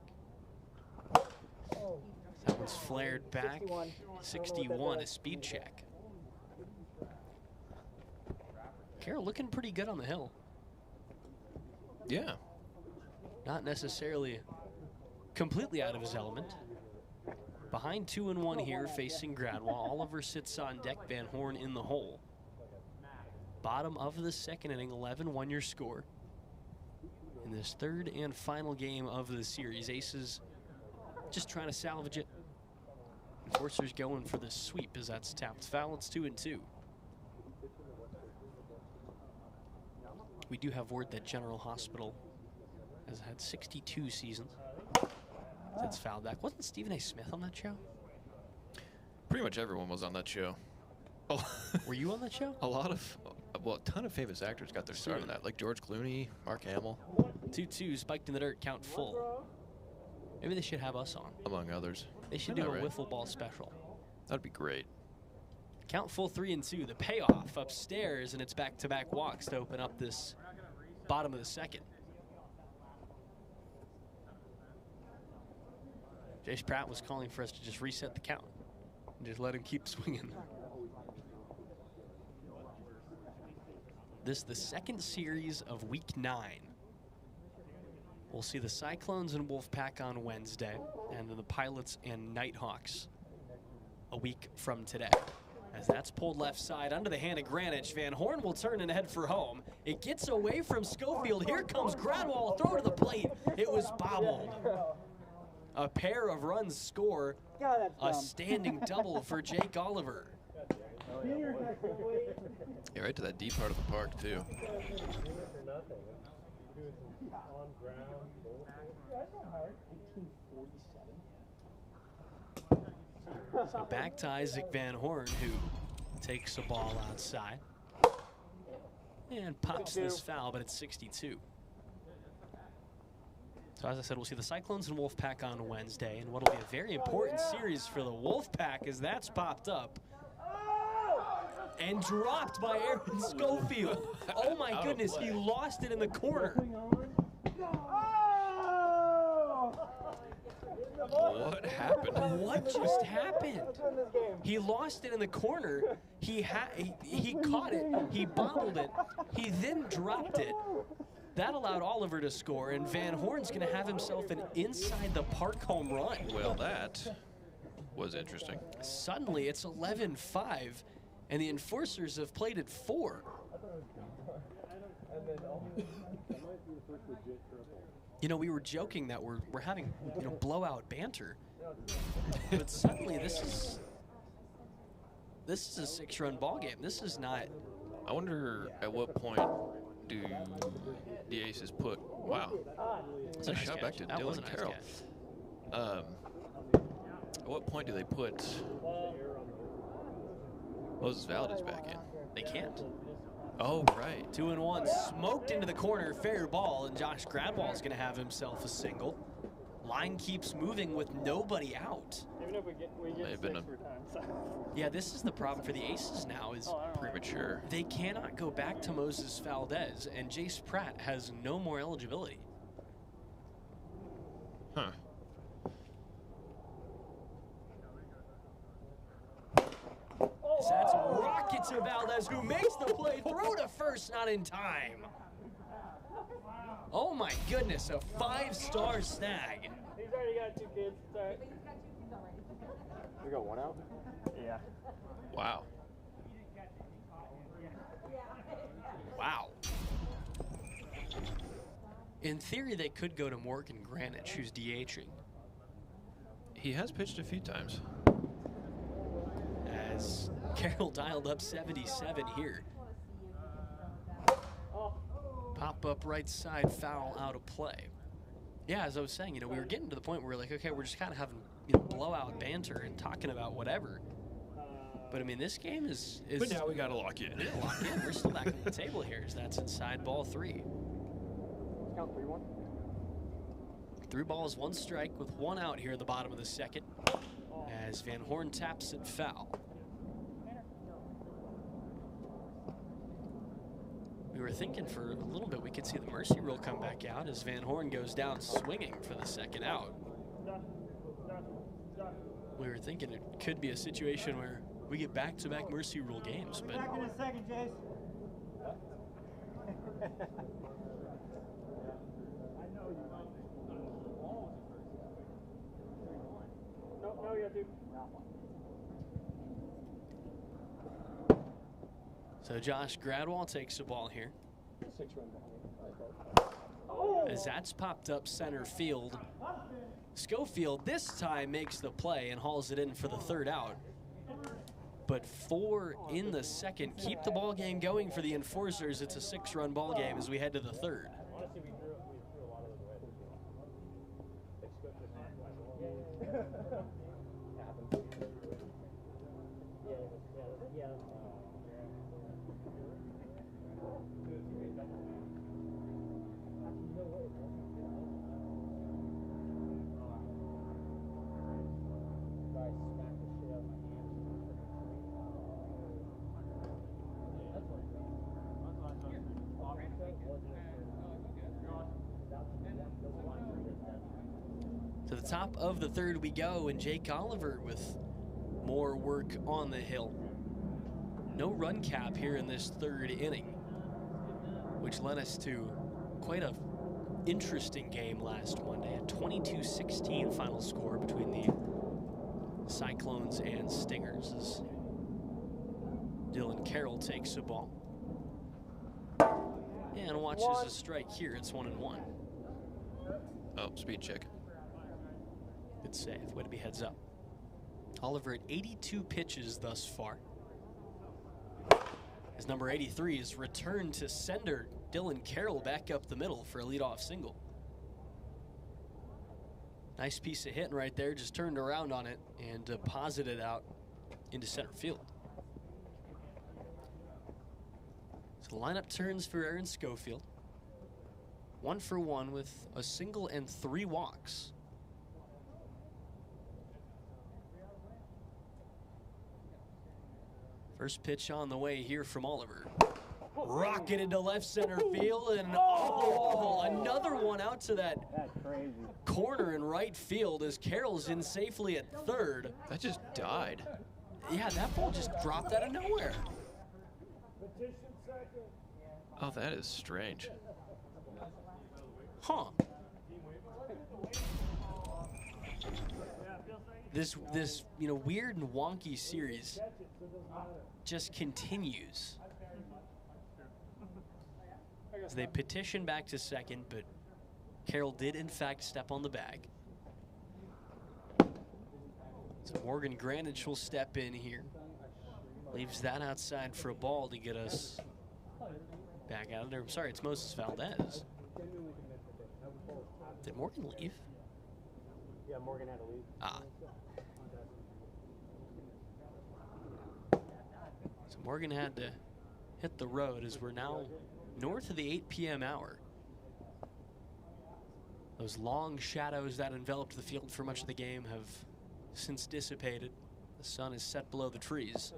That one's flared back. 61, a speed check. Carroll looking pretty good on the hill. Yeah. Not necessarily completely out of his element. Behind 2-1 here, facing Gradwall. Oliver sits on deck, Van Horn in the hole. Bottom of the second inning, 11-1 your score. In this third and final game of the series, Aces just trying to salvage it. Enforcers going for the sweep as that's tapped foul. It's 2-2. We do have word that General Hospital has had 62 seasons. That's fouled back. Wasn't Stephen A. Smith on that show? Pretty much everyone was on that show. Oh, were you on that show? A lot of, well, a ton of famous actors got their start on that, like George Clooney, Mark Hamill. 2-2, spiked in the dirt, count full. Maybe they should have us on. Among others. They should do a wiffle ball special. That'd be great. Count full 3-2. The payoff upstairs, and it's back-to-back walks to open up this bottom of the second. Jace Pratt was calling for us to just reset the count and just let him keep swinging. This is the second series of Week 9. We'll see the Cyclones and Wolfpack on Wednesday, and then the Pilots and Nighthawks a week from today. As that's pulled left side under the hand of Granich, Van Horn will turn and head for home. It gets away from Schofield. Here comes Gradwall, throw to the plate. It was bobbled. A pair of runs score. A standing double for Jake Oliver. Yeah, right to that deep part of the park, too. So back to Isaac Van Horn, who takes the ball outside and pops this foul, but it's 62. So as I said, we'll see the Cyclones and Wolfpack on Wednesday, and what'll be a very important series for the Wolfpack as that's popped up and dropped by Aaron Schofield. Oh my goodness, he lost it in the corner. What happened? What just happened? He lost it in the corner. He caught it. He bobbled it. He then dropped it. That allowed Oliver to score, and Van Horn's going to have himself an inside the park home run. Well, that was interesting. Suddenly, it's 11-5, and the Enforcers have played at 4. You know, we were joking that we're having, you know, blowout banter, but suddenly this is a 6-run ball game. This is not. I wonder at what point do the Aces put? Wow, it's a shot back to Dylan Carroll. At what point do they put Moses Valdez back in? They can't. Oh, right. 2-1, smoked into the corner, fair ball, and Josh Gradwall's going to have himself a single. Line keeps moving with nobody out. Even if we get 6 for time. Yeah, this is the problem for the Aces now is premature. They cannot go back to Moses Valdez, and Jace Pratt has no more eligibility. Huh. So that's a rocket to Valdez, who makes the play, throw to first, not in time. Oh my goodness, a 5-star snag. He's already got 2 kids. It's all right. We got 1 out? Yeah. Wow. Wow. In theory, they could go to Morgan Granich, who's DHing. He has pitched a few times. As Carroll dialed up 77 here. Pop up right side, foul out of play. Yeah, as I was saying, you know, we were getting to the point where we're like, okay, we're just kind of having, you know, blowout banter and talking about whatever. But I mean, this game is But now we got to lock in. Yeah, lock in. We're still back on the table here. As that's inside ball 3. Count 3-1. 3 balls, 1 strike with 1 out here at the bottom of the second. As Van Horn taps it foul. We were thinking for a little bit we could see the mercy rule come back out as Van Horn goes down swinging for the second out. We were thinking it could be a situation where we get back-to-back mercy rule games, but Back in a second, Jace. No, you got 2. so Josh Gradwall takes the ball here. 6-run ball. As that's popped up center field. Schofield this time makes the play and hauls it in for the 3rd out. But 4 in the second. Keep the ball game going for the Enforcers. It's a 6-run ball game as we head to the 3rd. Honestly, we threw a lot of those away. Yeah. To the top of the 3rd we go, and Jake Oliver with more work on the hill. No run cap here in this 3rd inning, which led us to quite a interesting game last Monday. A 22-16 final score between the Cyclones and Stingers as Dylan Carroll takes the ball. And watches a strike here. It's 1-1. Oh, speed check. Good save. Way to be heads up. Oliver at 82 pitches thus far. As number 83 is returned to sender Dylan Carroll back up the middle for a leadoff single. Nice piece of hitting right there. Just turned around on it and deposited out into center field. So the lineup turns for Aaron Schofield. 1 for 1 with a single and 3 walks. First pitch on the way here from Oliver. Rocket into left center field, and another one out to that corner in right field as Carroll's in safely at third. That just died. Yeah, that ball just dropped out of nowhere. Oh, that is strange. Huh. This weird and wonky series just continues. So they petition back to second, but Carroll did in fact step on the bag. So Morgan Granich will step in here. Leaves that outside for a ball to get us back out of there. I'm sorry, it's Moses Valdez. Did Morgan leave? Yeah, Morgan had to leave. Ah. So Morgan had to hit the road as we're now north of the 8 p.m. hour. Those long shadows that enveloped the field for much of the game have since dissipated. The sun is set below the trees.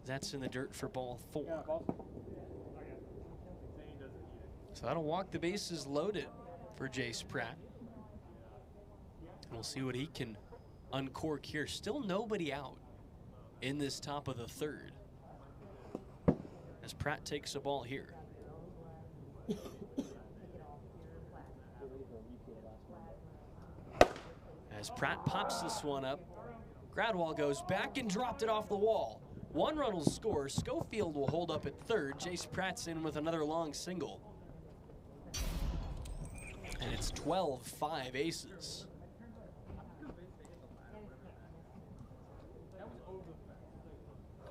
That's in the dirt for ball 4. So that'll walk the bases loaded for Jace Pratt. And we'll see what he can uncork here. Still nobody out in this top of the third as Pratt takes the ball here. As Pratt pops this one up, Gradwall goes back and dropped it off the wall. 1 run will score. Schofield will hold up at third. Jace Pratt's in with another long single. And it's 12-5 Aces.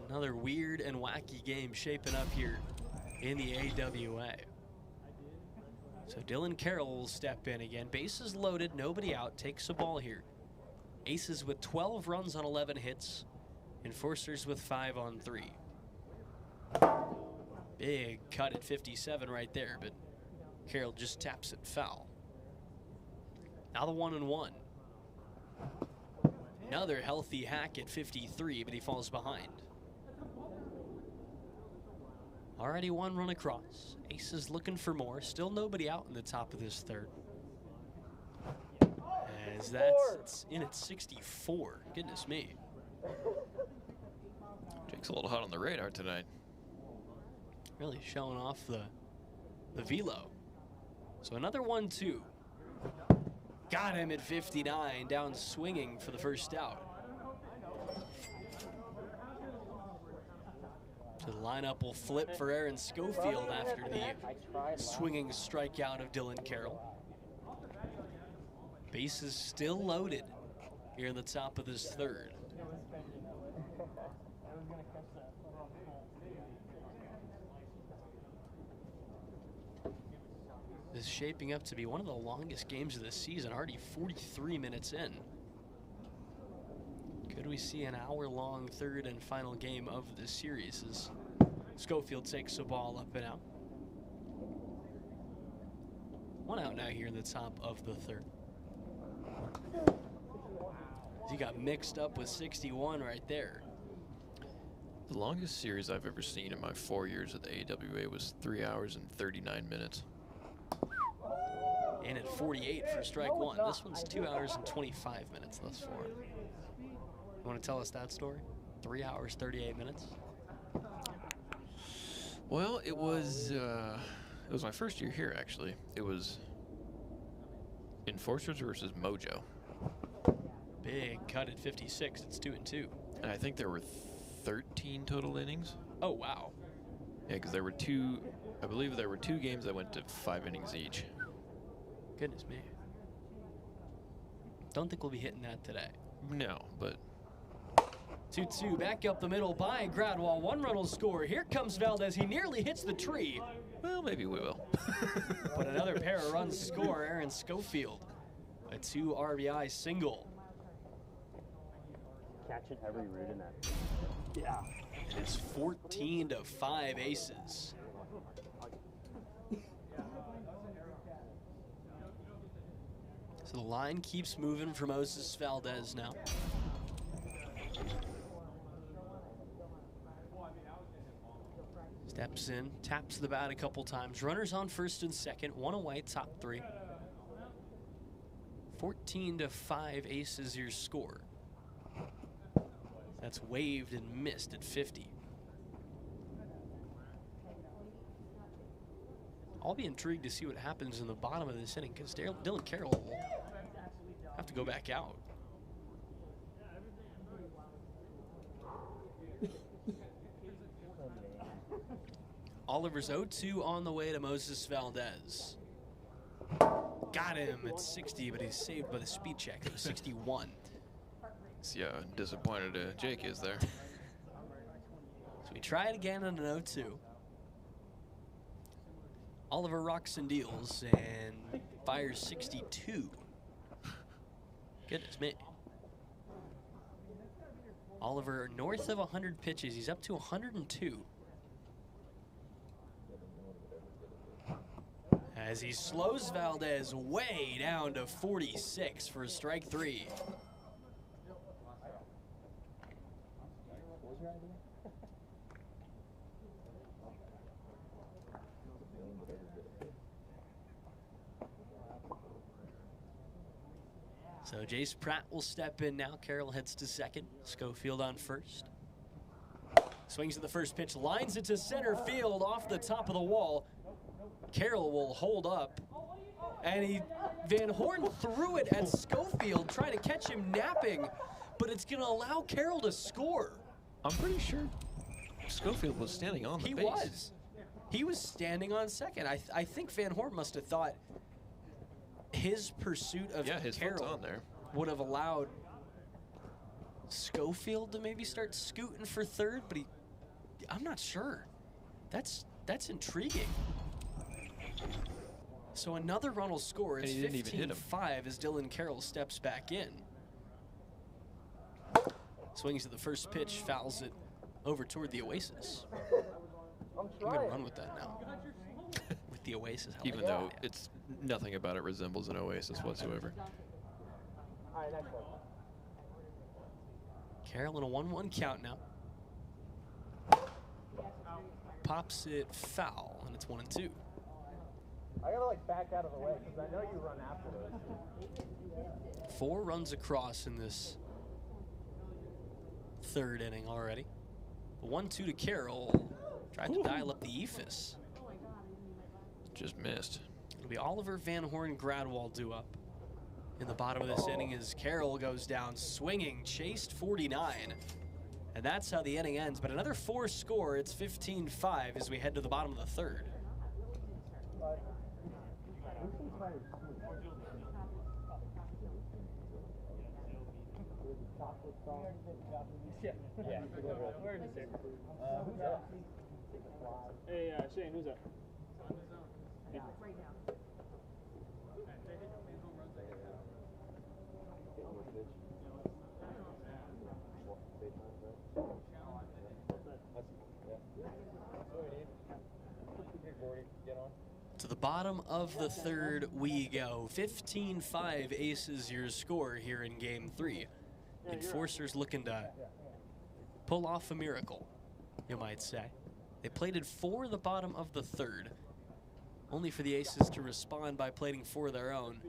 Another weird and wacky game shaping up here in the AWA. So Dylan Carroll will step in again. Bases loaded, nobody out, takes a ball here. Aces with 12 runs on 11 hits. Enforcers with 5 on 3. Big cut at 57 right there, but Carroll just taps it foul. Now the 1-1. Another healthy hack at 53, but he falls behind. Already 1 run across. Aces looking for more. Still nobody out in the top of this third. As it's in at 64. Goodness me. Jake's a little hot on the radar tonight. Really showing off the velo. So another 1-2. Got him at 59, down swinging for the first out. So the lineup will flip for Aaron Schofield after the swinging strikeout of Dylan Carroll. Bases still loaded here in the top of this third. This is shaping up to be one of the longest games of the season, already 43 minutes in. Could we see an hour-long third and final game of this series as Schofield takes the ball up and out? 1 out now here in the top of the third. He got mixed up with 61 right there. The longest series I've ever seen in my 4 years at the AWA was 3 hours and 39 minutes. And at 48 for strike 1. This one's 2 hours and 25 minutes thus far. You want to tell us that story? 3 hours, 38 minutes? Well, it was my first year here, actually. It was Enforcers versus Mojo. Big cut at 56. It's 2-2. And I think there were 13 total innings. Oh, wow. Yeah, because there were I believe there were 2 games that went to 5 innings each. Goodness me. Don't think we'll be hitting that today. No, but 2-2 back up the middle by Gradwall. 1 run will score. Here comes Valdez. He nearly hits the tree. Well, maybe we will. But another pair of runs score. Aaron Schofield, a 2 RBI single. Catching every root in that. Yeah. It's 14-5 Aces. So the line keeps moving for Moses Valdez now. Steps in, taps the bat a couple times. Runners on first and second, 1 away, top 3. 14-5 Aces your score. That's waved and missed at 50. I'll be intrigued to see what happens in the bottom of this inning because Dylan Carroll will have to go back out. Oliver's 0-2 on the way to Moses Valdez. Got him at 60, but he's saved by the speed check. It was 61. Yeah, disappointed Jake is there. So we try it again on an 0-2. Oliver rocks and deals and fires 62. Goodness me. Oliver north of 100 pitches. He's up to 102. As he slows Valdez way down to 46 for strike 3. So Jace Pratt will step in now. Carroll heads to second. Schofield on first. Swings at the first pitch, lines it to center field off the top of the wall. Carroll will hold up. And Van Horn threw it at Schofield, trying to catch him napping, but it's going to allow Carroll to score. I'm pretty sure Schofield was standing on the base. He was standing on second. I think Van Horn must have thought his pursuit of Carroll on there would have allowed Schofield to maybe start scooting for third, but I'm not sure. That's intriguing. So another run will score. It's 15-5 as Dylan Carroll steps back in. Swings at the first pitch, fouls it over toward the Oasis. I'm going to run with that now. With the Oasis. Even though it's nothing about it resembles an Oasis whatsoever. All right, next one. Carroll in a 1-1 count now. Pops it foul, and it's 1-2. I gotta like back out of the way because I know you run after those. 4 runs across in this third inning already. The 1-2 to Carroll. Tried to dial up the ephus. Just missed. It'll be Oliver, Van Horn, Gradwall due up in the bottom of this inning as Carroll goes down swinging, chased 49. And that's how the inning ends. But another 4 score. It's 15-5 as we head to the bottom of the third. Yeah. Where is it? Who's that? Hey, Shane, who's that? Yeah. Right now. To the bottom of the third we go. 15-5 Aces your score here in game 3. Enforcers looking to pull off a miracle, you might say. They plated 4 in the bottom of the third, only for the Aces to respond by plating 4 of their own.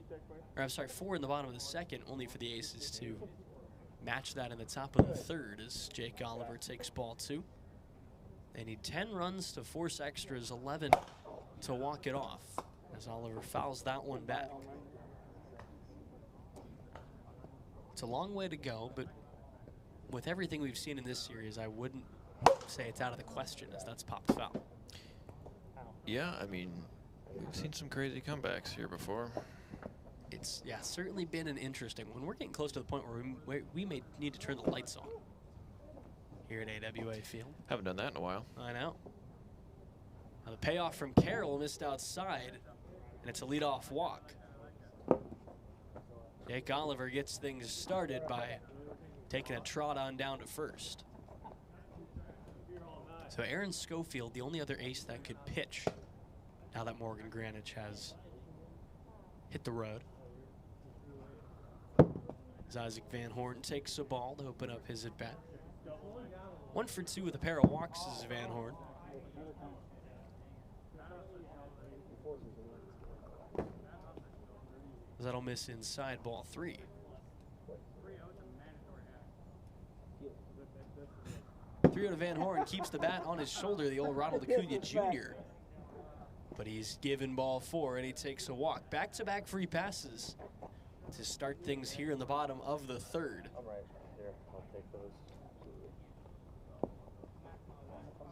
Or I'm sorry, 4 in the bottom of the second, only for the Aces to match that in the top of the third as Jake Oliver takes ball 2. They need 10 runs to force extras, 11 to walk it off as Oliver fouls that one back. It's a long way to go, but with everything we've seen in this series, I wouldn't say it's out of the question as that's popped foul. Yeah, I mean, we've seen some crazy comebacks here before. it's certainly been an interesting one. We're getting close to the point where we may need to turn the lights on here at AWA Field. Haven't done that in a while. I know. Now the payoff from Carroll missed outside, and it's a leadoff walk. Jake Oliver gets things started by taking a trot on down to first. So Aaron Schofield, the only other ace that could pitch now that Morgan Granich has hit the road. As Isaac Van Horn takes a ball to open up his at-bat. 1 for 2 with a pair of walks is Van Horn. That'll miss inside, ball 3. To Van Horn, keeps the bat on his shoulder, the old Ronald Acuna Jr. But he's given ball 4, and he takes a walk. Back-to-back free passes to start things here in the bottom of the 3rd. I'm right here. I'll take those.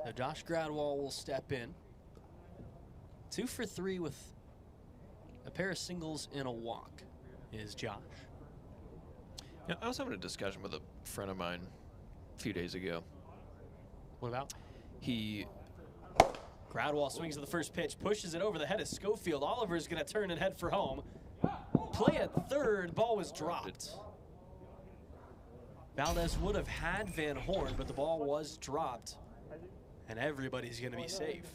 So Josh Gradwall will step in. 2 for 3 with a pair of singles and a walk is Josh. Yeah, I was having a discussion with a friend of mine a few days ago. What about? Gradwall swings to the first pitch, pushes it over the head of Schofield. Oliver's going to turn and head for home. Play at third, ball was dropped. Valdez would have had Van Horn, but the ball was dropped, and everybody's going to be safe.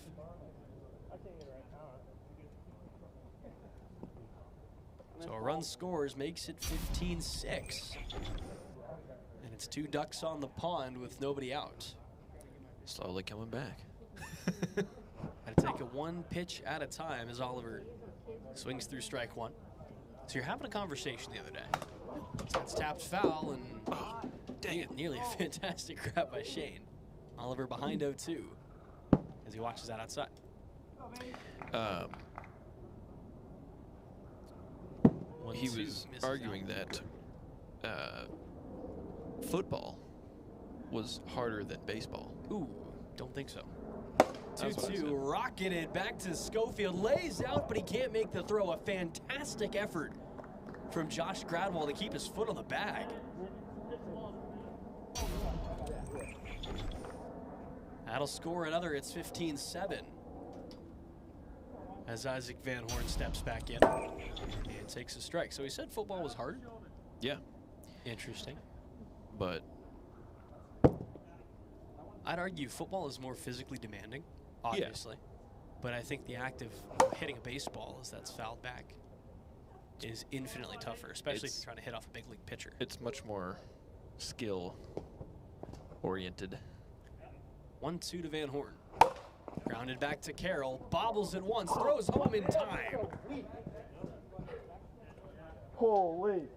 So a run scores, makes it 15-6. And it's 2 ducks on the pond with nobody out. Slowly coming back. Got to take it 1 pitch at a time as Oliver swings through strike 1. So you're having a conversation the other day. That's tapped foul, and dang it, nearly a fantastic grab by Shane. Oliver behind 0-2 as he watches that outside. He was arguing that football was harder than baseball. Ooh, don't think so. 2-2, rocketed back to Schofield, lays out, but he can't make the throw. A fantastic effort from Josh Gradwall to keep his foot on the bag. That'll score another, it's 15-7. As Isaac Van Horn steps back in and takes a strike. So he said football was hard? Yeah. Interesting. But I'd argue football is more physically demanding, obviously. Yeah. But I think the act of hitting a baseball as that's fouled back is infinitely tougher, especially if you're trying to hit off a big league pitcher. It's much more skill oriented. 1-2 to Van Horn. Grounded back to Carroll, bobbles it once, throws home in time. Holy.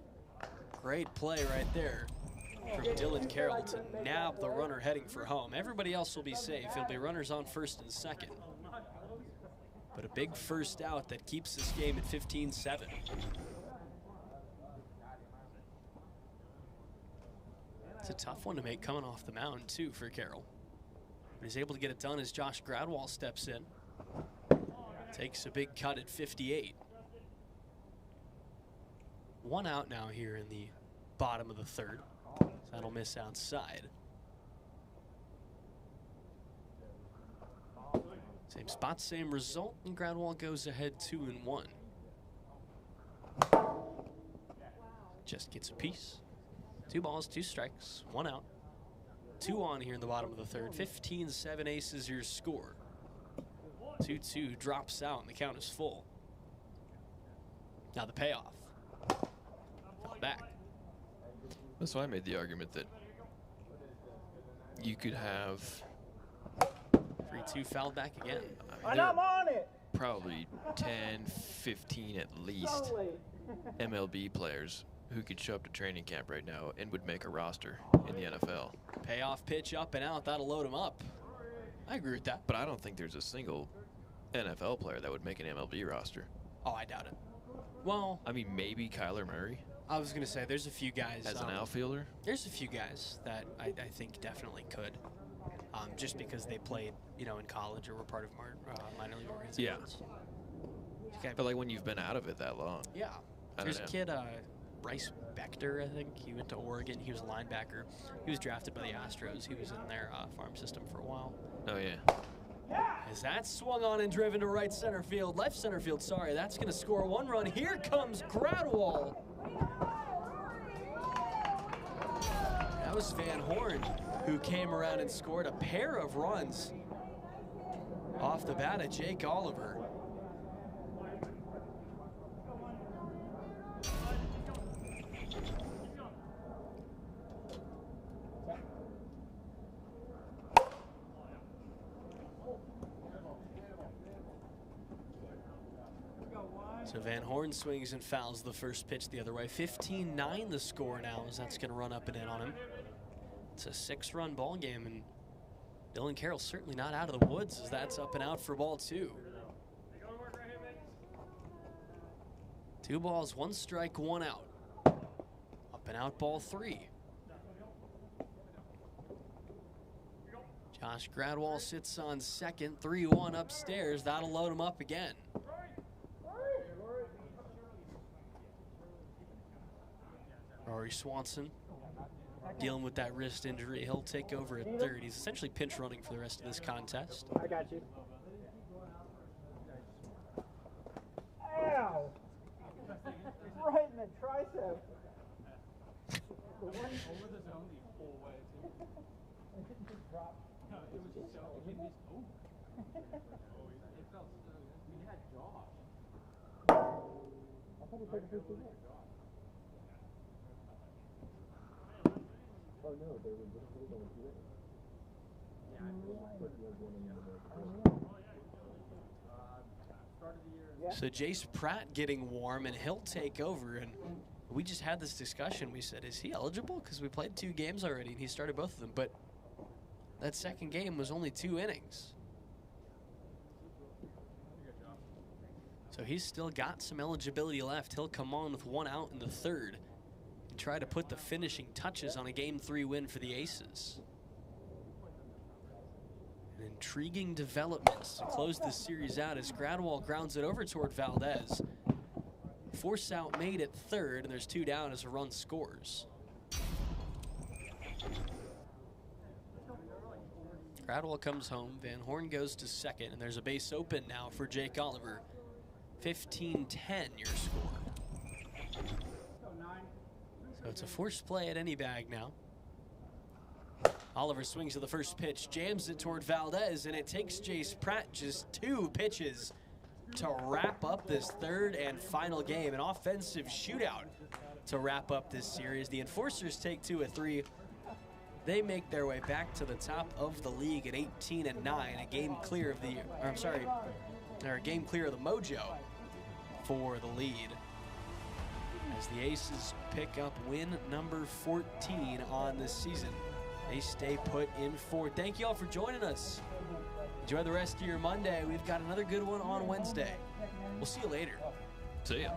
Great play right there from Dylan Carroll to nab the runner heading for home. Everybody else will be safe. It'll be runners on first and second. But a big first out that keeps this game at 15-7. It's a tough one to make coming off the mound, too, for Carroll. But he's able to get it done as Josh Gradwall steps in. Takes a big cut at 58. 1 out now here in the bottom of the 3rd. So that'll miss outside. Same spot, same result, and Gradwall goes ahead 2-1. Just gets a piece. 2 balls, 2 strikes, 1 out. 2 on here in the bottom of the 3rd. 15-7 ace is your score. 2-2 drops out and the count is full. Now the payoff. Back. So I made the argument that you could have 3-2 fouled back again. And I'm on it. Probably 10, 15 at least MLB players who could show up to training camp right now and would make a roster in the NFL. Payoff pitch up and out, that'll load him up. I agree with that. But I don't think there's a single NFL player that would make an MLB roster. Oh, I doubt it. Well, I mean, maybe Kyler Murray. I was going to say, there's a few guys. As an outfielder? There's a few guys that I think definitely could. Just because they played, in college or were part of minor league organizations. Yeah. But like when you've been out of it that long. Yeah. There's a kid, Bryce Bechter, I think. He went to Oregon. He was a linebacker. He was drafted by the Astros. He was in their farm system for a while. Oh, yeah. As that swung on and driven to right center field, left center field, sorry, that's going to score 1 run. Here comes Gradwall. That was Van Horn, who came around and scored a pair of runs off the bat of Jake Oliver. So Van Horn swings and fouls the first pitch the other way. 15-9 the score now, as that's going to run up and in on him. It's a 6-run ball game, and Dylan Carroll's certainly not out of the woods, as that's up and out for ball 2. 2 balls, 1 strike, 1 out. Up and out ball 3. Josh Gradwall sits on second, 3-1 upstairs. That'll load him up again. Rory Swanson dealing with that wrist injury. He'll take over at third. He's essentially pinch running for the rest of this contest. I got you. Ow! Right in the tricep. The one over the zone the whole way, too. It didn't just drop. No, it was just so. It missed. Oh. It felt so good. We had Josh. I thought he played the first game. Oh no, they were just going through it. Yeah, So Jace Pratt getting warm, and he'll take over. And we just had this discussion. We said, is he eligible? Because we played 2 games already, and he started both of them. But that second game was only 2 innings. So he's still got some eligibility left. He'll come on with 1 out in the 3rd. Try to put the finishing touches on a Game 3 win for the Aces. An intriguing developments to close this series out as Gradwall grounds it over toward Valdez. Force out made at 3rd, and there's 2 down as a run scores. Gradwall comes home. Van Horn goes to 2nd, and there's a base open now for Jake Oliver. 15-10 your score. So it's a forced play at any bag now. Oliver swings to the first pitch, jams it toward Valdez, and it takes Jace Pratt just 2 pitches to wrap up this 3rd and final game. An offensive shootout to wrap up this series. The Enforcers take 2 of 3. They make their way back to the top of the league at 18-9, a game clear of the, or I'm sorry, or a game clear of the mojo for the lead. As the Aces pick up win number 14 on this season. They stay put in 4th. Thank you all for joining us. Enjoy the rest of your Monday. We've got another good one on Wednesday. We'll see you later. See ya.